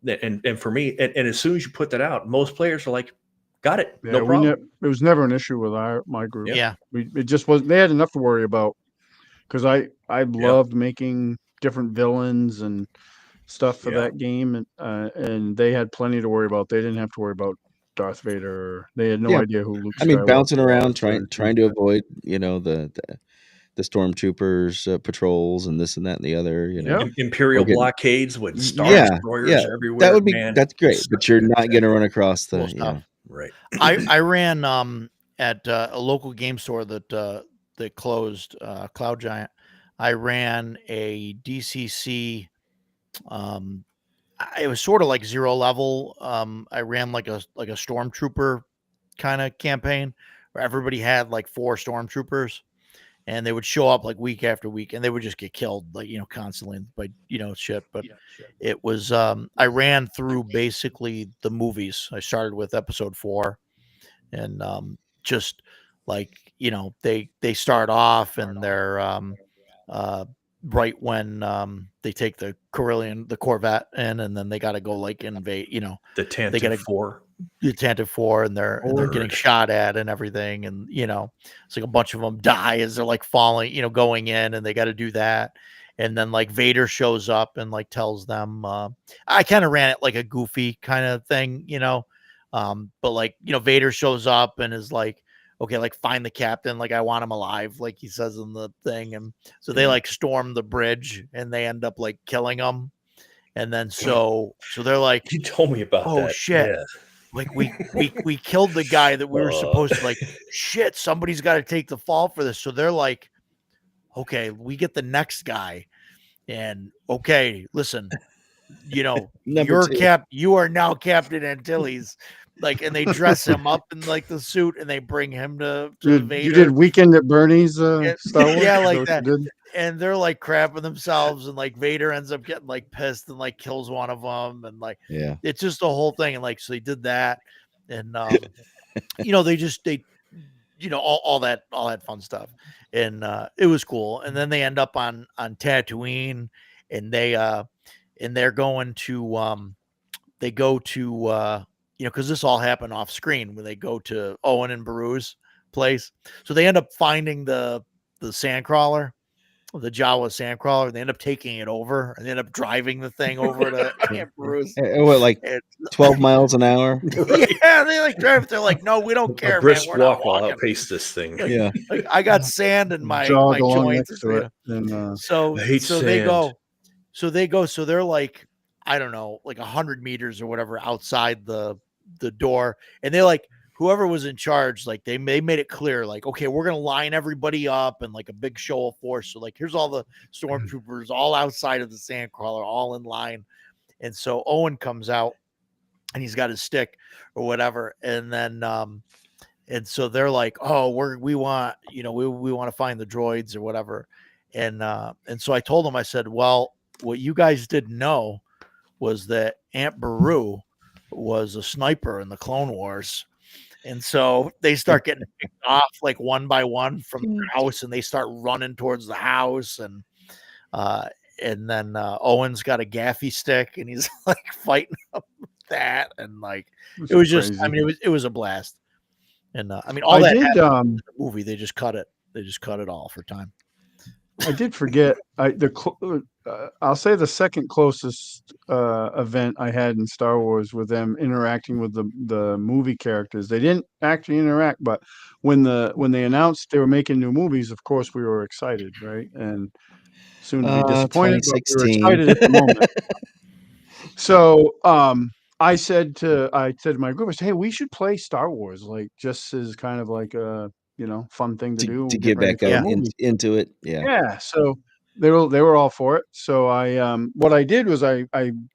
And for me, and as soon as you put that out, most players are like, got it, no problem. It was never an issue with my group. Yeah. It just wasn't. They had enough to worry about because I loved making different villains and stuff for that game, and they had plenty to worry about. They didn't have to worry about Darth Vader. They had no idea who Luke Skywalker bouncing around was, trying to avoid, the stormtroopers patrols and this and that and the other, Imperial blockades with Star Destroyers everywhere. That would be that's great, but you're not going to run across the right. I ran at a local game store that closed, Cloud Giant. I ran a DCC. It was sort of like zero level. I ran like a stormtrooper kind of campaign where everybody had like 4 stormtroopers, and they would show up like week after week, and they would just get killed like constantly by shit. But it was I ran through basically the movies. I started with episode 4, and just like they start off and they're right when they take the Corvette in, and then they got to go like invade, the Tantive 4. The Tantive 4, and they're getting shot at and everything, and it's like a bunch of them die as they're like falling, going in, and they got to do that. And then like Vader shows up and like tells them, I kind of ran it like a goofy kind of thing, but like Vader shows up and is like, okay, like find the captain, like I want him alive, like he says in the thing. And so they like storm the bridge, and they end up like killing him. And then so they're like, you told me about that. Oh shit. Yeah. Like we killed the guy that we were supposed to, like, shit, somebody's got to take the fall for this. So they're like, okay, we get the next guy, and okay, listen, you are now Captain Antilles. Like, and they dress him up in like the suit, and they bring him to Vader. You did Weekend at Bernie's Star Wars? Yeah, like that. And they're like crapping themselves, and like Vader ends up getting like pissed and like kills one of them, and like it's just a whole thing. And like so they did that, and they all that fun stuff, and it was cool. And then they end up on Tatooine, and they're going to they go to because this all happened off screen when they go to Owen and Beru's place. So they end up finding the sandcrawler, the Jawa sandcrawler. They end up taking it over, and they end up driving the thing over to Aunt Beru's. What, like 12 miles an hour? Yeah, they like drive. They're like, no, we don't care. A brisk man. We're walk not will outpace this thing. Like, like I got sand in my joints. So they go. So they're like, I don't know, like 100 meters or whatever outside the door, and they like, whoever was in charge, like they made it clear, like, okay, we're gonna line everybody up and like a big show of force. So like, here's all the stormtroopers all outside of the sandcrawler, all in line. And so Owen comes out, and he's got his stick or whatever, and then and so they're like, oh, we want we want to find the droids or whatever. And so I told him, I said, well, what you guys didn't know was that Aunt Beru was a sniper in the Clone Wars. And so they start getting picked off like one by one from the house, and they start running towards the house. And then Owen's got a gaffy stick, and he's like fighting up with that. And like, it was just, crazy. I mean, it was a blast. And I mean, all that in the movie, they just cut it. They just cut it all for time. I did forget. I'll say the second closest event I had in Star Wars with them interacting with the movie characters. They didn't actually interact, but when they announced they were making new movies, of course we were excited, right? And soon to be disappointed, but we were excited at the moment. So I said to my group, I said, hey, we should play Star Wars, like just as kind of like fun thing to do. to Get get ready back for the out movie. into it. Yeah. Yeah, so they were all for it. So what I did was I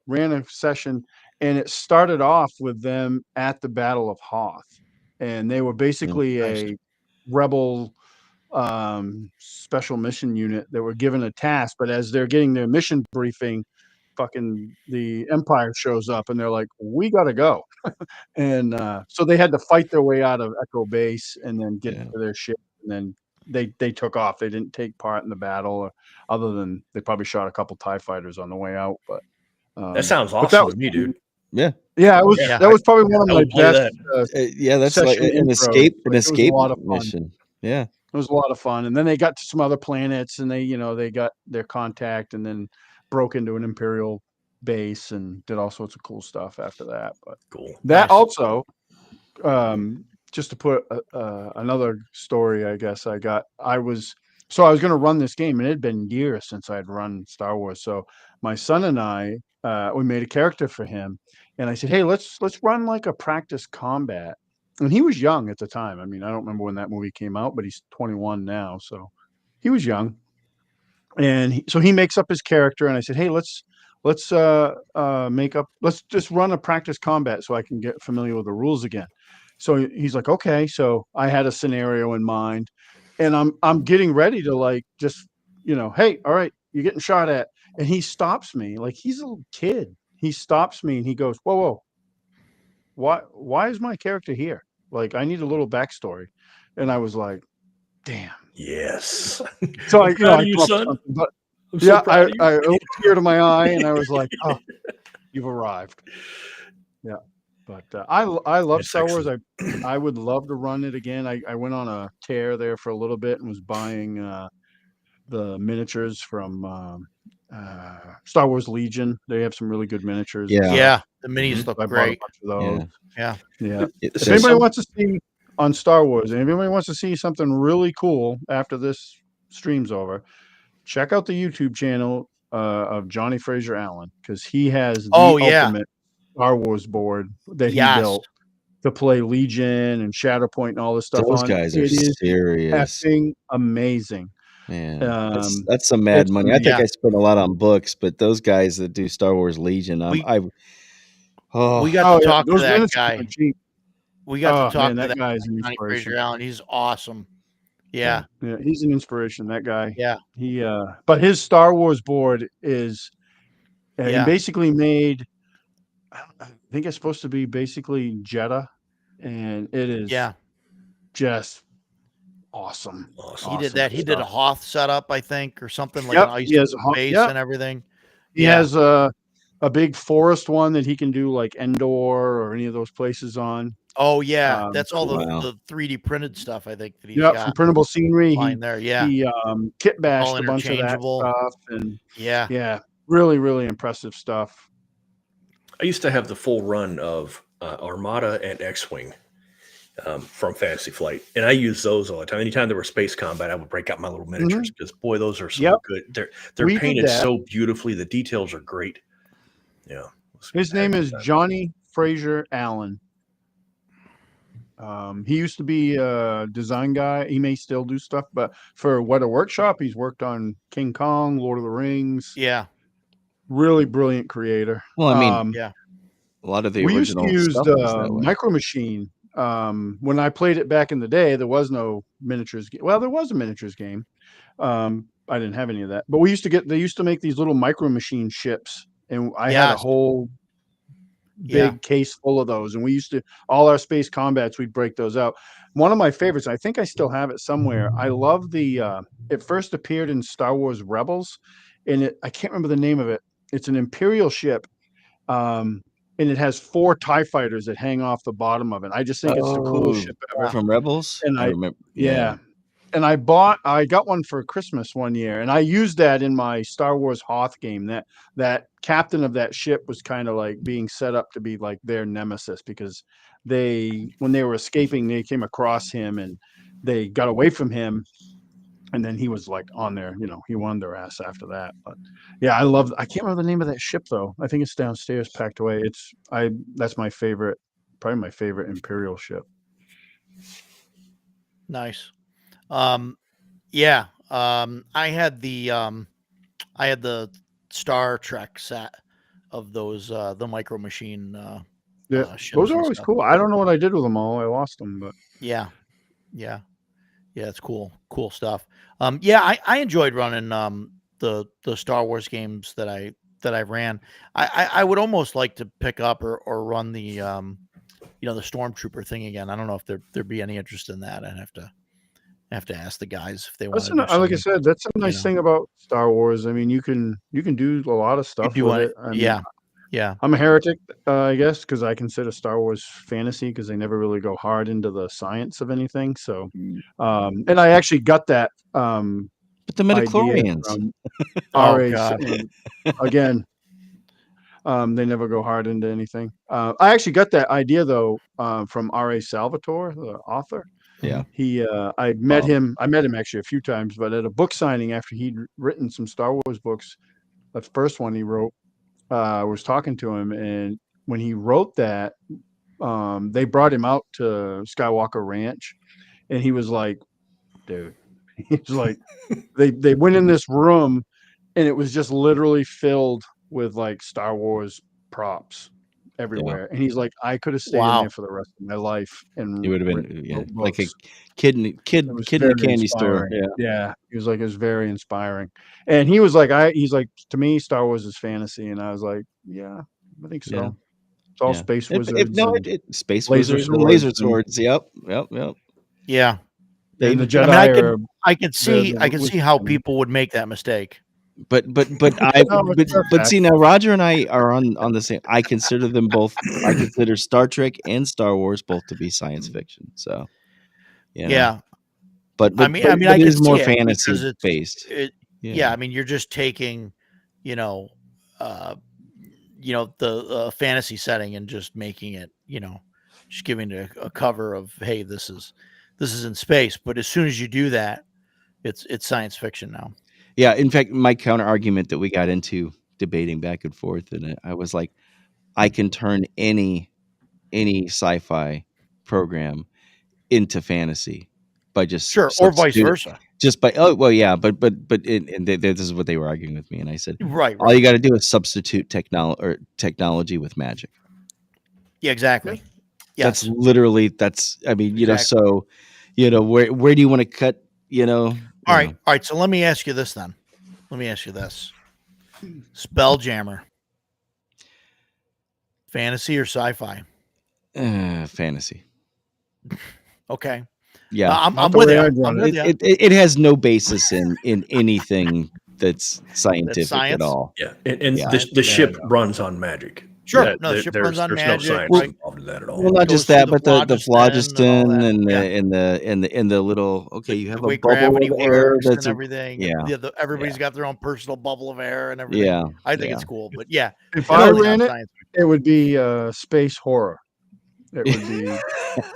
ran a session, and it started off with them at the Battle of Hoth, and they were basically Nice. a rebel special mission unit that were given a task, but as they're getting their mission briefing, fucking the Empire shows up, and they're like, "We got to go." And so they had to fight their way out of Echo Base and then get Yeah. to their ship, and then they took off. They didn't take part in the battle, other than they probably shot a couple TIE fighters on the way out. But That sounds but that awesome was to me, dude. Yeah. yeah, it was Yeah, that was probably one of I my would play best that. Yeah, that's like session an intros. escape Like, it was a lot of fun. mission. Yeah. It was a lot of fun. And then they got to some other planets, and they got their contact, and then broke into an Imperial base and did all sorts of cool stuff after that. But Cool. that Nice. also, just to put another story, I guess I was going to run this game, and it had been years since I'd run Star Wars. So my son and I, we made a character for him, and I said, "Hey, let's run like a practice combat." And he was young at the time. I mean, I don't remember when that movie came out, but he's 21 now, so he was young. And so he makes up his character, and I said, "Hey, let's let's just run a practice combat so I can get familiar with the rules again." So he's like, "Okay." So I had a scenario in mind, and I'm getting ready to, like, just, "Hey, all right, you're getting shot at." And he stops me, like he's a little kid. He stops me and he goes, "Whoa, whoa, why is my character here? Like, I need a little backstory." And I was like, "Damn." Yes. So I'm proud I of you, come up with son. something, but I'm so yeah, proud of you. I a little tear to my eye, and I was like, "Oh, you've arrived." Yeah, but I love It's Star Wars. excellent. I would love to run it again. I went on a tear there for a little bit and was buying the miniatures from Star Wars Legion. They have some really good miniatures and Yeah. stuff. Yeah, the minis Mhm. look I bought a great. bunch of those. Yeah. Yeah. Yeah. It- If See, there's- anybody some- wants to see on Star Wars, and if anybody wants to see something really cool after this stream's over, check out the YouTube channel of Johnny Fraser Allen, because he has the Oh yeah. ultimate Star Wars board that he Yes. built to play Legion and Shatterpoint and all this stuff those on. guys are It is serious. effing amazing. Man, that's Um, that's some mad it's money. I think Yeah. I spent a lot on books, but those guys that do Star Wars Legion, We we got to Oh yeah, talk to those that miniatures guy. are cheap. We got Oh to talk man, to that guy's an Johnny Fraser inspiration. Allen. He's awesome. Yeah. Yeah, he's an inspiration. That guy. Yeah. He but his Star Wars board is he Yeah. basically made. I think it's supposed to be basically Jeddah, and it is Yeah. just awesome. Awesome. He did that. He did a stuff. Hoth setup, I think, or something like Yep, an ice he has a base yeah. and everything. He Yeah. has a big forest one that he can do like Endor or any of those places on. Oh yeah, that's all Wow. the 3D printed stuff I think that he's Yeah, from got printable scenery. flying there. Yeah. He kit bashed All a bunch of that interchangeable. stuff, and Yeah. yeah, really, really impressive stuff. I used to have the full run of Armada and X-Wing from Fantasy Flight, and I use those all the time. Anytime there was space combat, I would break out my little miniatures because boy, those are so Yep. good. They're We did painted that. so beautifully. The details are great. Yeah. His name is Johnny Fraser Allen. He used to be a design guy. He may still do stuff, but for Weta Workshop, he's worked on King Kong, Lord of the Rings. Yeah. Really brilliant creator. Well, I mean, Yeah. a lot of the we used original to use stuff was that way. Micro Machine. When I played it back in the day, there was no miniatures. Well, there was a miniatures game. I didn't have any of that, but they used to make these little Micro Machine ships, and I had a Yes. whole Yeah. big case full of those, and we used to all our space combats, we'd break those out. One of my favorites, I think I still have it somewhere. I love the it first appeared in Star Wars Rebels, and I can't remember the name of it. It's an Imperial ship, and it has 4 TIE fighters that hang off the bottom of it. I just think it's the coolest ship ever. From Rebels. And I remember. yeah. And I got one for Christmas one year, and I used that in my Star Wars Hoth game. That captain of that ship was kind of like being set up to be like their nemesis, because when they were escaping, they came across him and they got away from him, and then he was like on there, he won their ass after that. But yeah, I can't remember the name of that ship though. I think it's downstairs packed away. That's my favorite, probably my favorite Imperial ship. Nice. Yeah. I had the Star Trek set of those the Micro Machine Yeah, ships those are and always stuff. cool. I don't know what I did with them all. I lost them, but Yeah. Yeah. Yeah, it's cool stuff. Yeah, I enjoyed running the Star Wars games that I ran. I would almost like to pick up or run the the Stormtrooper thing again. I don't know if there'd be any interest in that. I'd have to ask the guys if they want that's to do like I some. said, that's a nice thing about Star Wars. I mean, you can do a lot of You stuff do with want it. it? I mean, Yeah, yeah, I'm a heretic, I guess, because I consider Star Wars fantasy because they never really go hard into the science of anything. So, and I actually got that But the idea midichlorians. from Oh RA, God. and again, they never go hard into anything. I actually got that idea though from R.A. Salvatore, the author. Yeah. I met Bob. him. I met him actually a few times, but at a book signing after he'd written some Star Wars books, the first one he wrote, I was talking to him, and when he wrote that, they brought him out to Skywalker Ranch, and he was like, "Dude," he was like, they went in this room, and it was just literally filled with like Star Wars props Yeah. everywhere. And he's like, I could have stayed in there Wow. for the rest of my life It and would have wrote been like a books. kid It was in the very candy store. inspiring. Yeah. Yeah. He was like, it was very inspiring. And he's like, to me, Star Wars is fantasy. And I was like, yeah, I think Yeah. so. It's all Yeah. space If wizards no, and space laser wizards and laser swords, swords. Yep. Yep. Yep. Yeah. They, and the I mean, Jedi are I could see how the people would make that mistake. but no, it's but see perfect. now Roger and I are on the same. I consider them both. I consider Star Trek and Star Wars both to be science fiction. So Yeah. but I mean, I it could is more see it because fantasy it's based. it. Yeah. Yeah, I mean, you're just taking, you know, uh, the fantasy setting and just making it, just giving it a cover of, hey, this is in space. But as soon as you do that, it's science fiction now. Yeah. In fact, my counter argument that we got into debating back and forth, and I was like, I can turn any sci-fi program into fantasy by just Sure, or vice substituting versa. just by oh well yeah this is what they were arguing with me, and I said Right, all you right. got to do is substitute technology with magic. Yeah, exactly. That's Yes, literally I mean exactly. so where do you want to cut All right, all right. So let me ask you this then. Let me ask you this: Spelljammer, fantasy or sci-fi? fantasy. Okay, Yeah, Not I'm the with way you. I'd I'm run it. with you. it has no basis in anything that's That's scientific at science. all. Yeah, and Yeah. Science. the Yeah, ship no. runs on magic. Sure. Yeah. No, the ship runs on There's no magic, science right? involved in that at Well, all. not It just goes through that, the but the phlogiston and all phlogiston that. and Yeah. the little okay, you The have a way bubble gravity of air works that's and everything, and yeah, everybody's got their own personal bubble of air and everything. yeah, I think yeah. it's cool, but yeah, If it's I totally ran not it, science. it would be space horror. It would be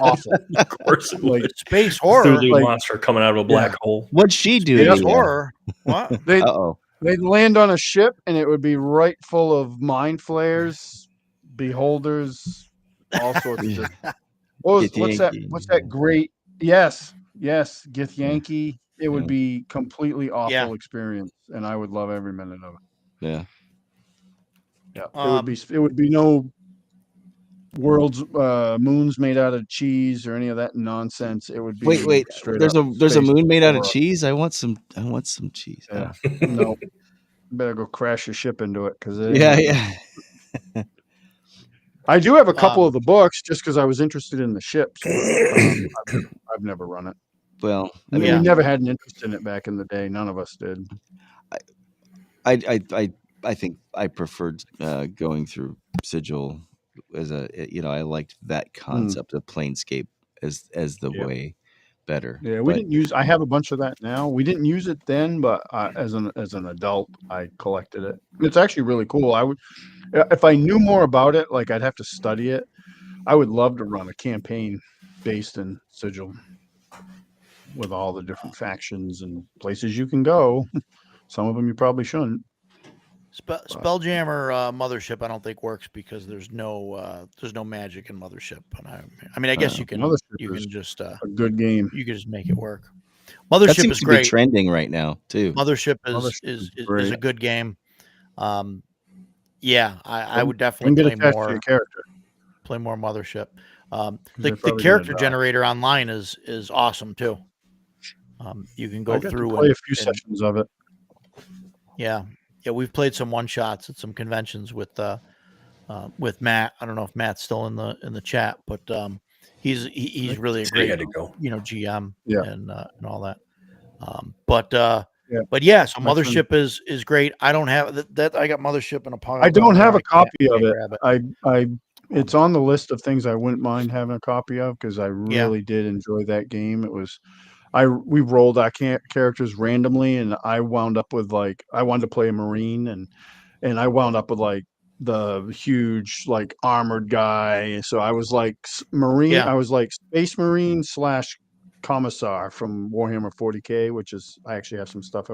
awful. Of course it Like would. Space horror. Cthulhu like monster coming out of a yeah. black hole. What'd she do to Space Yep. you? horror. What? They Uh-oh. they'd land on a ship and it would be right full of mind flayers, beholders, all sorts of just Get what's Yankee. that great yes, Yeah, Githyanki. It would yeah, be completely Yeah. awful experience and I would love every minute of it. yeah. Yeah. Um. It would be no worlds moons made out of cheese or any of that nonsense. It would be Wait. straight There's up a space moon made out of horror. cheese. I want some cheese. Yeah. Oh. No. Better go crash your ship into it because it ain't Yeah, happening. yeah. I do have a couple Um. of the books just because I was interested in the ships, but I've never run it. Well, I We mean, never had an interest in it back in the day. None of us did. I think I preferred going through Sigil as I liked that concept of Planescape as the Yeah. way better. Yeah, we But didn't use. I have a bunch of that now. We didn't use it then, but as an adult, I collected it. It's actually really cool. I would, if I knew more about it, like I'd have to study it. I would love to run a campaign based in Sigil with all the different factions and places you can go. Some of them you probably shouldn't. Spelljammer Mothership, I don't think works because there's no magic in Mothership. And I mean, I guess you can Mothership you is can just a good game. you can just make it work. That Mothership seems is to be great. trending right now too. Mothership Mothership is a great. good game. Yeah, I would Don't definitely get attached to your character. play more Mothership. 'cause The they're probably gonna character die. generator online is awesome too. You can I go got to through play and, a few sessions of it. yeah, we've played some one shots at some conventions with Matt. I don't know if Matt's still in the chat, but he's really a He great had to go. GM Yeah. and all that. But Yeah. but yeah, so My friend- Mothership is great. I don't have that. I got Mothership in a pile. I don't down there. have a I can't- copy of can't it. grab it. It's on the list of things I wouldn't mind having a copy of because I really did enjoy that game. It was we rolled our characters randomly, and I wound up with I wanted to play a Marine, and I wound up with the huge armored guy. So I was like Marine. Yeah. I was like Space Marine / Commissar from Warhammer 40K, which is I actually have some stuff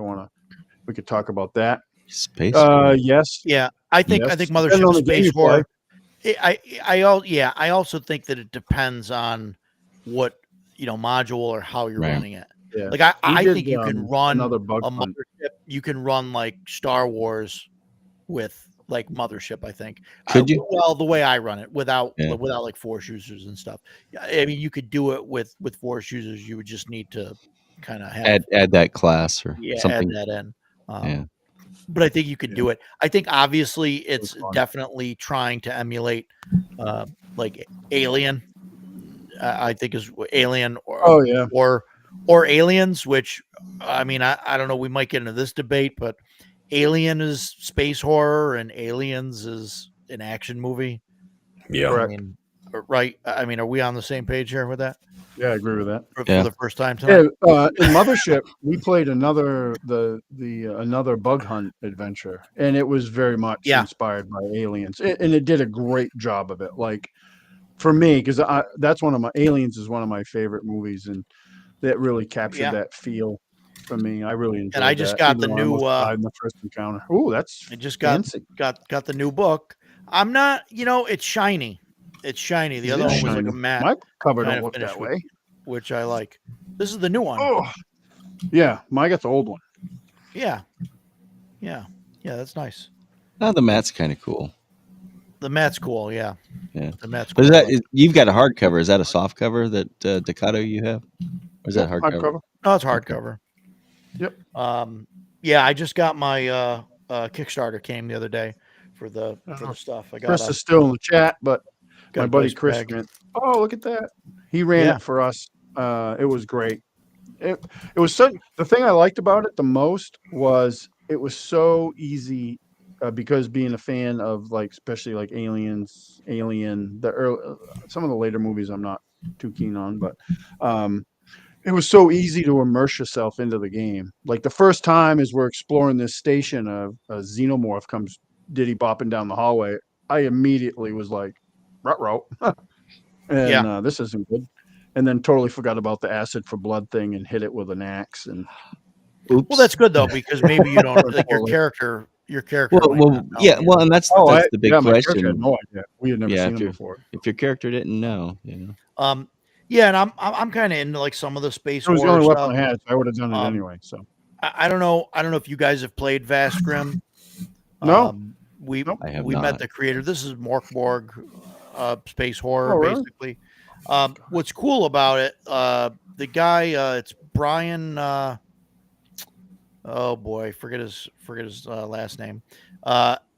we could talk about that. Space. Yes. Yeah, I think Yes. Mothership Depending on is the game space you play. horror. I also think that it depends on what module or how you're Right. running it. Yeah. Like We I did, think you can run another bug a hunt. Mothership. You can run like Star Wars with Mothership. I think. Could you? Well, the way I run it without Yeah. like force users and stuff. I mean, you could do it with force users. You would just need to kind of have Add that class or something. add that in. Yeah. But I think you could do it. I think obviously it's fun. definitely trying to emulate like Alien. I think is Alien Oh yeah. or Aliens, which I mean I don't know. We might get into this debate, but Alien is space horror and Aliens is an action movie. Yeah. Correct. I mean, right? I mean, are we on the same page here with that? Yeah, I agree with that. For Yeah. the first time tonight? Yeah, in Mothership, we played another bug hunt adventure, and it was very much inspired by Aliens, and it did a great job of it. Like for me, because that's Aliens is one of my favorite movies, and that really captured that feel for me. I really enjoyed. And I just that, got even the though I new. almost died in the first encounter. Oh, that's I just fancy. got the new book. I'm not. It's shiny. It's shiny. The It other is one was like shiny. a matte. My cover kind don't of look finish that with- way. which I like. This is the new one. Oh, yeah, I got the old one. Yeah, that's nice. Oh, the mat's kind of cool. The mat's cool. Yeah, Yeah. the mat's But cool. you've got a hardcover? Is that a soft cover that Ducato you have? Or is that hardcover? No, it's hardcover. Yep. Yeah, I just got my Kickstarter came the other day for the stuff. I got Chris is still in the chat, but got my a buddy dice Chris bag. went, "Oh, look at that!" He ran it for us. It was great. It was the thing I liked about it the most was it was so easy because being a fan of especially Aliens, Alien, some of the later movies I'm not too keen on, but it was so easy to immerse yourself into the game. Like the first time as we're exploring this station, a xenomorph comes diddy bopping down the hallway. I immediately was like, "Ruh-roh." And this isn't good. And then totally forgot about the acid for blood thing and hit it with an axe. And Oops. Well, that's good though because maybe you don't like your character. Your character. Well, yeah. Well, and that's the big my character question. had no idea. We had never seen him before. If your character didn't know, Yeah, and I'm kind of into some of the space. It was the horror only stuff. weapon I had. So I would have done it anyway. So I don't know. I don't know if you guys have played Vast Grim. No. We I have we not. met the creator. This is Morkborg, space horror, basically. What's cool about it? The guy, it's Brian. Oh boy, forget his last name.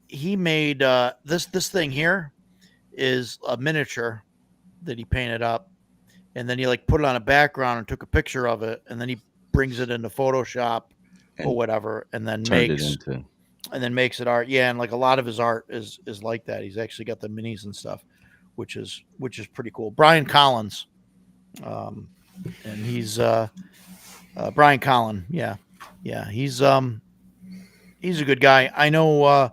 He made this thing here is a miniature that he painted up, and then he put it on a background and took a picture of it, and then he brings it into Photoshop or whatever, and then makes it art. Yeah, and a lot of his art is like that. He's actually got the minis and stuff, which is pretty cool. Brian Collins, and he's Brian Collin. Yeah, he's a good guy. I know,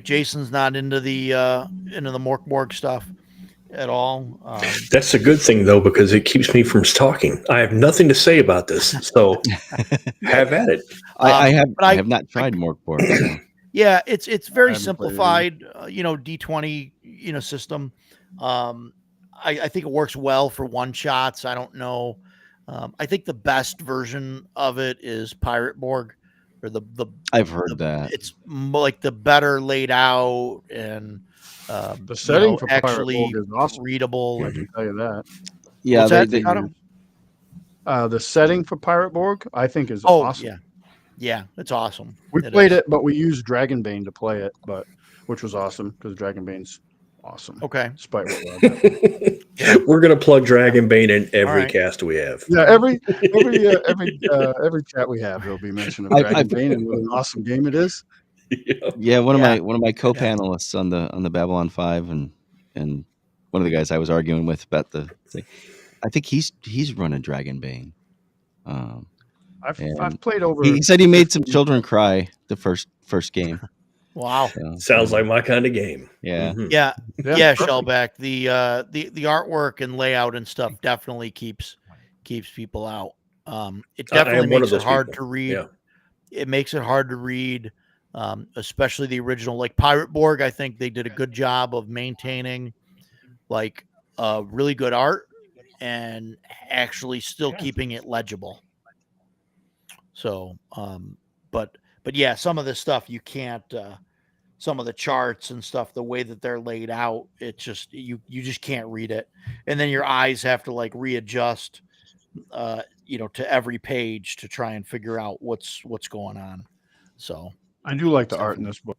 Jason's not into the Morkborg stuff at all. That's a good thing though, because it keeps me from talking. I have nothing to say about this, so have at it. I have not tried Morkborg. So. Yeah, it's very simplified, D20, system. I think it works well for one shots. I don't know. I think the best version of it is Pirate Borg, or I've heard that. it's like the better laid out and The setting for Pirate actually Borg is awesome. readable. I And can tell you that. Yeah, what's that, they Otto? The setting for Pirate Borg, I think, is Oh awesome. yeah, it's awesome. We played it, but we used Dragonbane to play it, which was awesome because Dragonbane's awesome. Okay. Despite what Roger. We're gonna plug Dragonbane in every right. cast we have. Yeah, every chat we have, there'll be mention of Dragonbane and what an awesome game it is. Yeah, one of my co-panelists on the Babylon 5 and one of the guys I was arguing with about the thing. I think he's running Dragonbane. I've played over. He said he made some children cry the first game. Wow. So, Sounds like my kind of game. yeah. Mhm. Yeah, Shellback. The artwork and layout and stuff definitely keeps people out. It definitely makes it hard to read. Yeah. It makes it hard to read, especially the original. Like Pirate Borg, I think they did a good job of maintaining like really good art and actually still keeping it legible. So, but yeah, some of this stuff you can't. Some of the charts and stuff, the way that they're laid out, it's just you just can't read it, and then your eyes have to like readjust, to every page to try and figure out what's going on. So I do like the art in this book.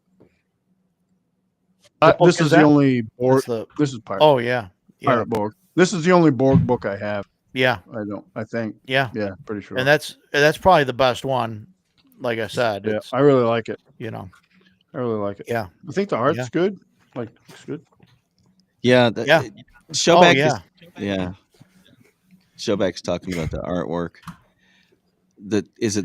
What book This is is the that? only Borg. That's This is Pirate. Oh yeah, Pirate Borg. This is the only Borg book I have. yeah, I think. yeah, Pretty sure. and that's probably the best one. Like I said, Yeah, it's I really like it. I really like it. Yeah, I think the art's good. Like, it's good. Yeah, Showback. Oh, yeah. Showback's talking about the artwork. Is it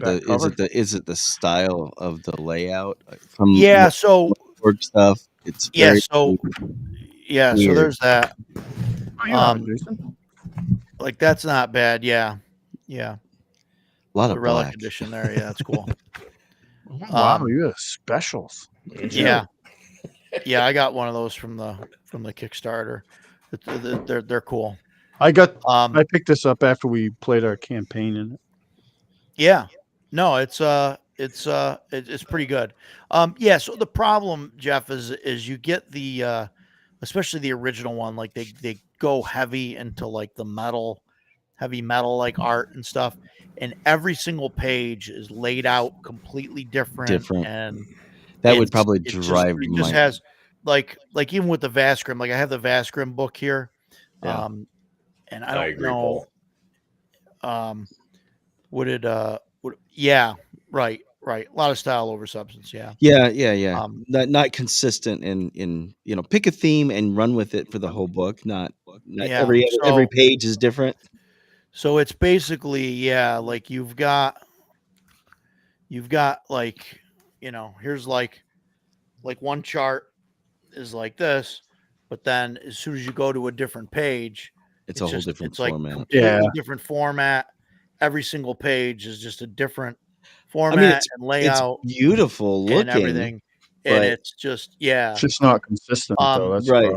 the style of the layout from so Borg stuff? It's yeah, very so weird. so there's that. Jason. Like that's not bad. Yeah. A lot The of relic black. edition there. Yeah, that's cool. Wow, you have specials. Yeah. I got one of those from the Kickstarter. They're cool. I picked this up after we played our campaign in it. Yeah. No, it's pretty good. So the problem, Jeff, is you get the especially the original one, like they go heavy into like the heavy metal like art and stuff, and every single page is laid out completely different. And that would probably drive it just has like even with the Vastgrim, like I have the Vastgrim book here. Yeah. And I don't agree, know. Paul. Right. A lot of style over substance. Yeah. Yeah. Not consistent in pick a theme and run with it for the whole book. Not every page is different. So it's basically, like you've got like, here's like one chart is like this, but then as soon as you go to a different page, it's a whole different format. Like completely different format. Every single page is just a different format and layout. It's beautiful looking and everything. And it's just, it's just not consistent though. That's right.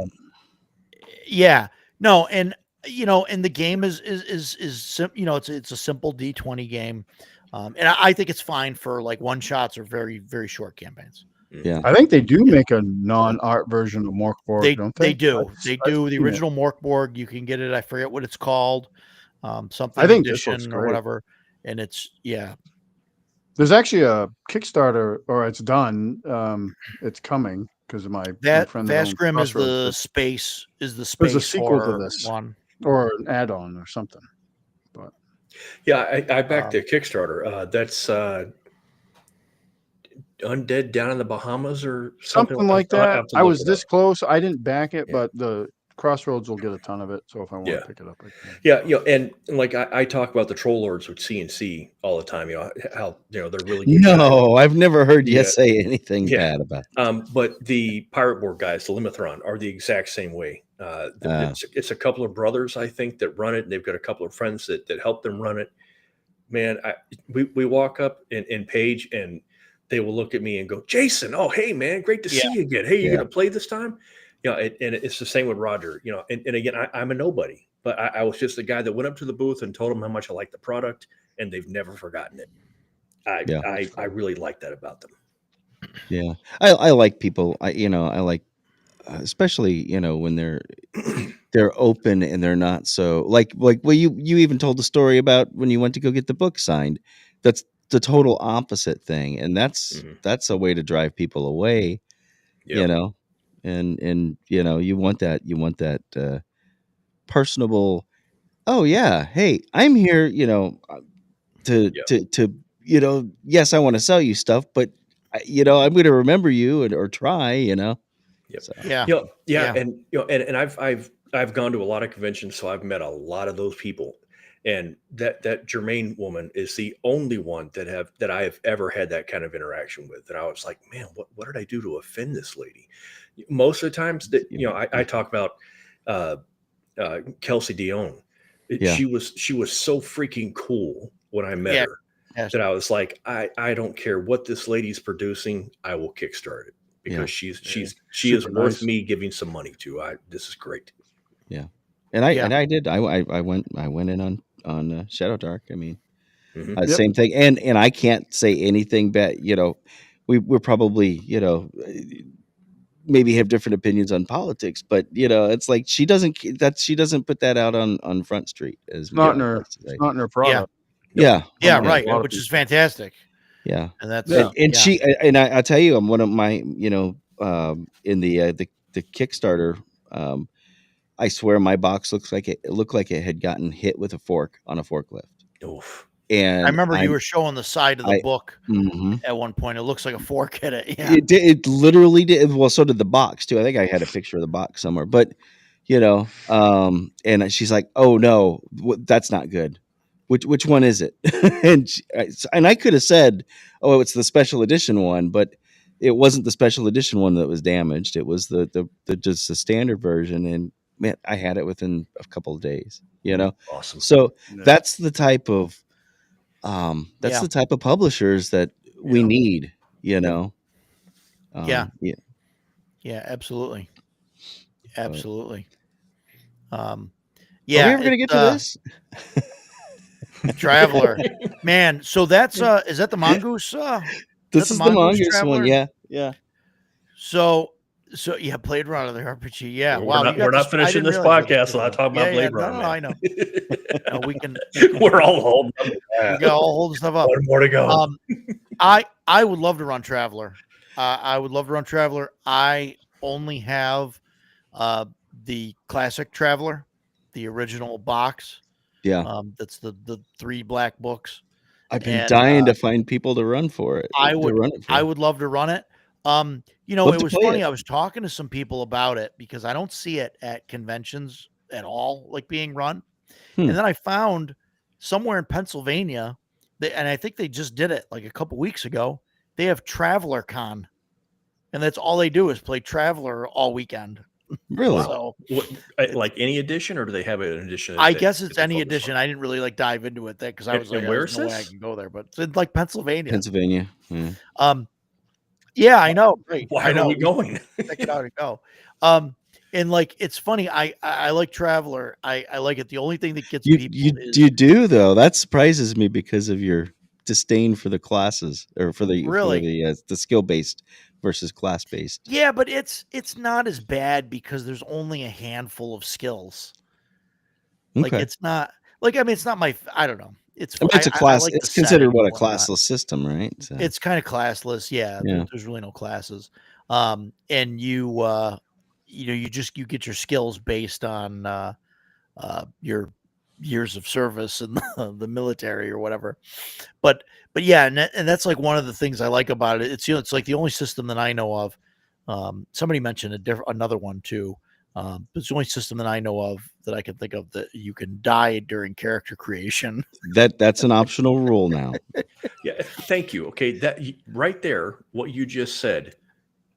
Yeah. No. And, and the game is it's a simple D20 game. And I think it's fine for like one shots or very, very short campaigns. Yeah. I think they do make a non-art version of Morkborg, don't they? They do. The original Morkborg. You can get it. I forget what it's called. Something I think edition or whatever. And it's, There's actually a Kickstarter, or it's done. It's coming because of my friend. Vastgrim is the space. There's a sequel to this one, or an add-on or something. But I backed the Kickstarter. That's Undead Down in the Bahamas or something like that. I was this close. I didn't back it, but the Crossroads will get a ton of it. So if I want to pick it up, I can. Yeah, and like I talk about the Troll Lords with CNC all the time. How they're really good. No, I've never heard you say anything bad about it. But the Pirate Board guys, the Limithron, are the exact same way. It's a couple of brothers, I think, that run it, and they've got a couple of friends that help them run it. Man, we walk up in Page, and they will look at me and go, "Jason, oh hey man, great to see you again. Hey, you gonna play this time?" And it's the same with Roger. And again, I'm a nobody. but I was just a guy that went up to the booth and told them how much I liked the product, and they've never forgotten it. Yeah. I really like that about them. Yeah. I like people. I like, especially, when they're open and they're not so well, you even told the story about when you went to go get the book signed. That's the total opposite thing. And that's a way to drive people away, Yep. and you want that personable, oh yeah, hey, I'm here, to Yep. yes, I want to sell you stuff, but I'm going to remember you or try, Yep. so Yeah. Yeah. And and I've gone to a lot of conventions, so I've met a lot of those people. And that Germaine woman is the only one that I have ever had that kind of interaction with. And I was like, man, what did I do to offend this lady? Most of the times that I talk about Kelsey Dion. Yeah. She was so freaking cool when I met her that I was like, I don't care what this lady's producing, I will kickstart it because she is Super worth nice. me giving some money to. This is great. Yeah. And I did. I went in on Shadow Dark. I mean, Mhm. Yep. same thing. And I can't say anything bad. We're probably maybe have different opinions on politics, but it's like she doesn't put that out on Front Street, as It's not Miguel in her. likes to say. It's not in her product. Yeah. Yeah, Unlike right. a lot of Which is people. fantastic. Yeah. And that's Yeah. And she and I'll tell you, I'm one of my in the Kickstarter. I swear my box looked like it had gotten hit with a fork on a forklift. Oof. And I remember you were showing the side of the book Mhm. at one point. It looks like a fork hit it. Yeah. It literally did. Well, so did the box too. I think I had a picture of the box somewhere, but and she's like, "Oh no, that's not good. Which one is it?" and I could have said, "Oh, it's the special edition one," but it wasn't the special edition one that was damaged. It was the just the standard version, and man, I had it within a couple of days. Awesome. So Yeah. that's the type of Yeah. the type of publishers that we Yeah. need. Yeah. Yeah. Yeah, absolutely. Absolutely. Are we Yeah, ever gonna get to this? Traveler. Man, so that's is that the Mongoose? This the is the Mongoose Mongoose Traveler? one. Yeah. So yeah, Blade Runner, the RPG. Yeah, wow. We're not finishing this podcast without talking about Blade Runner. No, man. I know. No, we can We're all holding up. we got all holding stuff up. One more to go. I would love to run Traveler. I would love to run Traveler. I only have the classic Traveler, the original box. Yeah. That's the 3 black books. I've been And, dying to find people to run for it. I to would run it for. I would love to run it. Love It to was play funny. it. I was talking to some people about it because I don't see it at conventions at all, like being run. And then I found somewhere in Pennsylvania, and I think they just did it like a couple weeks ago. They have Traveler Con, and that's all they do is play Traveler all weekend. Really? So Like any edition, or do they have an edition? I guess it's any edition. I didn't really dive into it there because I was like, where there's is no way I this? can go there, but it's in like Pennsylvania. Yeah. Yeah, I know. Right. Why I know. are we going? Check it out and go. And like it's funny. I like Traveler. I like it. The only thing that gets people is You do though. That surprises me because of your disdain for the classes or for the the skill based versus class based. yeah, but it's not as bad because there's only a handful of skills. Like Okay. it's not like it's not my I don't know. It's I mean, it's a class. like it's the considered setting what a and whatnot. classless system, right? So. It's kind of classless. Yeah, Yeah. There's really no classes. And you you get your skills based on your years of service in the military or whatever. But yeah, and that's like one of the things I like about it. It's it's like the only system that I know of. Somebody mentioned another one too. It's the only system that I know of that I can think of that you can die during character creation. That's an optional rule now. Yeah, thank you. Okay, that right there, what you just said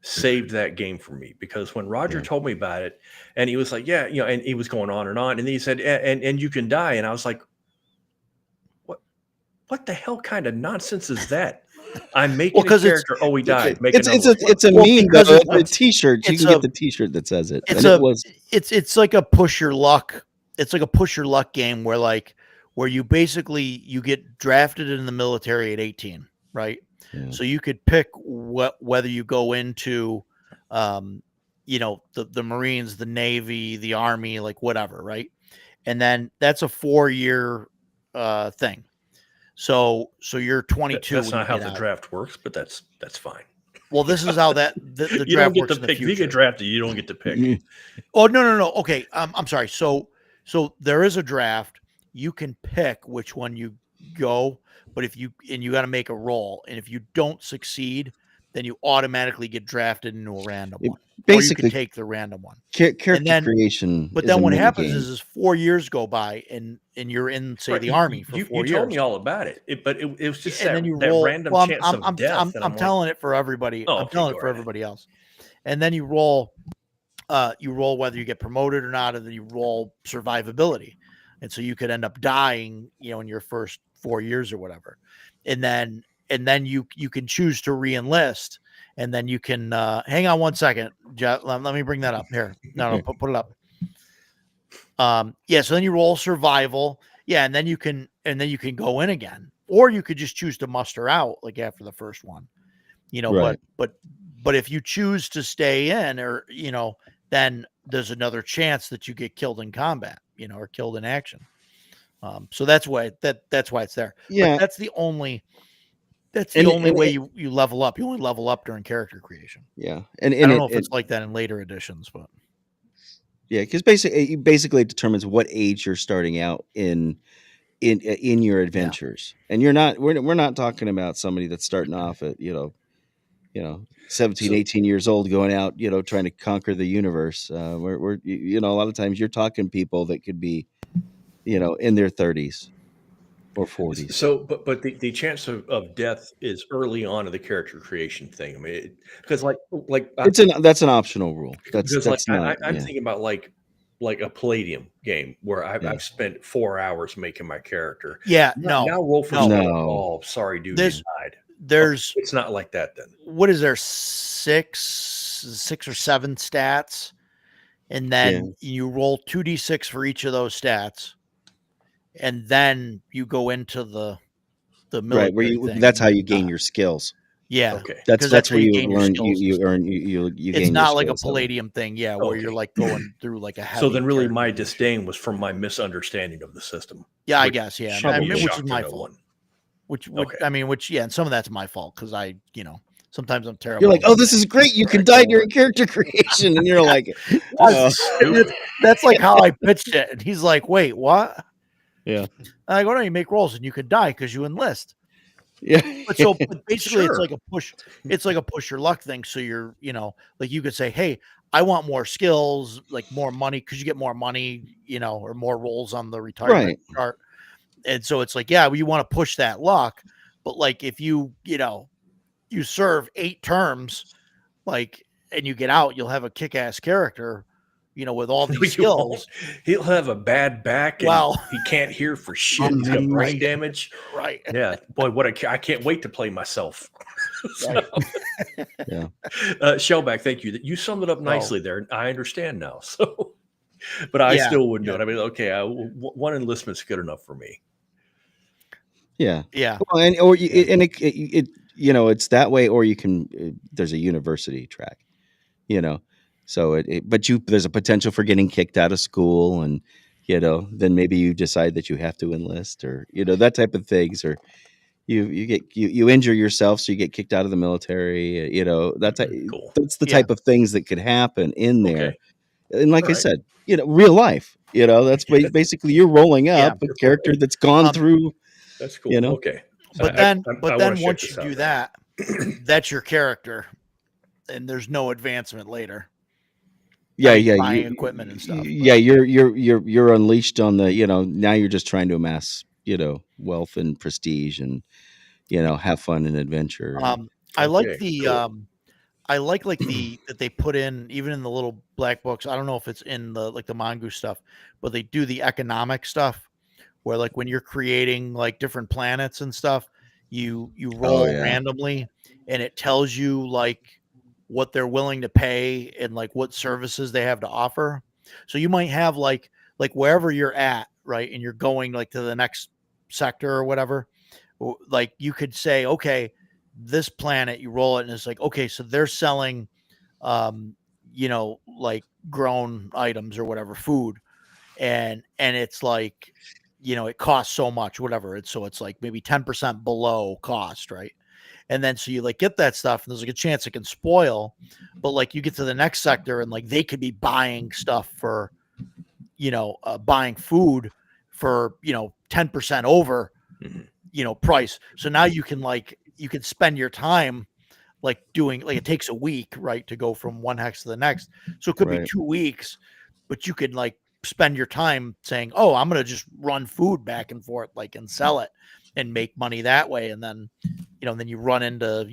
saved that game for me, because when Roger told me about it, and he was like, "Yeah, and he was going on, and then he said, "And you can die," and I was like, "What the hell kind of nonsense is that?" I'm making a character. Oh, he died. It's a meme. Because it's a T-shirt. You can get the T-shirt that says it. It's like a push your luck it's like a push your luck game where you basically you get drafted in the military at 18, right? Yeah. So you could pick whether you go into the Marines, the Navy, the Army, like whatever, right? And then that's a 4-year thing. So you're 22 That's when you not how get the out. draft works, but that's fine. Well, this is how the You don't draft get works to in the pick. If you future. get drafted, you don't get to pick. Oh, no. Okay. I'm sorry. So there is a draft. You can pick which one you go, but you got to make a roll. And if you don't succeed, then you automatically get drafted into a random one. Or you can Basically, take the random one. character then- creation But is then a what mini happens game. is 4 years go by and you're in, say, Right, the Army for 4 you years. told me all about it, but it was just and then you that roll. random Well, chance I'm of death. I'm telling it for everybody. Oh, I'm okay, telling go it for right ahead. everybody else. And then you roll. You roll whether you get promoted or not, and then you roll survivability, and so you could end up dying, in your first 4 years or whatever, and then you can choose to re-enlist, and then you can hang on one second, Jeff. Let me bring that up here. No, put it up. So then you roll survival, and then you can go in again, or you could just choose to muster out like after the first one, Right. but if you choose to stay in, or then there's another chance that you get killed in combat, or killed in action. So that's why it's there. Yeah. But that's the only And way you level up. You only level up during character creation. Yeah. I don't know if it's like that in later editions, but yeah, because basically it determines what age you're starting out in your adventures. And we're not talking about somebody that's starting off at 17, So- 18 years old going out, trying to conquer the universe. We're a lot of times you're talking people that could be, in their 30s or 40s. So, but the chance of death is early on in the character creation thing. I mean, because That's an optional rule. because That's not. I'm Yeah. thinking about like a Palladium game where Yeah. I've spent 4 hours making my character. yeah, Now roll for no. skill. Oh, sorry, dude, you died. There's It's not like that then. what is there, 6 or 7 stats, and then you roll 2d6 for each of those stats, and then you go into the military Right, where thing. that's how you gain your skills. Yeah, Okay. because That's how where you gain your learn skills and you stuff. earn you gain It's your not like a skills that way. Palladium thing, where you're Okay. like going through like a heavy. So then, really, character my creation. disdain was from my misunderstanding of the system. Yeah, I which guess. Yeah, should I be a mean, which shock is to my no fault. one. Which Okay. and some of that's my fault because I, sometimes I'm terrible. You're like, oh, this is great. You can die during character creation, and you're like, That's like how I pitched it, and he's like, "Wait, what?" yeah, And I go, "No, you make rolls, and you could die because you enlist." yeah, But basically, it's Sure. like a push. It's like a push your luck thing. So you're, like you could say, "Hey, I want more skills, like more money, because you get more money, or more rolls on the retirement Right. chart." And so it's like, yeah, you want to push that luck, but like if you serve 8 terms, like, and you get out, you'll have a kick-ass character, with all No, these you won't. skills. He'll have a bad back, and Well, he can't hear for shit. He's got brain Right. damage. right. Yeah, boy, I can't wait to play myself. Right. Yeah. Shellback, thank you. You summed it up nicely there. I understand now. So, but I Yeah, still wouldn't do it. I mean, okay, one enlistment's good enough for me. Yeah. Yeah. Well, it's that way, or you can. There's a university track, So but there's a potential for getting kicked out of school, and then maybe you decide that you have to enlist, or that type of things, or you injure yourself, so you get kicked out of the military. That's Cool. that's the Yeah. type of things that could happen in there. Okay. And like I Alright. said, real life. That's basically you're rolling Yeah. up a character that's gone through. That's cool. Okay. But I then wanna check once this you out do now. that, that's your character, and there's no advancement later. Yeah, Buying- yeah, buying equipment and stuff, but- Yeah, you're unleashed on the. Now you're just trying to amass wealth and prestige, and have fun and adventure. I like Okay, the cool. I like the that they put in, even in the little black books. I don't know if it's in the like the Mongoose stuff, but they do the economic stuff where like when you're creating like different planets and stuff, you roll yeah. randomly, and it tells you like what they're willing to pay and like what services they have to offer. So you might have like like wherever you're at, right, and you're going like to the next sector or whatever, like you could say, okay, this planet, you roll it, and it's like, okay, so they're selling, um, like grown items or whatever, food, and it's like, it costs so much, whatever. It's like maybe 10% below cost, right? And then so you like get that stuff, and there's like a chance it can spoil, but like you get to the next sector, and like they could be buying stuff for, buying food for 10% over, price. So now you can spend your time like doing, like it takes a week, right, to go from one hex to the next. So it could be Right. 2 weeks, but you could like spend your time saying, oh, I'm gonna just run food back and forth, like, and sell it and make money that way. And then then you run into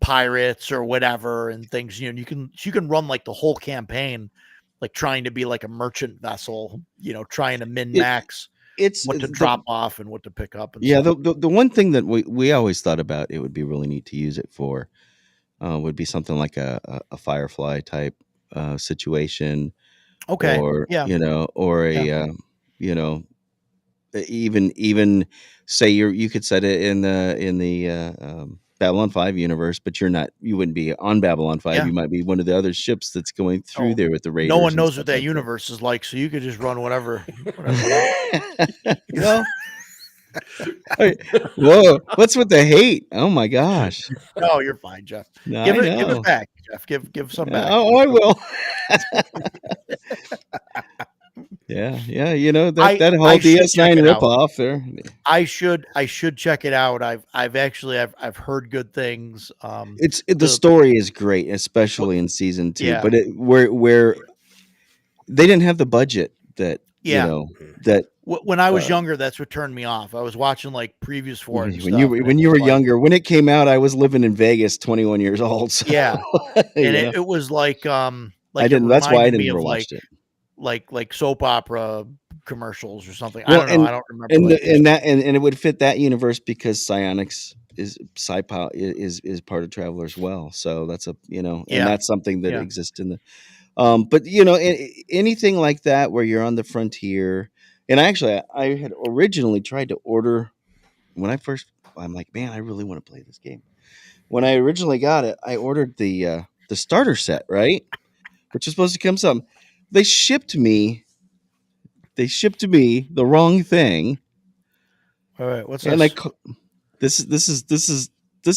pirates or whatever and things, and you can run like the whole campaign like trying to be like a merchant vessel, trying to min max It's what to drop off and what to pick up and yeah. stuff. The one thing that we always thought about it would be really neat to use it for would be something like a Firefly type situation, Okay. or Yeah. or a Yeah. even say you could set it in the Babylon 5 universe, but you wouldn't be on Babylon 5. Yeah. You might be one of the other ships that's going through Oh, there with the raiders. no one and knows stuff what that like universe is like, so you could just run whatever you want. Well, whoa, what's with the hate? Oh my gosh. No, you're fine, Jeff. No, Give I it know. back, Jeff. Give some back. Oh, I will. Yeah, that whole I should check DS9 it out. ripoff there. I should check it out. I've heard good things. The story is great, especially in season 2. Yeah. But where they didn't have the budget that Yeah. that When I was younger, that's what turned me off. I was watching like previews for it. when you were younger, when it came out, I was living in Vegas, 21 years old. So, yeah, and it was like I didn't. That's why I didn't ever watch it. Like soap opera commercials or something. Well, I don't know. I don't remember. And it would fit that universe because Psionics is SciFi is part of Traveler as well. So that's and that's something that exists in the. But anything like that where you're on the frontier, and I had originally tried to order when I'm like, man, I really want to play this game. When I originally got it, I ordered the starter set, right, which is supposed to come some. They shipped me the wrong thing. All right, what's and this? This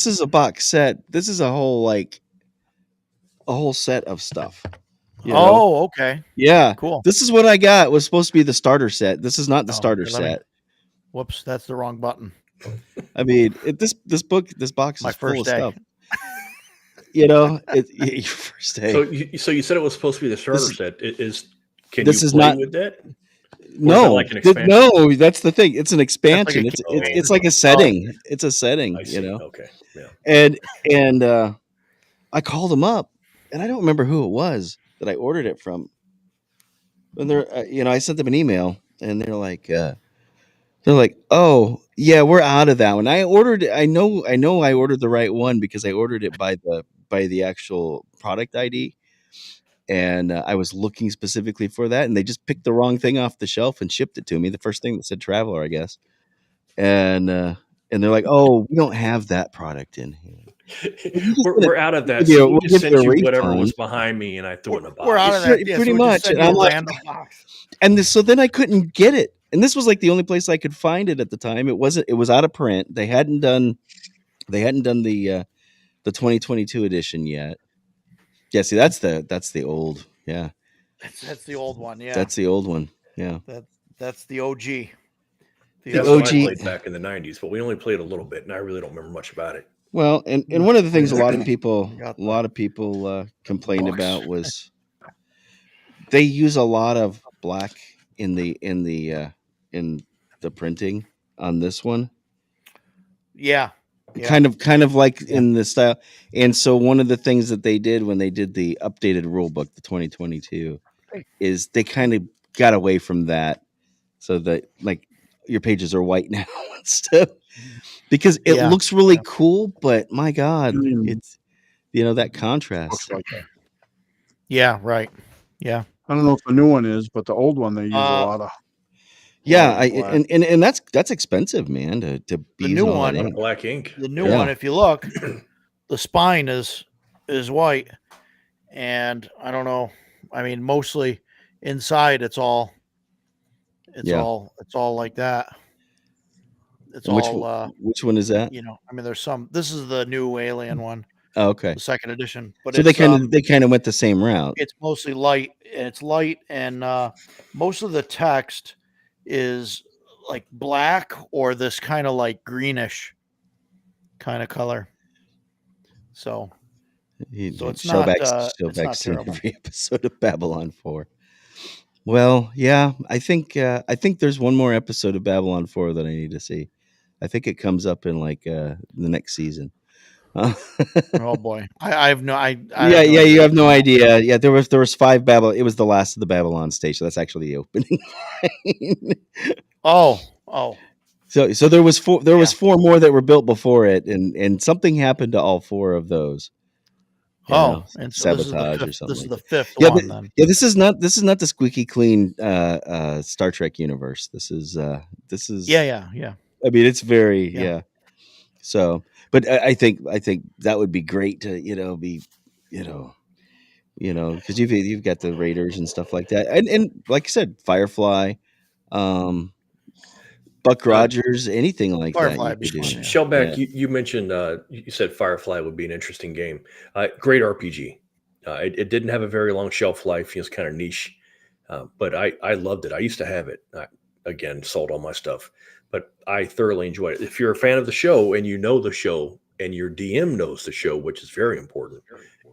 is a box set. This is a whole set of stuff. Oh, okay. Yeah, cool. This is what I got. It was supposed to be the starter set. This is not the starter set. Whoops, that's the wrong button. I mean, this box My is first full of day. stuff. Your first day. So you said it was supposed to be the starter set. Can this you is play not with that? No, like an expansion? no, that's the thing. It's an expansion. Like It's like a setting. It's a setting. I see. Okay. Yeah. And I called them up, and I don't remember who it was that I ordered it from. And I sent them an email, and they're like, oh yeah, we're out of that one. I ordered. I know. I ordered the right one because I ordered it by the actual product ID. And I was looking specifically for that, and they just picked the wrong thing off the shelf and shipped it to me. The first thing that said Traveler, I guess. And they're like, "Oh, we don't have that product in here. We're out of that. Yeah, So we'll we just give you sent a you whatever refund. was behind me, and I threw it in a box. We're out of that. Yeah, Pretty so much. And I'm like, random box. so then I couldn't get it, and this was like the only place I could find it at the time. It was out of print. They hadn't done the 2022 edition yet. Yeah, see, that's the old. Yeah. That's the old one. Yeah, That's the old one. Yeah. That's the OG. That's OG. what I played back in the 90s, but we only played a little bit, and I really don't remember much about it. Well, and one of the things a lot of people complained Box. about was they use a lot of black in the printing on this one. Yeah. Kind of like in the style. And so one of the things that they did when they did the updated rule book, the 2022, is they kind of got away from that, so that like your pages are white now and stuff, because it looks really cool. But my God, it's that contrast. Yeah. Right. Yeah. I don't know if the new one is, but the old one they use a lot of. Yeah, lot of black. and that's expensive, man, to be The using new all one- that A lot of ink. black ink. The new Yeah. one, if you look, the spine is white, and I don't know. I mean, mostly inside, it's all Yeah. like that. It's And all which one is that? you know. I mean, there's some. This is the new Alien one, Oh, okay. the second edition, but So it's they kind of went the same route. it's mostly light. It's light, and most of the text is like black or this kind of like greenish kind of color. So it's not Shellback's in terrible. every episode of Babylon 4. Well, yeah, I think there's one more episode of Babylon 4 that I need to see. I think it comes up in like the next season. Oh boy, I have no. I Yeah, have no yeah, idea. you have no idea. Yeah, there was 5 Babylon. It was the last of the Babylon stage. So that's actually the opening. Oh, So there was 4 Yeah. 4 more that were built before it, and something happened to all 4 of those. You know, and so this is the sabotage or fifth. something This is like the fifth Yeah, one. Then yeah, this is not the squeaky clean Star Trek universe. This is yeah. I mean, it's very Yeah. yeah. So, but I think that would be great to be because you've got the Raiders and stuff like that, and like I said, Firefly, Buck Rogers, anything like Firefly that would be you could fun, do. yeah. Shellback, Yeah. you mentioned you said Firefly would be an interesting game. Great RPG. It didn't have a very long shelf life. It was kind of niche, but I loved it. I used to have it. Again, sold all my stuff, but I thoroughly enjoyed it. If you're a fan of the show and you know the show and your DM knows the show, which is very important,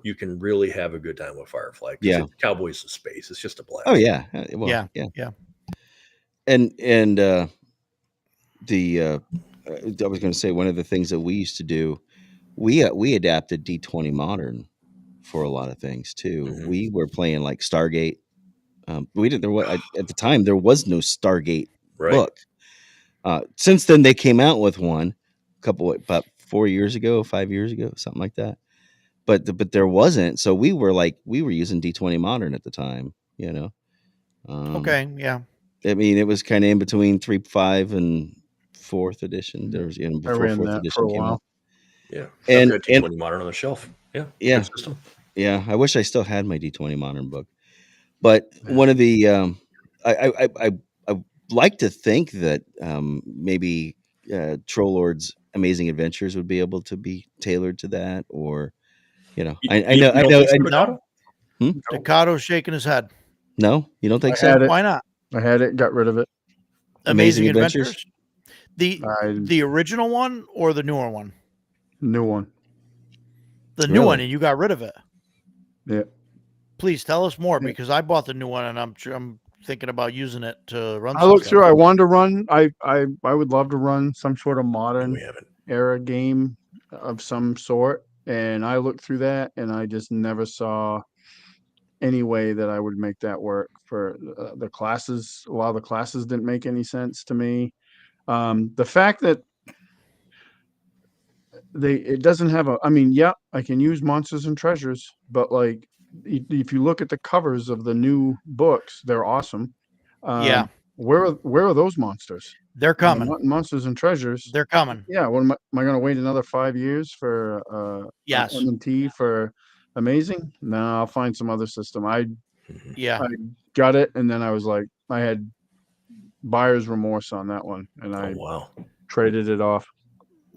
you can really have a good time with Firefly. 'Cause Yeah. it's Cowboys in space. It's just a blast. Oh yeah, well, Yeah. and the I was going to say one of the things that we used to do, we adapted D20 Modern for a lot of things too. Mhm. We were playing like Stargate. We did at the time there was no Stargate Right. book. Since then they came out with one about 4 years ago, 5 years ago, something like that. But there wasn't. So we were using D20 Modern at the time. Okay. Yeah. I mean, it was kind of in between 3, 5, and 4th edition. There was I before ran 4th that edition for a came while. out. Yeah. And- I've got T20 Modern on the shelf. Yeah. Yeah. Good system. Yeah, I wish I still had my D20 Modern book. But Yeah. one of the I like to think that maybe Trollord's Amazing Adventures would be able to be tailored to that, or I know You don't think so, Mikado? Dicato's shaking his head. No, you don't think I so? had it. Why not? I had it, got rid of it. Amazing Amazing Adventures? Adventures. The I the original one or the newer one? new one. The new one, Really? and you got rid of it. Yeah. Please tell us more, Yeah. because I bought the new one, and I'm thinking about using it to run. I some looked stuff. through. I wanted to run. I would love to run some sort of No, modern we haven't. era game of some sort. And I looked through that, and I just never saw any way that I would make that work for the classes. A lot of the classes didn't make any sense to me. The fact that it doesn't have a, I mean, yeah, I can use monsters and treasures, but like if you look at the covers of the new books, they're awesome. Yeah. Where are those monsters? They're coming. Monsters and treasures. They're coming. Yeah, what am I going to wait another 5 years for Yes. M&T for Amazing? No, I'll find some other system. I Yeah. got it, and then I was like, I had buyer's remorse on that one, and Oh I wow. traded it off.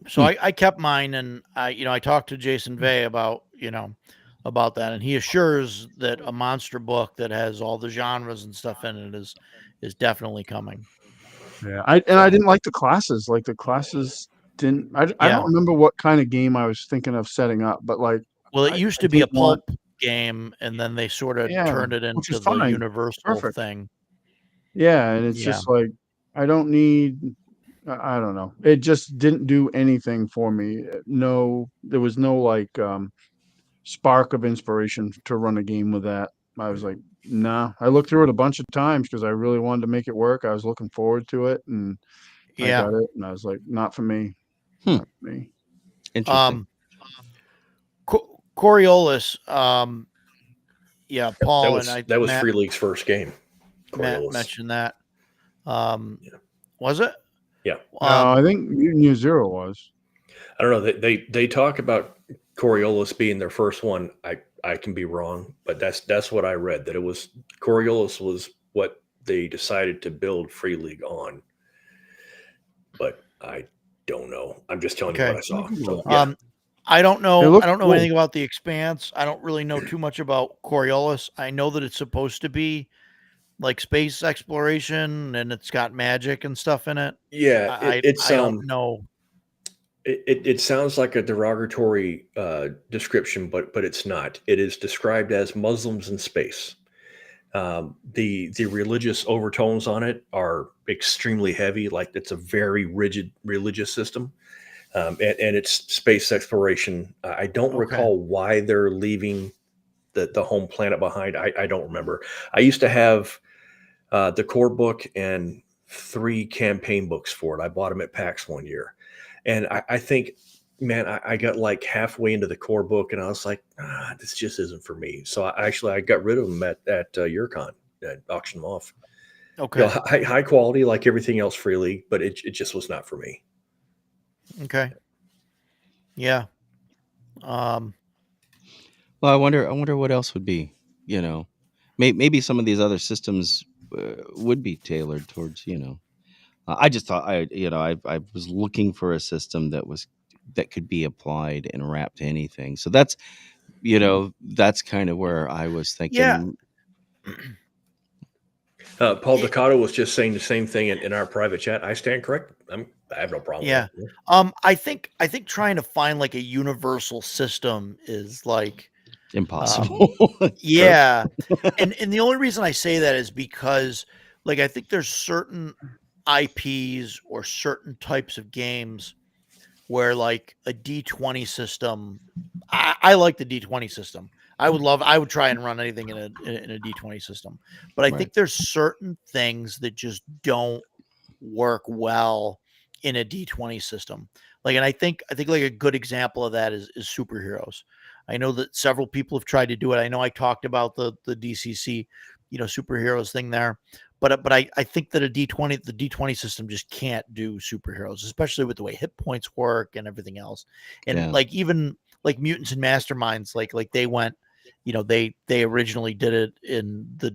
So I kept mine, and I talked to Jason Vey about that, and he assures that a monster book that has all the genres and stuff in it is definitely coming. Yeah, I didn't like the classes. Like the classes didn't. I Yeah. don't remember what kind of game I was thinking of setting up, but like, Well, it I- used I to be a didn't want- pulp game, and then they sort of Yeah, turned it which is into the fine. universal Perfect. thing. yeah, and it's Yeah. just like I don't need. I don't know. It just didn't do anything for me. No, there was no like spark of inspiration to run a game with that. I was like, nah. I looked through it a bunch of times because I really wanted to make it work. I was looking forward to it, and I Yeah. got it, and I was like, not for me. Hmm. Not for me. Interesting. Coriolis, Yeah, That Paul was and I, that was Matt, Free League's first game. Matt Coriolis. mentioned that. Yeah. Was it? Yeah. No, I think Mutant Year Zero was. I don't know. They talk about Coriolis being their first one. I can be wrong, but that's what I read. That it was Coriolis was what they decided to build Free League on. But I don't know. I'm just telling you what Okay. I saw. So Yeah. yeah, I don't It know. looked I don't know cool. anything about the Expanse. I don't really know too much about Coriolis. I know that it's supposed to be like space exploration and it's got magic and stuff in it. yeah. I don't know. It sounds like a derogatory description, but it's not. It is described as Muslims in space. The religious overtones on it are extremely heavy. Like it's a very rigid religious system, and it's space exploration. I don't Okay. recall why they're leaving the home planet behind. I don't remember. I used to have the core book and 3 campaign books for it. I bought them at PAX one year, and I think, man, I got like halfway into the core book, and I was like, this just isn't for me. So I got rid of them at YourCon, auctioned them off. Okay. High quality like everything else Free League, but it just was not for me. Okay. Yeah. Well, I wonder what else would be. Maybe some of these other systems would be tailored towards. I just thought I was looking for a system that could be applied and wrapped to anything. So that's kind of where I was Yeah. thinking. Paul Ducato was just saying the same thing in our private chat. I stand correct. I have no problem Yeah. with it. I think trying to find like a universal system is like Impossible. yeah. And the only reason I say that is because like I think there's certain IPs or certain types of games where like a D20 system I like the D20 system. I would try and run anything in a D20 system. But I Right. think there's certain things that just don't work well in a D20 system. Like, and I think like a good example of that is superheroes. I know that several people have tried to do it. I know I talked about the DCC, superheroes thing there. But I think that the D20 system just can't do superheroes, especially with the way hit points work and everything else. And Yeah. like even like mutants and masterminds, like they went, they originally did it in the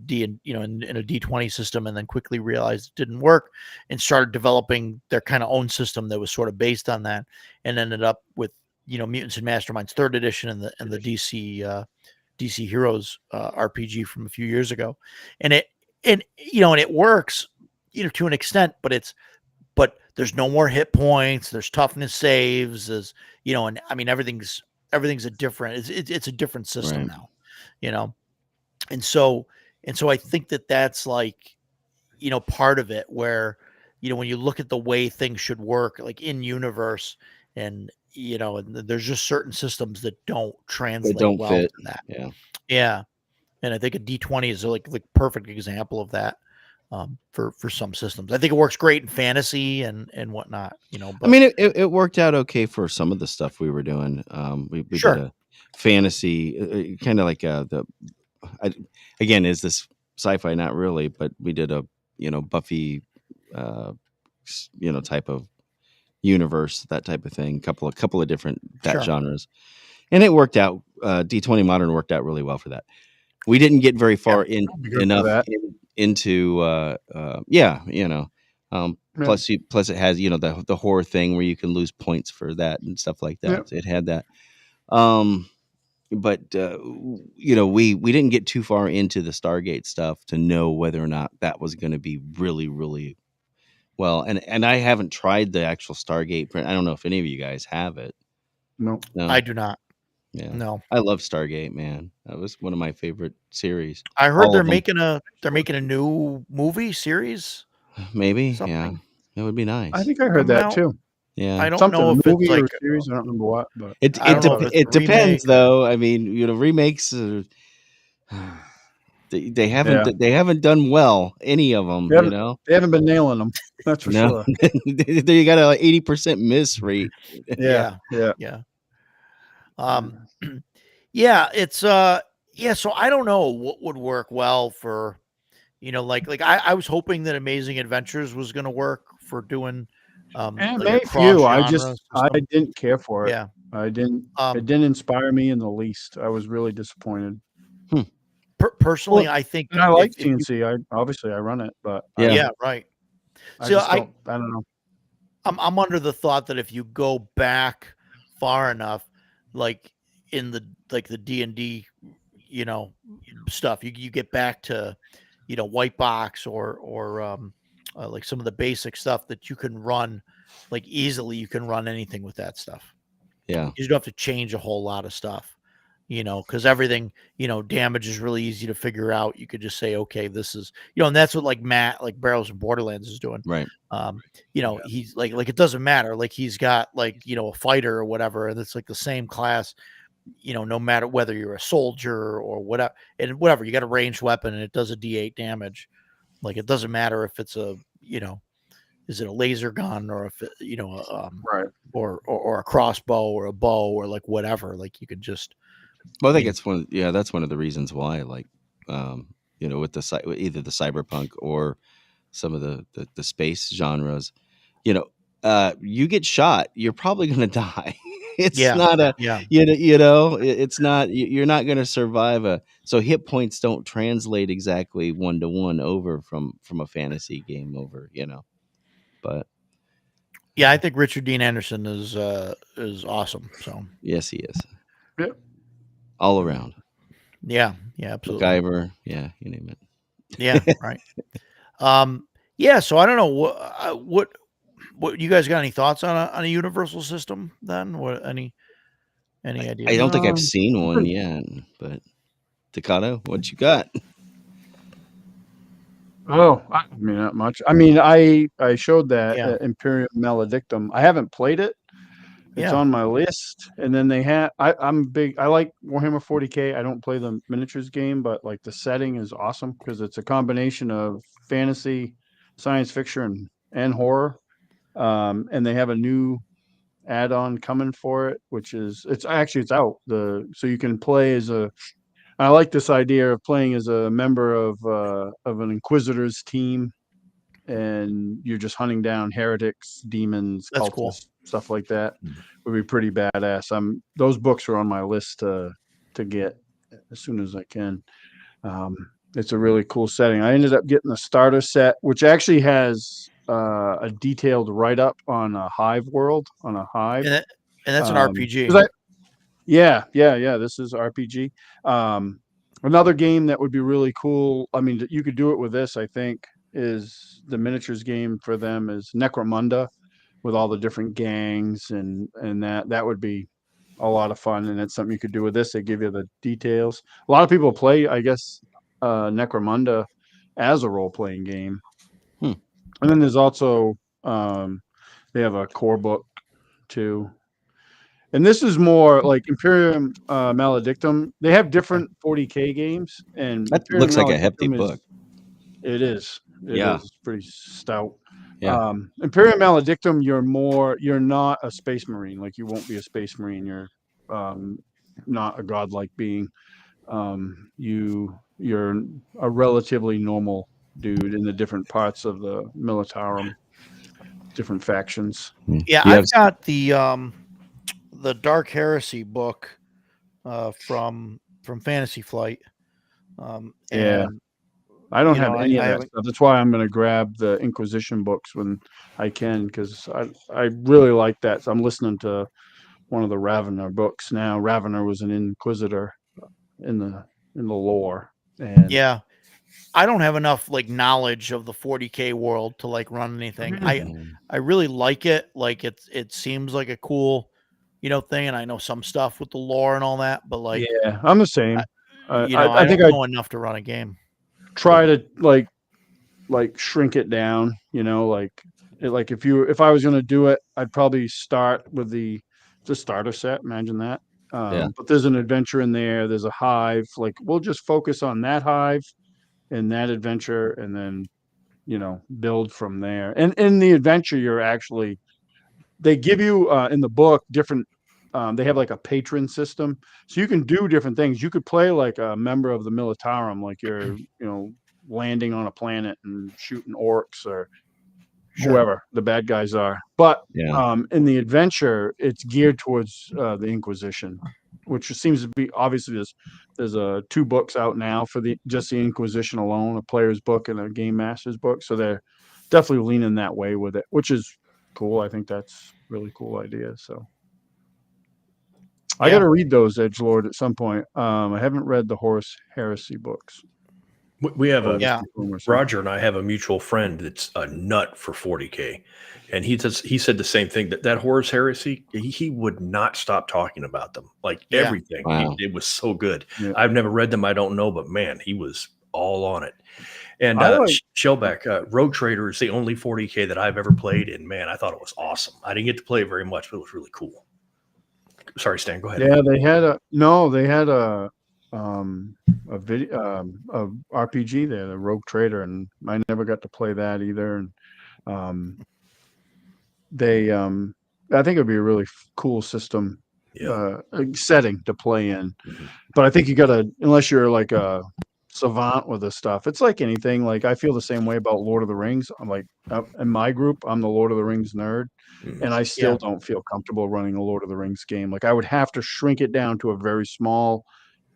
in a D20 system and then quickly realized it didn't work and started developing their kind of own system that was sort of based on that and ended up with mutants and masterminds third edition and the DC Heroes RPG from a few years ago, and it works to an extent, but there's no more hit points, there's toughness saves, and I mean everything's a different it's a different system Right. now, and so I think that's like part of it where when you look at the way things should work like in universe and and there's just certain systems that don't They translate don't well fit. to that. Yeah. Yeah, and I think a D20 is like the perfect example of that, for some systems. I think it works great in fantasy and whatnot, I but mean, it worked out okay for some of the stuff we were doing. We did sure. a fantasy, kind of like again, is this sci-fi? Not really, but we did a Buffy, type of universe, that type of thing. Couple of different Sure. genres, and it worked out. D20 Modern worked out really well for that. We didn't get very far Be good for enough that. into Yeah. plus it has the horror thing where you can lose points for that and stuff like that. Yeah. So it had that. But we didn't get too far into the Stargate stuff to know whether or not that was going to be really, really well. And I haven't tried the actual Stargate print. I don't know if any of you guys have it. No. No. I do not. Yeah. No. I love Stargate, man. That was one of my favorite series. I heard All they're of them. making a new movie series. Maybe, yeah. Something That would be nice. I think I heard coming that out. too. Yeah. I don't Something know if it's movie or like series. I don't remember what, but I don't know if it's a It depends, remake. though. I mean, remakes are, they yeah, haven't done well, any of them. they haven't been nailing them. That's for No, sure. you got a 80% miss rate. Yeah. Yeah. Um, yeah, it's Yeah, so I don't know what would work well for, like I was hoping that Amazing Adventures was going to work for doing And like a may cross few. genre I system. didn't care for it. Yeah. I didn't. It Um didn't inspire me in the least. I was really disappointed. Hmm. personally Well, I think and I like if you CNC. I obviously I run it, but Yeah. yeah, right. I So just don't. I don't know. I'm under the thought that if you go back far enough, like in the D&D, you know, stuff, you get back to, white box or like some of the basic stuff that you can run like easily. You can run anything with that stuff. Yeah. You don't have to change a whole lot of stuff, because everything, damage is really easy to figure out. You could just say, okay, this is, and that's what like Matt, like Barrels and Borderlands is doing. Right. He's like it doesn't matter. Like he's got like, a fighter or whatever, and it's like the same class, no matter whether you're a soldier or whatever, and whatever, you got a ranged weapon and it does a D8 damage. Like it doesn't matter if it's a, is it a laser gun or if it, Right. or a crossbow or a bow or like whatever. Like you could just, Well, I think you know, it's one. Yeah, that's one of the reasons why, like, with with either the cyberpunk or some of the space genres, you know, you get shot, you're probably gonna die. It's yeah, not a, yeah, it's not. You're not gonna survive a. So hit points don't translate exactly 1-to-1 over from a fantasy game over. But yeah. I think Richard Dean Anderson is awesome. So yes, he is Yep. all around. yeah, absolutely. MacGyver, yeah, you name it. Yeah, right. Yeah. So I don't know what you guys got any thoughts on a universal system then? What any I ideas? don't think I've Um, seen one yet, but Takano, what you got? oh, I mean, not much. I mean, I showed that Yeah, Imperium Maledictum. I haven't played it. It's yeah. on my list. And then they had. I'm big. I like Warhammer 40K. I don't play the miniatures game, but like the setting is awesome because it's a combination of fantasy, science fiction, and horror. And they have a new add-on coming for it, which is it's out. So you can play as a. I like this idea of playing as a member of an Inquisitor's team, and you're just hunting down heretics, demons, That's cool. cultists, stuff like that. Would be pretty badass. Those books are on my list to get as soon as I can. Um, it's a really cool setting. I ended up getting the starter set, which actually has a detailed write up on a hive world on a hive. And that, and that's an 'Cause RPG. yeah. This is RPG. Another game that would be really cool. I mean, you could do it with this. I think is the miniatures game for them is Necromunda, with all the different gangs and that would be a lot of fun. And it's something you could do with this. They give you the details. A lot of people play, I guess, Necromunda as a role playing game. Hmm. And then there's also they have a core book too. And this is more like Imperium Maledictum. They have different 40K games, and That Imperium looks like a hefty Maledictum book. it is. It Yeah. is pretty stout. Yeah. Imperium Maledictum, you're not a space marine. Like you won't be a space marine. You're not a godlike being. You're a relatively normal dude in the different parts of the Militarum, different factions. Yeah, You have I've got the Dark Heresy book from Fantasy Flight. Yeah. And I don't you have know, any of I that haven't. stuff. That's why I'm going to grab the Inquisition books when I can, because I really like that. So I'm listening to one of the Ravener books now. Ravener was an Inquisitor in the lore, and Yeah, I don't have enough like knowledge of the 40K world to like run anything. I really like it. Like it seems like a cool, thing, and I know some stuff with the lore and all that, but like, yeah, I'm the same. I I think don't I know enough to run a game. try to like shrink it down. Like if I was going to do it, I'd probably start with the starter set. Imagine that. Yeah. But there's an adventure in there. There's a hive. Like we'll just focus on that hive and that adventure, and then build from there. And in the adventure, they give you in the book different they have like a patron system, so you can do different things. You could play like a member of the Militarum, like you're landing on a planet and shooting orcs or whoever the bad guys are. But Yeah. in the adventure, it's geared towards the Inquisition, which seems to be obviously there's 2 books out now for just the Inquisition alone, a player's book and a game master's book. So they're definitely leaning that way with it, which is cool. I think that's really cool idea. So I got to read those Edgelord at some point. I haven't read the Horus Heresy books. We have Roger and I have a mutual friend that's a nut for 40K, and he said the same thing, that Horus Heresy, he would not stop talking about them, like everything. Wow. It was so good. Yeah. I've never read them, I don't know, but man, he was all on it. And Shellback, Rogue Trader is the only 40K that I've ever played, and man, I thought it was awesome. I didn't get to play it very much, but it was really cool. Sorry, Stan, go ahead. Yeah, they had a video RPG there, the Rogue Trader, and I never got to play that either. And I think it'd be a really cool system setting to play in. Mm-hmm. But I think you gotta, unless you're like a savant with this stuff, it's like anything. Like I feel the same way about Lord of the Rings. I'm like, in my group, I'm the Lord of the Rings nerd, and I still don't feel comfortable running a Lord of the Rings game. Like I would have to shrink it down to a very small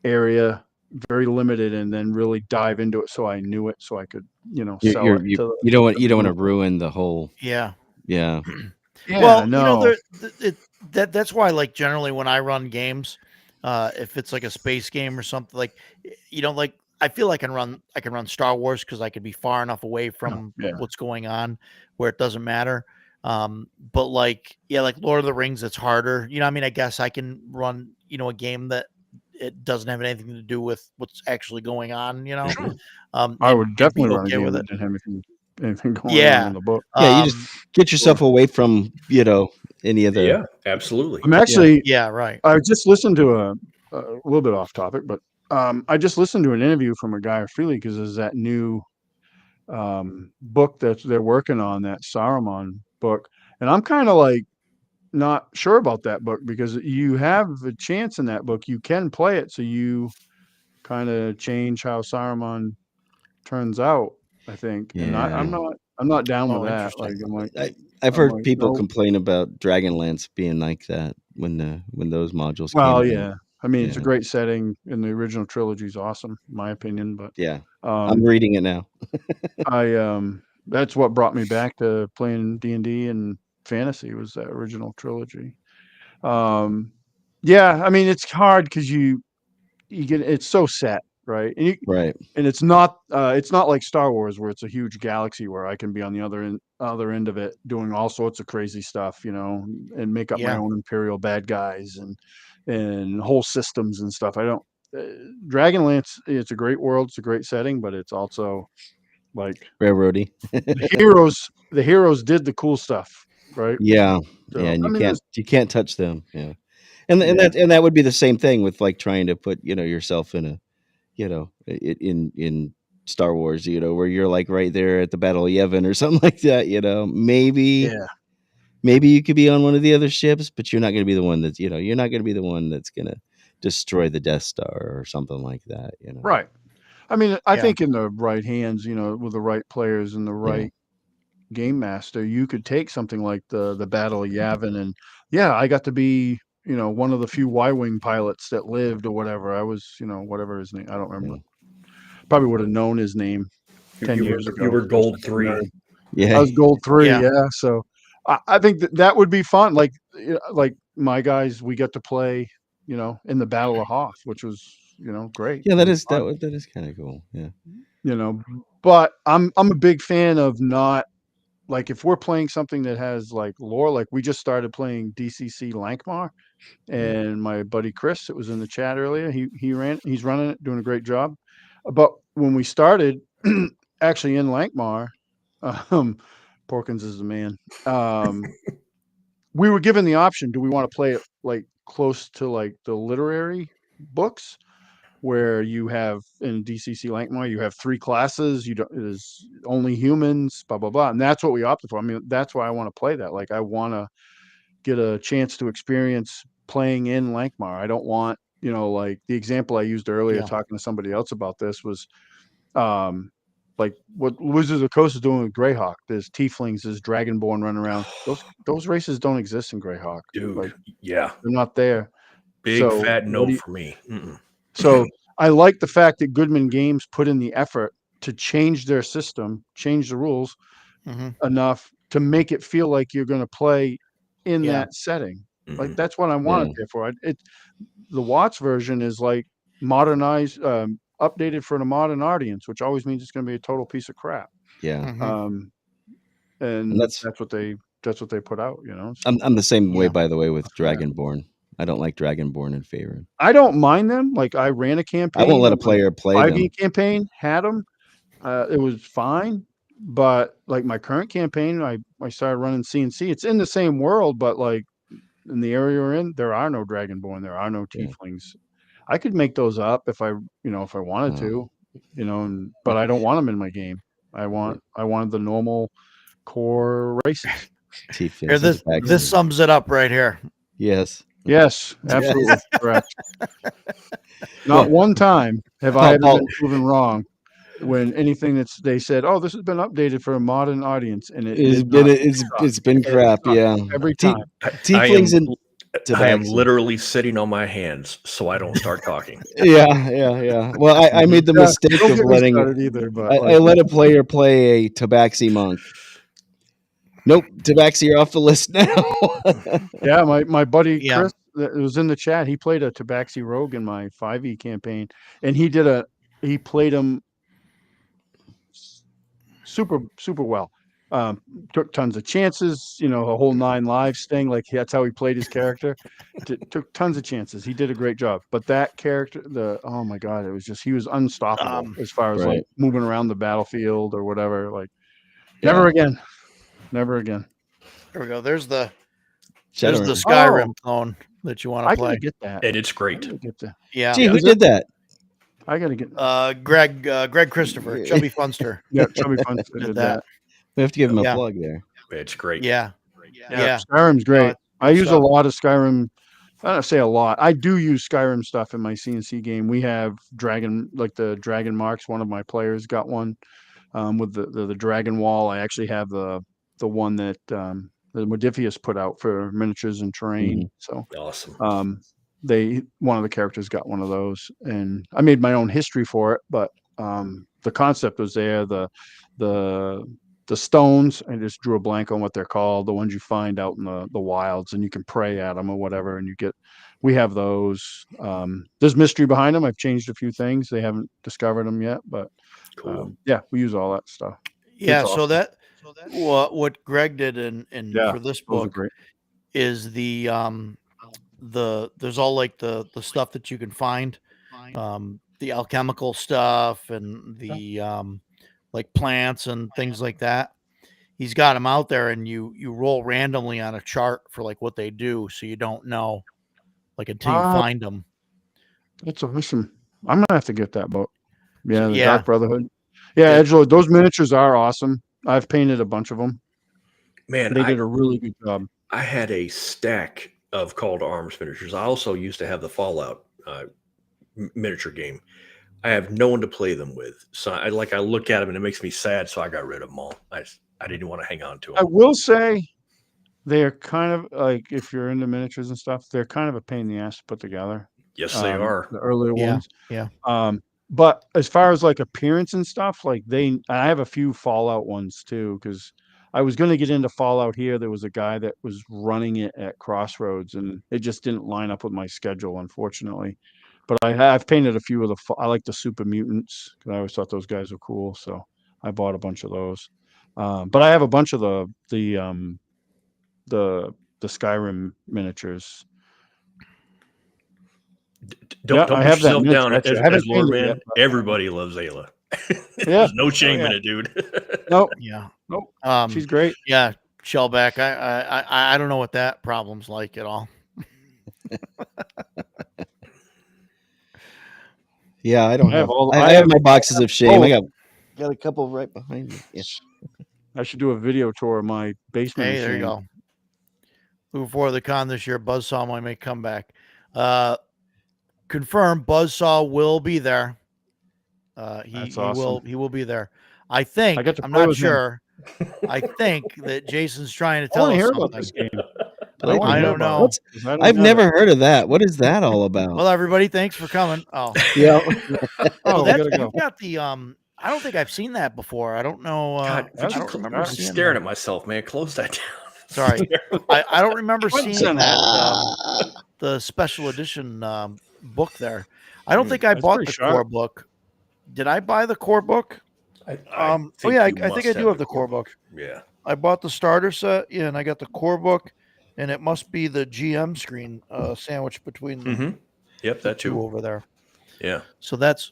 area, very limited, and then really dive into it so I knew it, so I could sell it. You don't want to ruin the whole. Yeah. Well, no. That's why, like, generally when I run games, if it's like a space game or something, like, like, I feel like I can run Star Wars because I could be far enough away from what's going on where it doesn't matter. But like Lord of the Rings, it's harder. I mean, I guess I can run, a game that it doesn't have anything to do with what's actually going on. I would definitely run a game that didn't have anything going on in the book. Yeah, you just get yourself away from any of the. Yeah, absolutely. I'm actually right. I just listened to a little bit off topic, but I just listened to an interview from a guy freely because there's that new book that they're working on, that Saruman book, and I'm kind of like not sure about that book because you have a chance in that book. You can play it, so you kind of change how Saruman turns out, I think. And I'm not down with that. Like I'm like, I've heard people complain about Dragonlance being like that when those modules came out. I mean, it's a great setting, and the original trilogy is awesome, in my opinion. But I'm reading it now. That's what brought me back to playing D&D and fantasy, was that original trilogy. I mean, it's hard because you get, it's so set, right? And and it's not like Star Wars where it's a huge galaxy where I can be on the other end of it doing all sorts of crazy stuff, and make up my own Imperial bad guys and whole systems and stuff. I don't. Dragonlance, it's a great world, it's a great setting, but it's also like railroady. the heroes did the cool stuff, right? And you can't touch them. And that would be the same thing with like trying to put yourself in a in Star Wars, where you're like right there at the Battle of Yavin or something like that. Maybe you could be on one of the other ships, but you're not going to be the one that's you're not going to be the one that's going to destroy the Death Star or something like that. Right. I mean, I think in the right hands, with the right players and the right game master, you could take something like the Battle of Yavin, and I got to be one of the few Y-wing pilots that lived or whatever. I was whatever his name, I don't remember. Probably would have known his name 10 years ago. You were Gold 3. I was Gold 3. So I think that would be fun. Like my guys, we got to play in the Battle of Hoth, which was great. That is kind of cool. But I'm a big fan of not, like, if we're playing something that has like lore, like we just started playing DCC Lankmar, and my buddy Chris, that was in the chat earlier, he's running it, doing a great job. But when we started actually in Lankmar, Porkins is the man. We were given the option: do we want to play it like close to like the literary books, where you have in DCC Lankmar, you have 3 classes, it is only humans, blah blah blah, and that's what we opted for. I mean, that's why I want to play that. Like, I want to get a chance to experience playing in Lankmar. I don't want, like the example I used earlier Yeah. talking to somebody else about this was like what Wizards of the Coast is doing with Greyhawk. There's Tieflings, there's Dragonborn running around. Those races don't exist in Greyhawk. Dude, Like yeah. they're not there. Big So fat what no do you- for me. So I like the fact that Goodman Games put in the effort to change their system, change the rules Mhm. enough to make it feel like you're going to play in Yeah. that setting. Like Mhm. that's what I want it there for. The Watts version is like modernized, updated for the modern audience, which always means it's going to be a total piece of crap. Yeah. Mhm. And that's that's what they put out. So. I'm the same way, Yeah. by the way, with Yeah. Dragonborn. I don't like Dragonborn in Faerun. I don't mind them. Like I ran a campaign. I won't let a my player play 5e them. campaign had them. It was fine, but like my current campaign, I started running CNC. It's in the same world, but like in the area we're in, there are no Dragonborn, there are no Yeah. Tieflings. I could make those up if I wanted to, but I don't want them in my game. I wanted the normal core races. Tieflings Here, and this Tabaxi. sums it up right here. Yes. Yes, absolutely correct. Not Well, one time have I ever Paul- been proven wrong when anything they said, oh, this has been updated for a modern audience, and it It's did been not. it's been crap. sucked Yeah. every time. Tieflings and I am Tabaxi. literally sitting on my hands so I don't start talking. Yeah. Well, I made the mistake Don't of get me letting started either, but I let a player play a Tabaxi monk. Nope, Tabaxi, you're off the list now. yeah, my buddy Yeah. Chris that was in the chat, he played a Tabaxi rogue in my 5e campaign, and he played him super well. Took tons of chances, a whole 9 lives thing. Like that's how he played his character. Took tons of chances. He did a great job. But that character, oh my god, it was just he was unstoppable as far as like Right. moving around the battlefield or whatever. Like Yeah. never again. Never again. There we go. There's the Shadowrun. Skyrim clone that you want I to gotta play. get that. And it's I great. gotta get that. Yeah. Gee, who did that? I gotta get Greg Christopher, Chubby Funster. yeah, Chubby Fun Did did that. that. We have to give him a Yeah. plug there. It's great. Yeah. Yeah, Skyrim's great. I use a stuff. lot of Skyrim. I don't say a lot. I do use Skyrim stuff in my CNC game. We have the dragon marks. One of my players got one with the dragon wall. I actually have the one that the Modifius put out for miniatures and terrain. So Awesome. one of the characters got one of those, and I made my own history for it. But the concept was there. The stones, I just drew a blank on what they're called, the ones you find out in the wilds, and you can pray at them or whatever, and we have those. There's mystery behind them. I've changed a few things. They haven't discovered them yet, but Cool. yeah, we use all that stuff. Yeah. It's So awesome. that what Greg did in Yeah, for this Those are book great. is there's all like the stuff that you can find, the alchemical stuff and the like plants and things like that. He's got them out there, and you roll randomly on a chart for like what they do, so you don't know like until you find them. That's awesome. I'm gonna have to get that book. Yeah, the Yeah. Dark Brotherhood. Yeah, Yeah. Edgelord, those miniatures are awesome. I've painted a bunch of them. Man, They did a really good job. I had a stack of Call to Arms miniatures. I also used to have the Fallout miniature game. I have no one to play them with. So I look at them and it makes me sad. So I got rid of them all. I didn't want to hang on to I them. will say they're kind of like, if you're into miniatures and stuff, they're kind of a pain in the ass to put together. Yes, they are. The earlier Yeah. ones. Yeah. But as far as like appearance and stuff, like I have a few Fallout ones too, because I was going to get into Fallout here. There was a guy that was running it at Crossroads, and it just didn't line up with my schedule, unfortunately. But I've painted a few of I like the Super Mutants because I always thought those guys were cool, so I bought a bunch of those. But I have a bunch of the Skyrim miniatures. Don't I put have that yourself miniature, down actually. as I haven't Lord painted it Man. yet, but- Everybody loves Ayla. Yeah. There's no shame Oh, yeah. in it, dude. Nope, Yeah. nope. Um, She's great. yeah. Shellback. I don't know what that problem's like at all. Yeah, I don't I have have. all- I, I I have have- my boxes of shame. Oh. I got a couple right behind me. Yeah. I should do a video tour of my basement. Hey, there you machine. before the con this year. Buzzsaw might make comeback. Confirmed. Buzzsaw will be there. That's He awesome. will be there. I I think. got to I'm play not with him. sure. I think that Jason's trying to I want tell to us hear about something. this game. Blade wanna I hear don't Runner. know. What's 'cause I don't I've have never it. heard of that. What is that all about? Well, everybody, thanks for coming. Oh, Yeah. Oh, we that's gotta go. you've got the I don't think I've seen that before. I don't know. God, That's I don't remember I'm sharp. seeing staring that. at myself, man. Close that down. Sorry, I don't remember Front and seeing center. that the special edition book there. I don't Mm. think I That's bought pretty the sharp. core book. Did I buy the core book? I Oh think yeah, you I think must I do have the core core book. Yeah. I bought the starter set, yeah, and I got the core book, and it must be the GM screen sandwiched between Mm-hmm. Yep, the that two too. over there. Yeah. So that's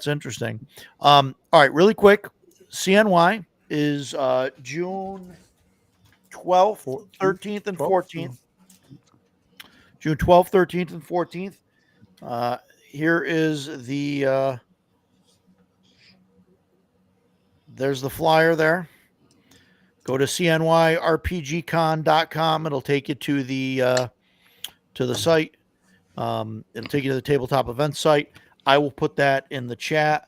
interesting. All right, really quick. CNY is June 12th, 13th, and 14th. June 12th, 13th, and 14th. Here is the there's the flyer there. Go to cnyrpgcon.com. It'll take you to the site. It'll take you to the tabletop event site. I will put that in the chat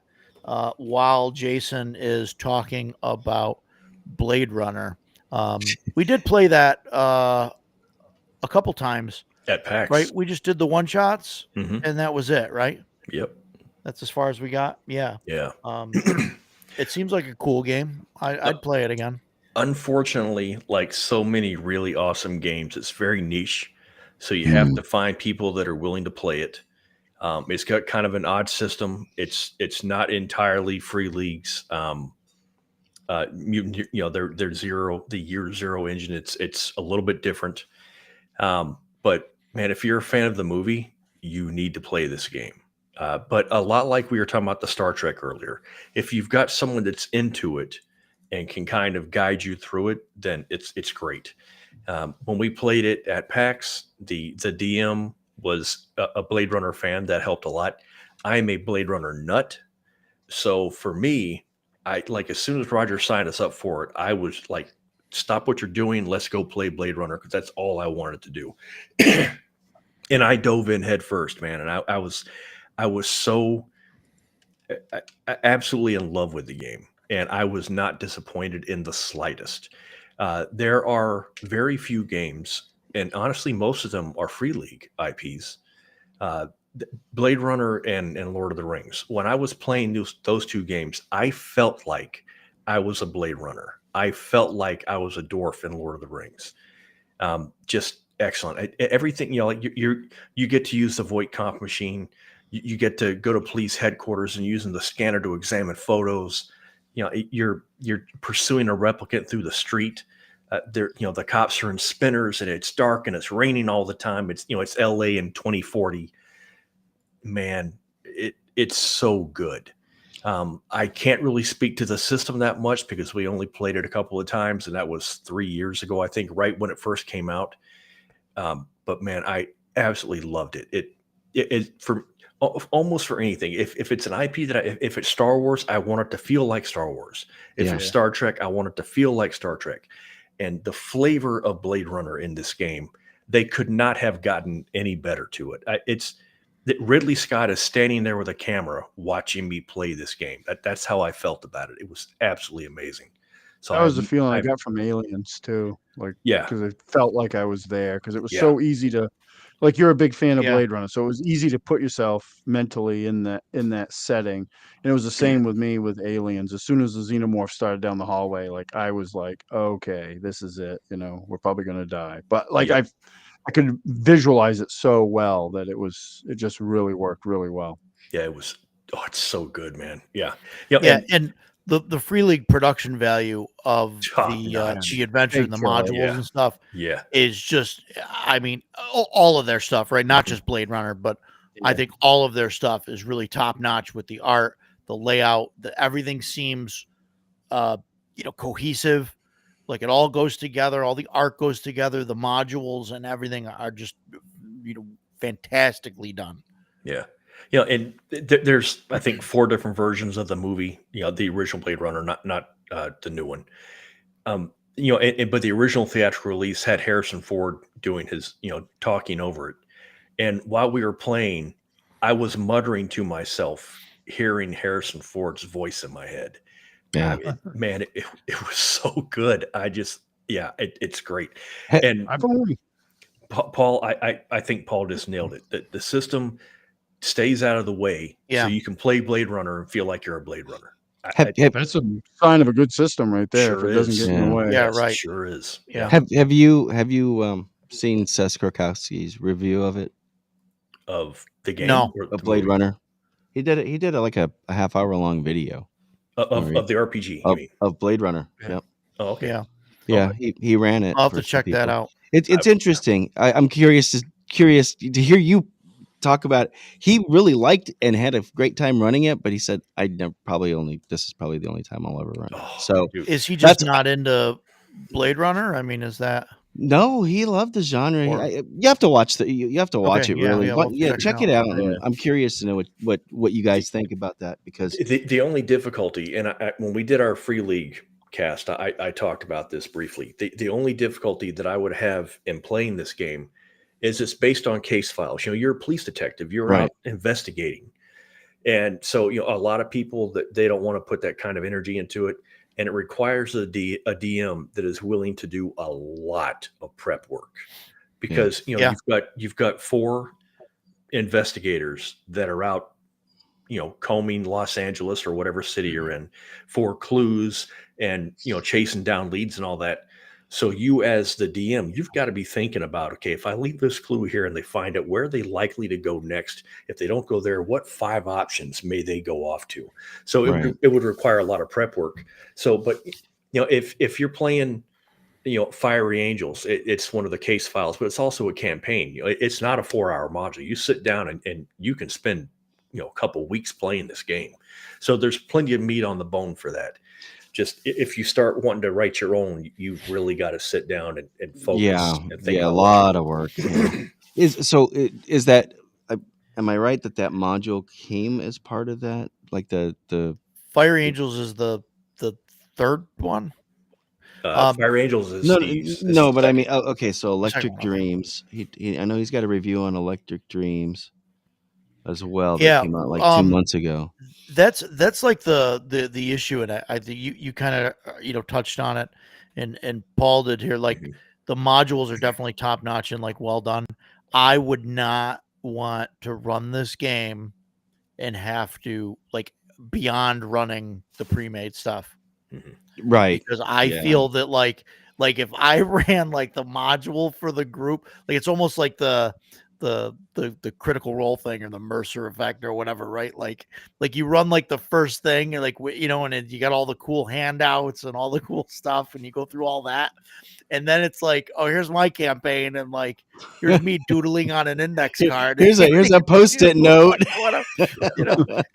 while Jason is talking about Blade Runner. We did play that a couple times, At PAX. right? We just did the one shots, Mm-hmm. and that was it, right? Yep. That's as far as we got. Yeah. Yeah. It seems like a cool game. I'd play it again. Unfortunately, like so many really awesome games, it's very niche. So you have to find people that are willing to play it. It's got kind of an odd system. It's not entirely free leagues. Mutant, they're zero, the year zero engine. It's a little bit different. But man, if you're a fan of the movie, you need to play this game. But a lot like we were talking about the Star Trek earlier, if you've got someone that's into it and can kind of guide you through it, then it's great. When we played it at PAX, the DM was a Blade Runner fan. That helped a lot. I'm a Blade Runner nut. So for me, I like as soon as Roger signed us up for it, I was like, stop what you're doing. Let's go play Blade Runner because that's all I wanted to do. And I dove in head first, man. And I was so absolutely in love with the game. And I was not disappointed in the slightest. There are very few games, and honestly, most of them are free league IPs. Blade Runner and Lord of the Rings. When I was playing those two games, I felt like I was a Blade Runner. I felt like I was a dwarf in Lord of the Rings. Just excellent. Everything, like you get to use the Voight comp machine. You get to go to police headquarters and using the scanner to examine photos. You're pursuing a replicant through the street. The cops are in spinners and it's dark and it's raining all the time. It's LA in 2040. Man, it's so good. I can't really speak to the system that much because we only played it a couple of times, and that was 3 years ago, I think, right when it first came out. But man, I absolutely loved it. It for almost for anything. If it's an IP if it's Star Wars, I want it to feel like Star Wars. If it's Star Trek, I want it to feel like Star Trek. And the flavor of Blade Runner in this game, they could not have gotten any better to it. It's that Ridley Scott is standing there with a camera watching me play this game. That's how I felt about it. It was absolutely amazing. So That was the feeling I got from Aliens too. Like, Yeah. because it felt like I was there because it was Yeah. so easy to, like, you're a big fan of Yeah. Blade Runner, so it was easy to put yourself mentally in that setting. And it was the same with me with Aliens. As soon as the xenomorph started down the hallway, like I was like, okay, this is it. We're probably gonna die. But like Yeah. I could visualize it so well that it just really worked really well. Yeah, it was. Oh, it's so good, man. Yeah. Yeah, and the free league production value of Top-notch. the adventure and the They kill it. modules and stuff Yeah. is just, I mean, all of their stuff, right? Not just Blade Runner, but I think all of their stuff is really top notch with the art, the layout, everything seems, cohesive. Like it all goes together. All the art goes together. The modules and everything are just, fantastically done. Yeah. And there's, I think, 4 different versions of the movie, the original Blade Runner, not the new one. but the original theatrical release had Harrison Ford doing his, talking over it. And while we were playing, I was muttering to myself, hearing Harrison Ford's voice in my head. Yeah. Man, it was so good. It's great. He- And I've only Paul, I think Paul just nailed it. The system stays out of the way, Yeah. so you can play Blade Runner and feel like you're a Blade Runner. that's a sign of a good system right there. Sure if it doesn't is. get in the Yeah. way. Yeah, Yes, right. sure is. Yeah. Have you seen Seth Krakowski's review of it? Of the game, No. or Of the Blade movie? Runner. He did like a half-hour long video Of the RPG. You mean? of Blade Runner. Yeah. Yep. Oh, okay. Yeah. Yeah, Okay. he ran it. I'll have for to some check that people. out. It's interesting. I'm curious to hear you talk about it. He really liked and had a great time running it, but he said, this is probably the only time I'll ever run it. Oh, So dude. Is he just That's- not into Blade Runner? I mean, is that no, he loved the genre. Or- You have to watch you have to watch it yeah, really. yeah, But we'll have to check check it it out. Yeah. And I'm curious to know what you guys think about that, because The only difficulty, and when we did our free league cast, I talked about this briefly. The only difficulty that I would have in playing this game is it's based on case files. You're a police detective. You're Right. out investigating. And so, a lot of people that they don't want to put that kind of energy into it. And it requires a DM that is willing to do a lot of prep work, because, Yeah. you've got 4 investigators that are out, combing Los Angeles or whatever city you're in for clues and, chasing down leads and all that. So you, as the DM, you've got to be thinking about, okay, if I leave this clue here and they find it, where are they likely to go next? If they don't go there, what 5 options may they go off to? So Right. it would require a lot of prep work. So, but if you're playing, Fiery Angels, it's one of the case files, but it's also a campaign. It's not a 4-hour module. You sit down and you can spend, a couple weeks playing this game. So there's plenty of meat on the bone for that. Just if you start wanting to write your own, you've really got to sit down and focus. Yeah, and think a about lot of work. Yeah. Is that? Am I right that module came as part of that? Like the Fire Angels is the third one? Fire Angels is no, Steve's. no, but I second. mean, okay, so Electric Second one, okay. Dreams. I know he's got a review on Electric Dreams as well that Yeah, came out like 2 months ago. That's like the issue, and I think you kind of touched on it, and Paul did here. Like Mhm. the modules are definitely top notch and like well done. I would not want to run this game and have to like beyond running the pre-made stuff, Right. because I Yeah. feel that like if I ran like the module for the group, like it's almost like the critical role thing or the Mercer effect or whatever, right? Like you run like the first thing, and like and then you got all the cool handouts and all the cool stuff, and you go through all that, and then it's like, oh, here's my campaign, and like here's me doodling on an index card. Here's a post-it note.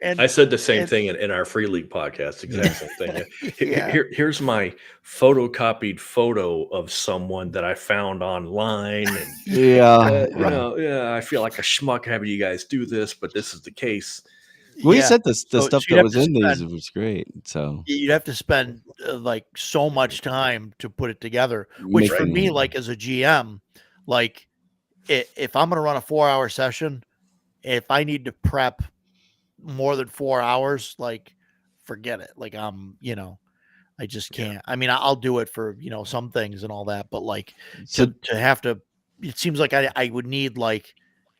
And I said the same thing in our Free League podcast. Exact same thing. Yeah. Here's my photocopied photo of someone that I found online. And, Yeah. I feel like a schmuck having you guys do this, but this is the case. Well, he Yeah. said the So stuff you'd that have was to in these spend- was great. So You'd have to spend like so much time to put it together, which for Making- me, like as a GM, like if I'm going to run a 4-hour session, if I need to prep more than 4 hours, like forget it. Like I just can't. I mean, I'll do it for, some things and all that, but like So- to have to, it seems like I would need like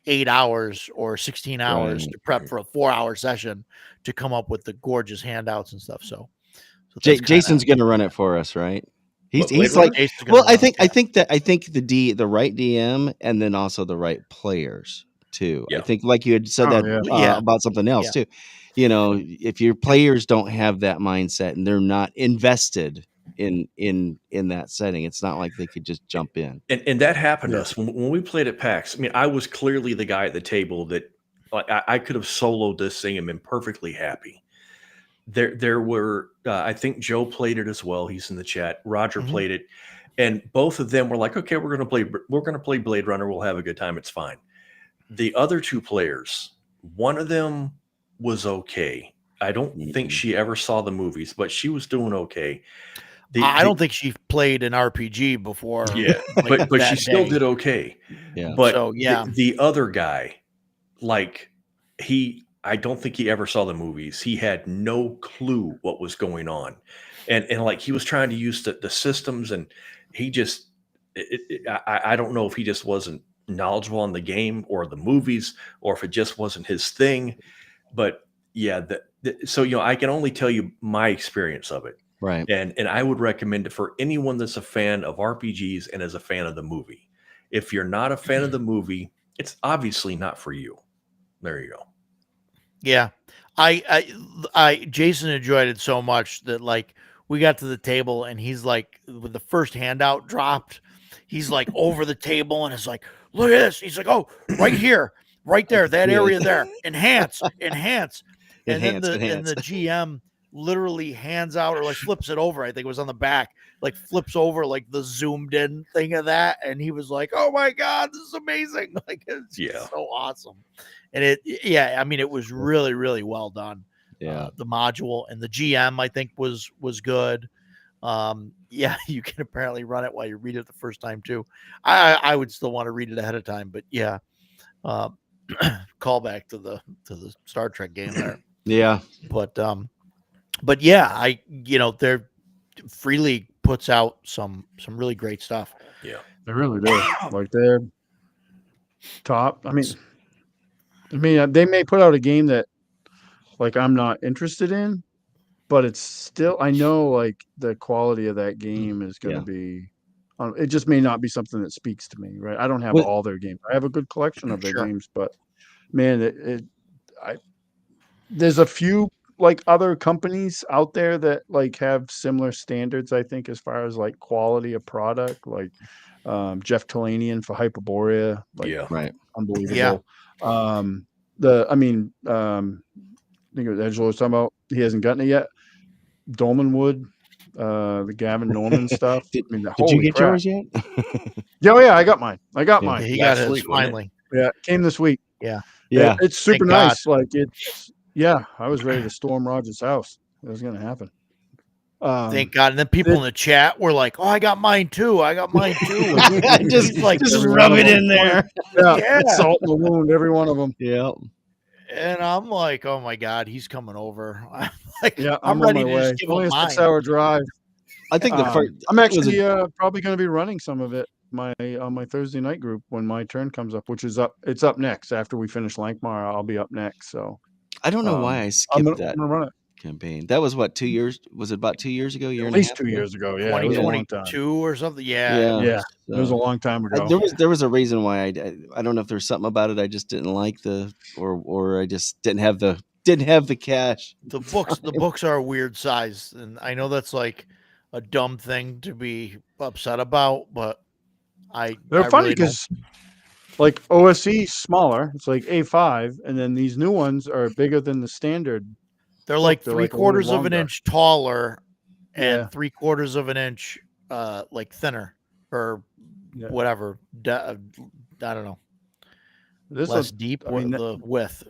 8 hours or 16 hours Right. to prep for a 4-hour session to come up with the gorgeous handouts and stuff. So that's Jason's gonna run it for us, right? What, He's Blade like, Runner? well, I think the right DM and then also the right players too. Yeah. I think like you had said Oh, that yeah. about something else too. If your players don't have that mindset and they're not invested in that setting, it's not like they could just jump in. And that happened to Yeah. us when we played at PAX. I mean, I was clearly the guy at the table that like I could have soloed this thing and been perfectly happy. There were I think Joe played it as well. He's in the chat. Roger Mhm. played it, and both of them were like, "Okay, we're gonna play Blade Runner. We'll have a good time. It's fine." The other 2 players, one of them was okay. I don't think she ever saw the movies, but she was doing okay. I don't think she played an RPG before. Yeah, like, but she that still day. did okay. Yeah. But So, yeah. the other guy, like I don't think he ever saw the movies. He had no clue what was going on, and like he was trying to use the systems, and he just I don't know if he just wasn't knowledgeable on the game or the movies, or if it just wasn't his thing. But yeah, so I can only tell you my experience of it. Right. And I would recommend it for anyone that's a fan of RPGs and is a fan of the movie. If you're not a fan of the movie, it's obviously not for you. There you go. Yeah. Jason enjoyed it so much that, like, we got to the table and he's like, with the first handout dropped, he's like over the table and is like, look at this. He's like, oh, right here, right there, that area there, enhance. And then the GM literally hands out, or like flips it over. I think it was on the back, like flips over like the zoomed in thing of that. And he was like, oh my God, this is amazing. Like, it's so awesome. And it was really, really well done. Yeah. The module and the GM, I think, was good. You can apparently run it while you read it the first time too. I would still want to read it ahead of time, but yeah. Call back to the Star Trek game there. Yeah. But yeah, they're Free League puts out some really great stuff. Yeah, they really do. Like, they're top. I mean, they may put out a game that, like, I'm not interested in, but it's still, I know, like, the quality of that game is going to be. It just may not be something that speaks to me, right? I don't have all their games. I have a good collection of their games, but man, there's a few like other companies out there that like have similar standards, I think, as far as like quality of product, like Jeff Talanian for Hyperborea, like unbelievable. I think it was Angelo was talking about, he hasn't gotten it yet. Dolmenwood, the Gavin Norman stuff. Did you get yours yet? Yeah, I got mine. Yeah, he got his finally. Yeah, it came this week. Yeah. It's super nice. Like, it's I was ready to storm Roger's house. It was going to happen. Thank God. And then people in the chat were like, "Oh, I got mine too. just rub it in there. Yeah. Salt in the wound, every one of them. Yeah. And I'm like, oh my God, he's coming over. I'm ready to just give him mine. 6-hour drive. I think I'm actually probably going to be running some of it on my Thursday night group when my turn comes up, which is up. It's up next after we finish Lankmar. I'll be up next. So I don't know why I skipped that. I'm gonna run it. Campaign. That was what, 2 years? Was it about 2 years ago? At least 2 years ago. Yeah, 2022 or something. Yeah. It was a long time ago. There was a reason why I don't know if there's something about it I just didn't like or I just didn't have the cash. The books are a weird size, and I know that's like a dumb thing to be upset about, but they're funny because like OSE smaller, it's like A5, and then these new ones are bigger than the standard. They're like 3/4 of an inch taller and 3/4 of an inch like thinner or whatever. I don't know. Less deep the width,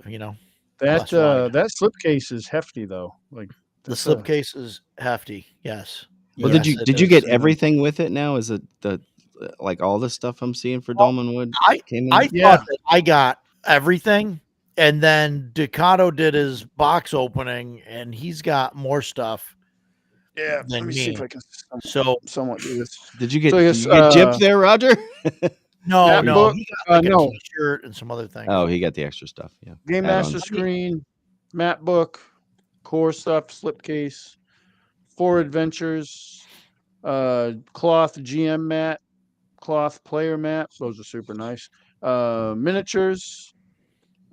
That slipcase is hefty though. Like the slipcase is hefty. Yes. Well, did you get everything with it now? Is it like all the stuff I'm seeing for Dolmenwood? I thought that I got everything. And then Ducato did his box opening, and he's got more stuff. Yeah, let me see if I can somewhat do this. Did you get Jip there, Roger? No, he got a T-shirt and some other things. Oh, he got the extra stuff. Yeah, Game Master screen, map book, core stuff, slipcase, 4 adventures, cloth GM mat, cloth player mat. Those are super nice. Miniatures.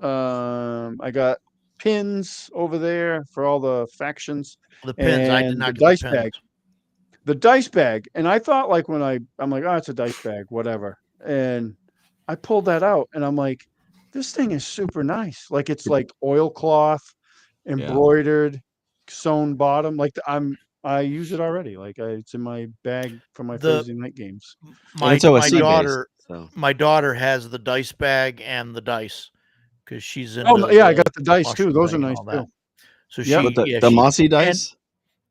I got pins over there for all the factions. The pins, I did not get the dice bag. The dice bag, and I thought like when I'm like, oh, it's a dice bag, whatever. And I pulled that out, and I'm like, this thing is super nice. Like, it's like oilcloth, embroidered, sewn bottom. Like I use it already. Like it's in my bag for my Thursday night games. My daughter has the dice bag and the dice. Because she's in. I got the dice too. Those are nice too. So the Mossy dice.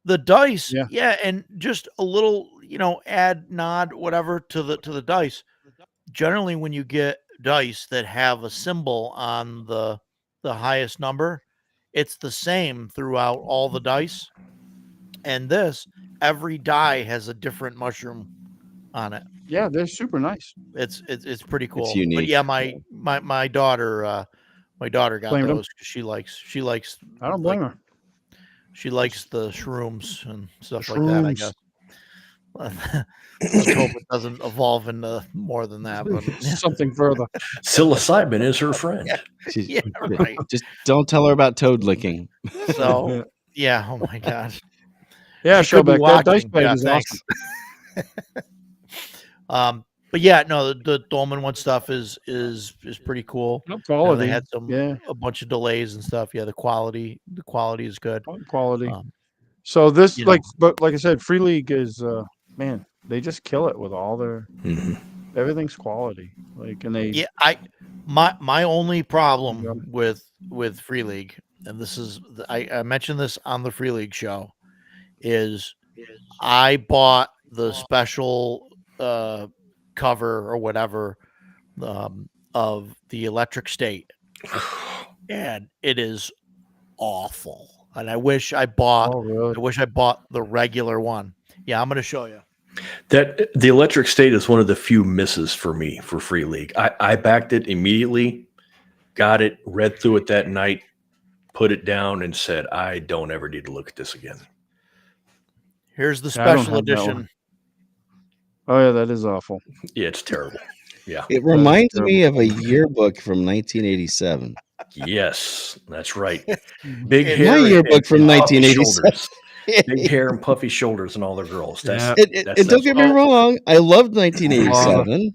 The dice, Yeah. yeah, and just a little, add nod whatever to the dice. Generally, when you get dice that have a symbol on the highest number, it's the same throughout all the dice. And this, every die has a different mushroom on it. Yeah, they're super nice. It's pretty cool. It's But unique. yeah, my daughter got Blamed 'em. those because she likes I don't blame her. she likes the shrooms and stuff like that, I Shrooms. guess. Let's hope it doesn't evolve into more than that. But Something further. Psilocybin is her friend. She's- yeah, right. Just don't tell her about toad licking. So yeah, oh my gosh. Yeah, She could be Showback. That dice watching. bag Yeah, is thanks. awesome. But yeah, no, the Dolman one stuff is pretty cool. Top You know, quality. they had Yeah, a bunch of delays and stuff. Yeah, the quality is good. top quality. Um, So this, you know. but like I said, Free League is, man, they just kill it with all their Mhm. everything's quality. Like, and they, Yeah, my only problem Yeah. with Free League, and this is I mentioned this on the Free League show, is I bought the special cover or whatever of the Electric State, and it is awful. And I wish I bought oh, really? the regular one. Yeah, I'm gonna show you. That the Electric State is one of the few misses for me for Free League. I backed it immediately, got it, read through it that night, put it down, and said, I don't ever need to look at this again. Here's the Yeah, I don't special have that one. edition. Oh yeah, that is awful. Yeah, it's terrible. Yeah. It reminds me of a yearbook from 1987. Yes, that's right. Mhm. Big It- hair. My and- yearbook from and puffy 1987. shoulders. Big hair and puffy shoulders and all the girls. That's, Yeah. And don't get me wrong, I loved 1987,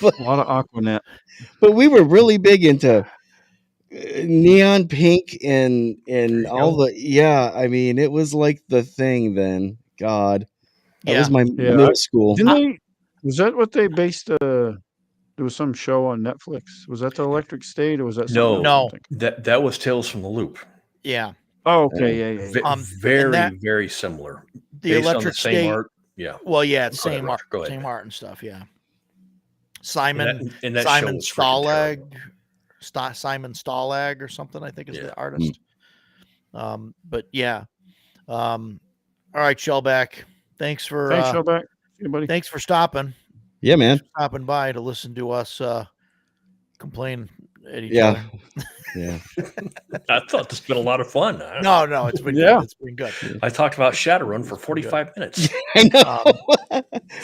A lot of Aquanet. but we were really big into neon pink and you all go. the I mean, it was like the thing then. God, that Yeah. was my Yeah, middle school. Didn't they? Was that what they based? There was some show on Netflix. Was that the Electric State, or was that something No. else? No. I'm thinking? That was Tales from the Loop. Yeah. Oh, okay. Yeah. And Very, that- very similar. The Based on the Electric same State. art. Yeah. Well, yeah, it's Go ahead, same Roger. art, Go ahead, same man. art and stuff. Yeah. And Simon that Simon show was freaking terrible. Simon Stalag or something, I think is Yeah. the artist. But yeah. All right, Shellback. Thanks for Thanks, Showback. Anybody? thanks for stopping Yeah, man. by to listen to us complain at each Yeah. other. Yeah. I thought this has been a lot of fun. No, it's been Yeah. good. It's been good. I talked about Shadowrun for 45 minutes. I know.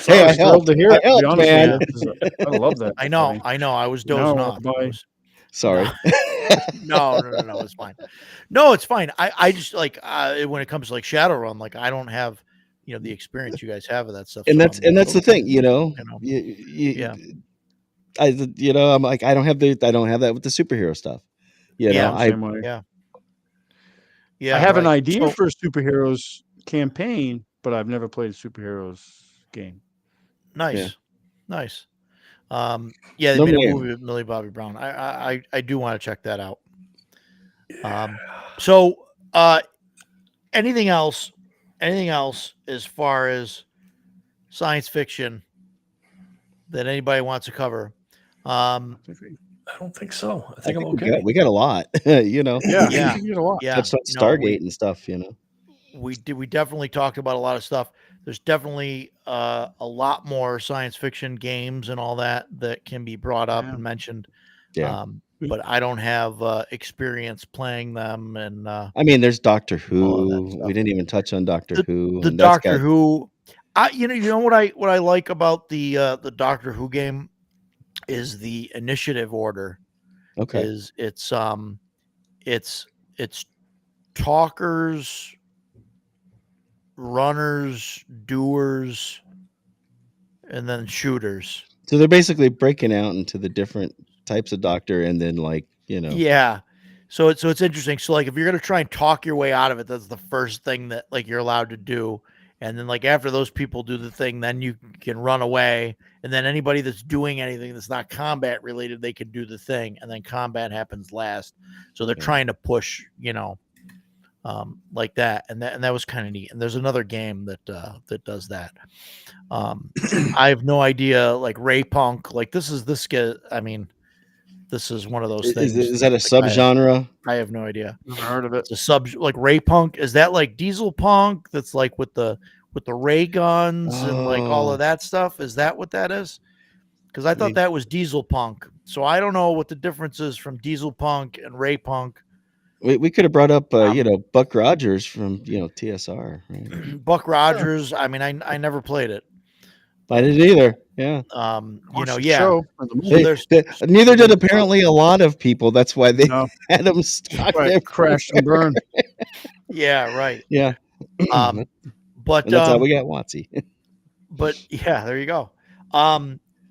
Hey, I I was thrilled helped. to hear I it. To helped, be honest man. with you, 'cause I love that. I know. thing. I was Now I dozing wanna off. buy- Sorry. No, it's fine. No, it's fine. I just like when it comes to like Shadowrun, like I don't have the experience you guys have of that stuff. And so that's I'm like, the okay, thing, you know. Yeah. I'm like, I don't have that with the superhero stuff. You Yeah, know, I Same way. Yeah, I have an right. idea So- for a superheroes campaign, but I've never played a superheroes game. Nice. Yeah, they No made a more. movie with Millie Bobby Brown. I do want to check that out. So anything else as far as science fiction that anybody wants to cover? I don't think so. I think I'm think okay. we got a lot. You know, Yeah, Yeah. you get a lot. Yeah, touched on no, Stargate and stuff. You know, we definitely talked about a lot of stuff. There's definitely a lot more science fiction games and all that can be brought up Yeah. and mentioned. Yeah. But I don't have experience playing them. And I mean, there's Doctor all of that Who. stuff. We didn't even touch on Doctor Who. the and that's Doctor got- Who. You know what I like about the Doctor Who game is the initiative order. Okay. Is it's talkers, runners, doers, and then shooters. So they're basically breaking out into the different types of Doctor, and then Yeah. So it's interesting. So like if you're gonna try and talk your way out of it, that's the first thing that like you're allowed to do. And then like after those people do the thing, then you can run away. And then anybody that's doing anything that's not combat related, they can do the thing. And then combat happens last. So they're Yeah. trying to push, like that, and that was kind of neat. And there's another game that does that. I have no idea, like Ray Punk, like this is one of those things. Is that a like, subgenre? I have no idea. Never heard of it. It's a sub, like Ray Punk. Is that like Diesel Punk? That's like with the ray guns and like all of that stuff. Is that what that is? Because I thought that was Diesel Punk. So I don't know what the difference is from Diesel Punk and Ray Punk. We could have brought up Buck Rogers from TSR, right? Buck Rogers. I mean, I never played it. I didn't either. Yeah. Show Neither did apparently a lot of people. That's why they had them stock right, crash and burn. Yeah, right. Yeah. But and that's how we got WotC. But yeah, there you go.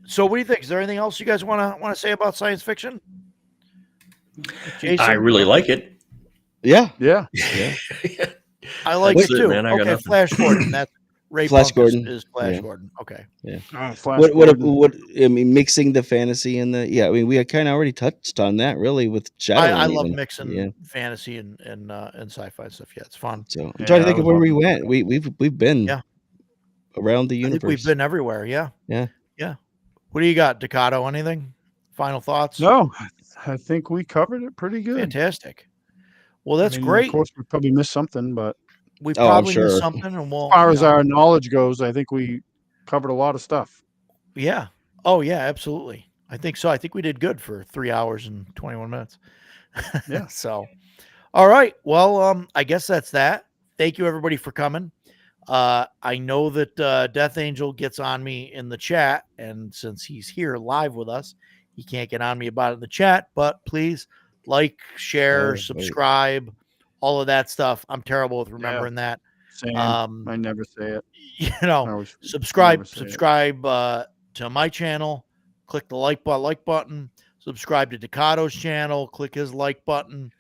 So what do you think? Is there anything else you guys want to say about science fiction? Jason? I really like it. Yeah. I like it too. Man, okay, Flash Gordon. That's Ray Flash Punk Gordon is Flash Gordon. Okay. Yeah. What I mean, mixing the fantasy and the I mean, we had kind of already touched on that really with Shadow. I love mixing fantasy and sci-fi stuff. Yeah, it's fun. So I'm trying to think of where we went. We've been around the universe. I think we've been everywhere. Yeah. What do you got, Ducato? Anything? Final thoughts? No, I think we covered it pretty good. Fantastic. Well, that's great. Of course, we probably missed something, but we probably missed something. And as far as our knowledge goes, I think we covered a lot of stuff. Yeah. Oh, yeah, absolutely. I think so. I think we did good for 3 hours and 21 minutes. Yeah. So, all right. Well, I guess that's that. Thank you, everybody, for coming. I know that Death Angel gets on me in the chat, and since he's here live with us, he can't get on me about it in the chat, but please like, share, subscribe, all of that stuff. I'm terrible with remembering that. Same. I never say it. Subscribe to my channel, click the like button, subscribe to Ducato's channel, click his like button.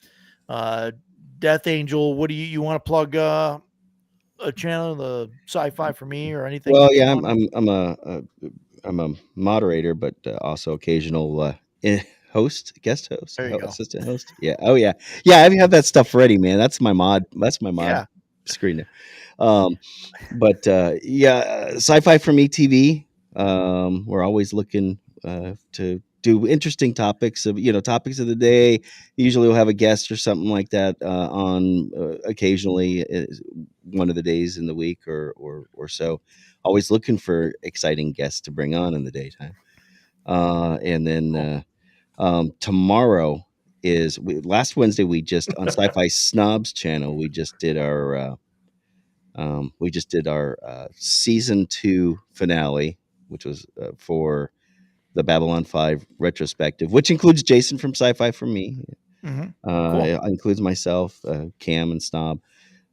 Death Angel, what do you want to plug a channel, the Sci-Fi for me or anything? Well, yeah, I'm a moderator, but also occasional guest host, assistant host. Yeah. Oh yeah. Yeah. I have that stuff ready, man. That's my mod screen there. But Sci-Fi for me TV. We're always looking to do interesting topics of topics of the day. Usually we'll have a guest or something like that on occasionally one of the days in the week or so. Always looking for exciting guests to bring on in the daytime. And then tomorrow is last Wednesday we just on Sci-Fi Snobs channel we just did our season 2 finale, which was for the Babylon 5 retrospective, which includes Jason from Sci-Fi for me. Cool. It includes myself, Cam, and Snob.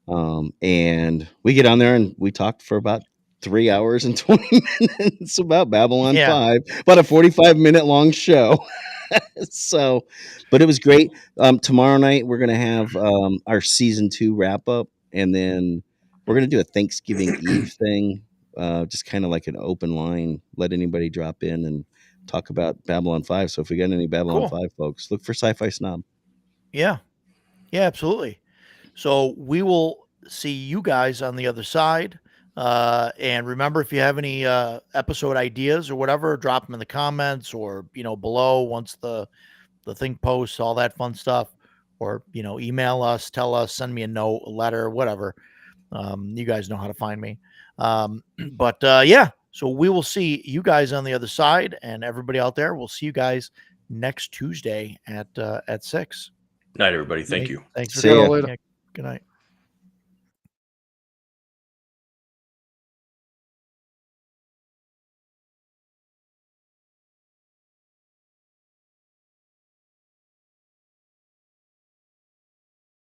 And we get on there and we talked for about 3 hours and 20 minutes about Babylon 5, about a 45-minute long show. So, but it was great. Tomorrow night we're gonna have our season 2 wrap up, and then we're gonna do a Thanksgiving Eve thing, just kind of like an open line, let anybody drop in and talk about Babylon 5. So if we got any Babylon 5 folks, look for Sci-Fi Snob. Yeah, absolutely. So we will see you guys on the other side. And remember, if you have any episode ideas or whatever, drop them in the comments or below once the thing posts, all that fun stuff, or email us, tell us, send me a note, a letter, whatever. You guys know how to find me. So we will see you guys on the other side, and everybody out there, we'll see you guys next Tuesday at 6. Night, everybody. Thank you. Thanks for coming. Good night.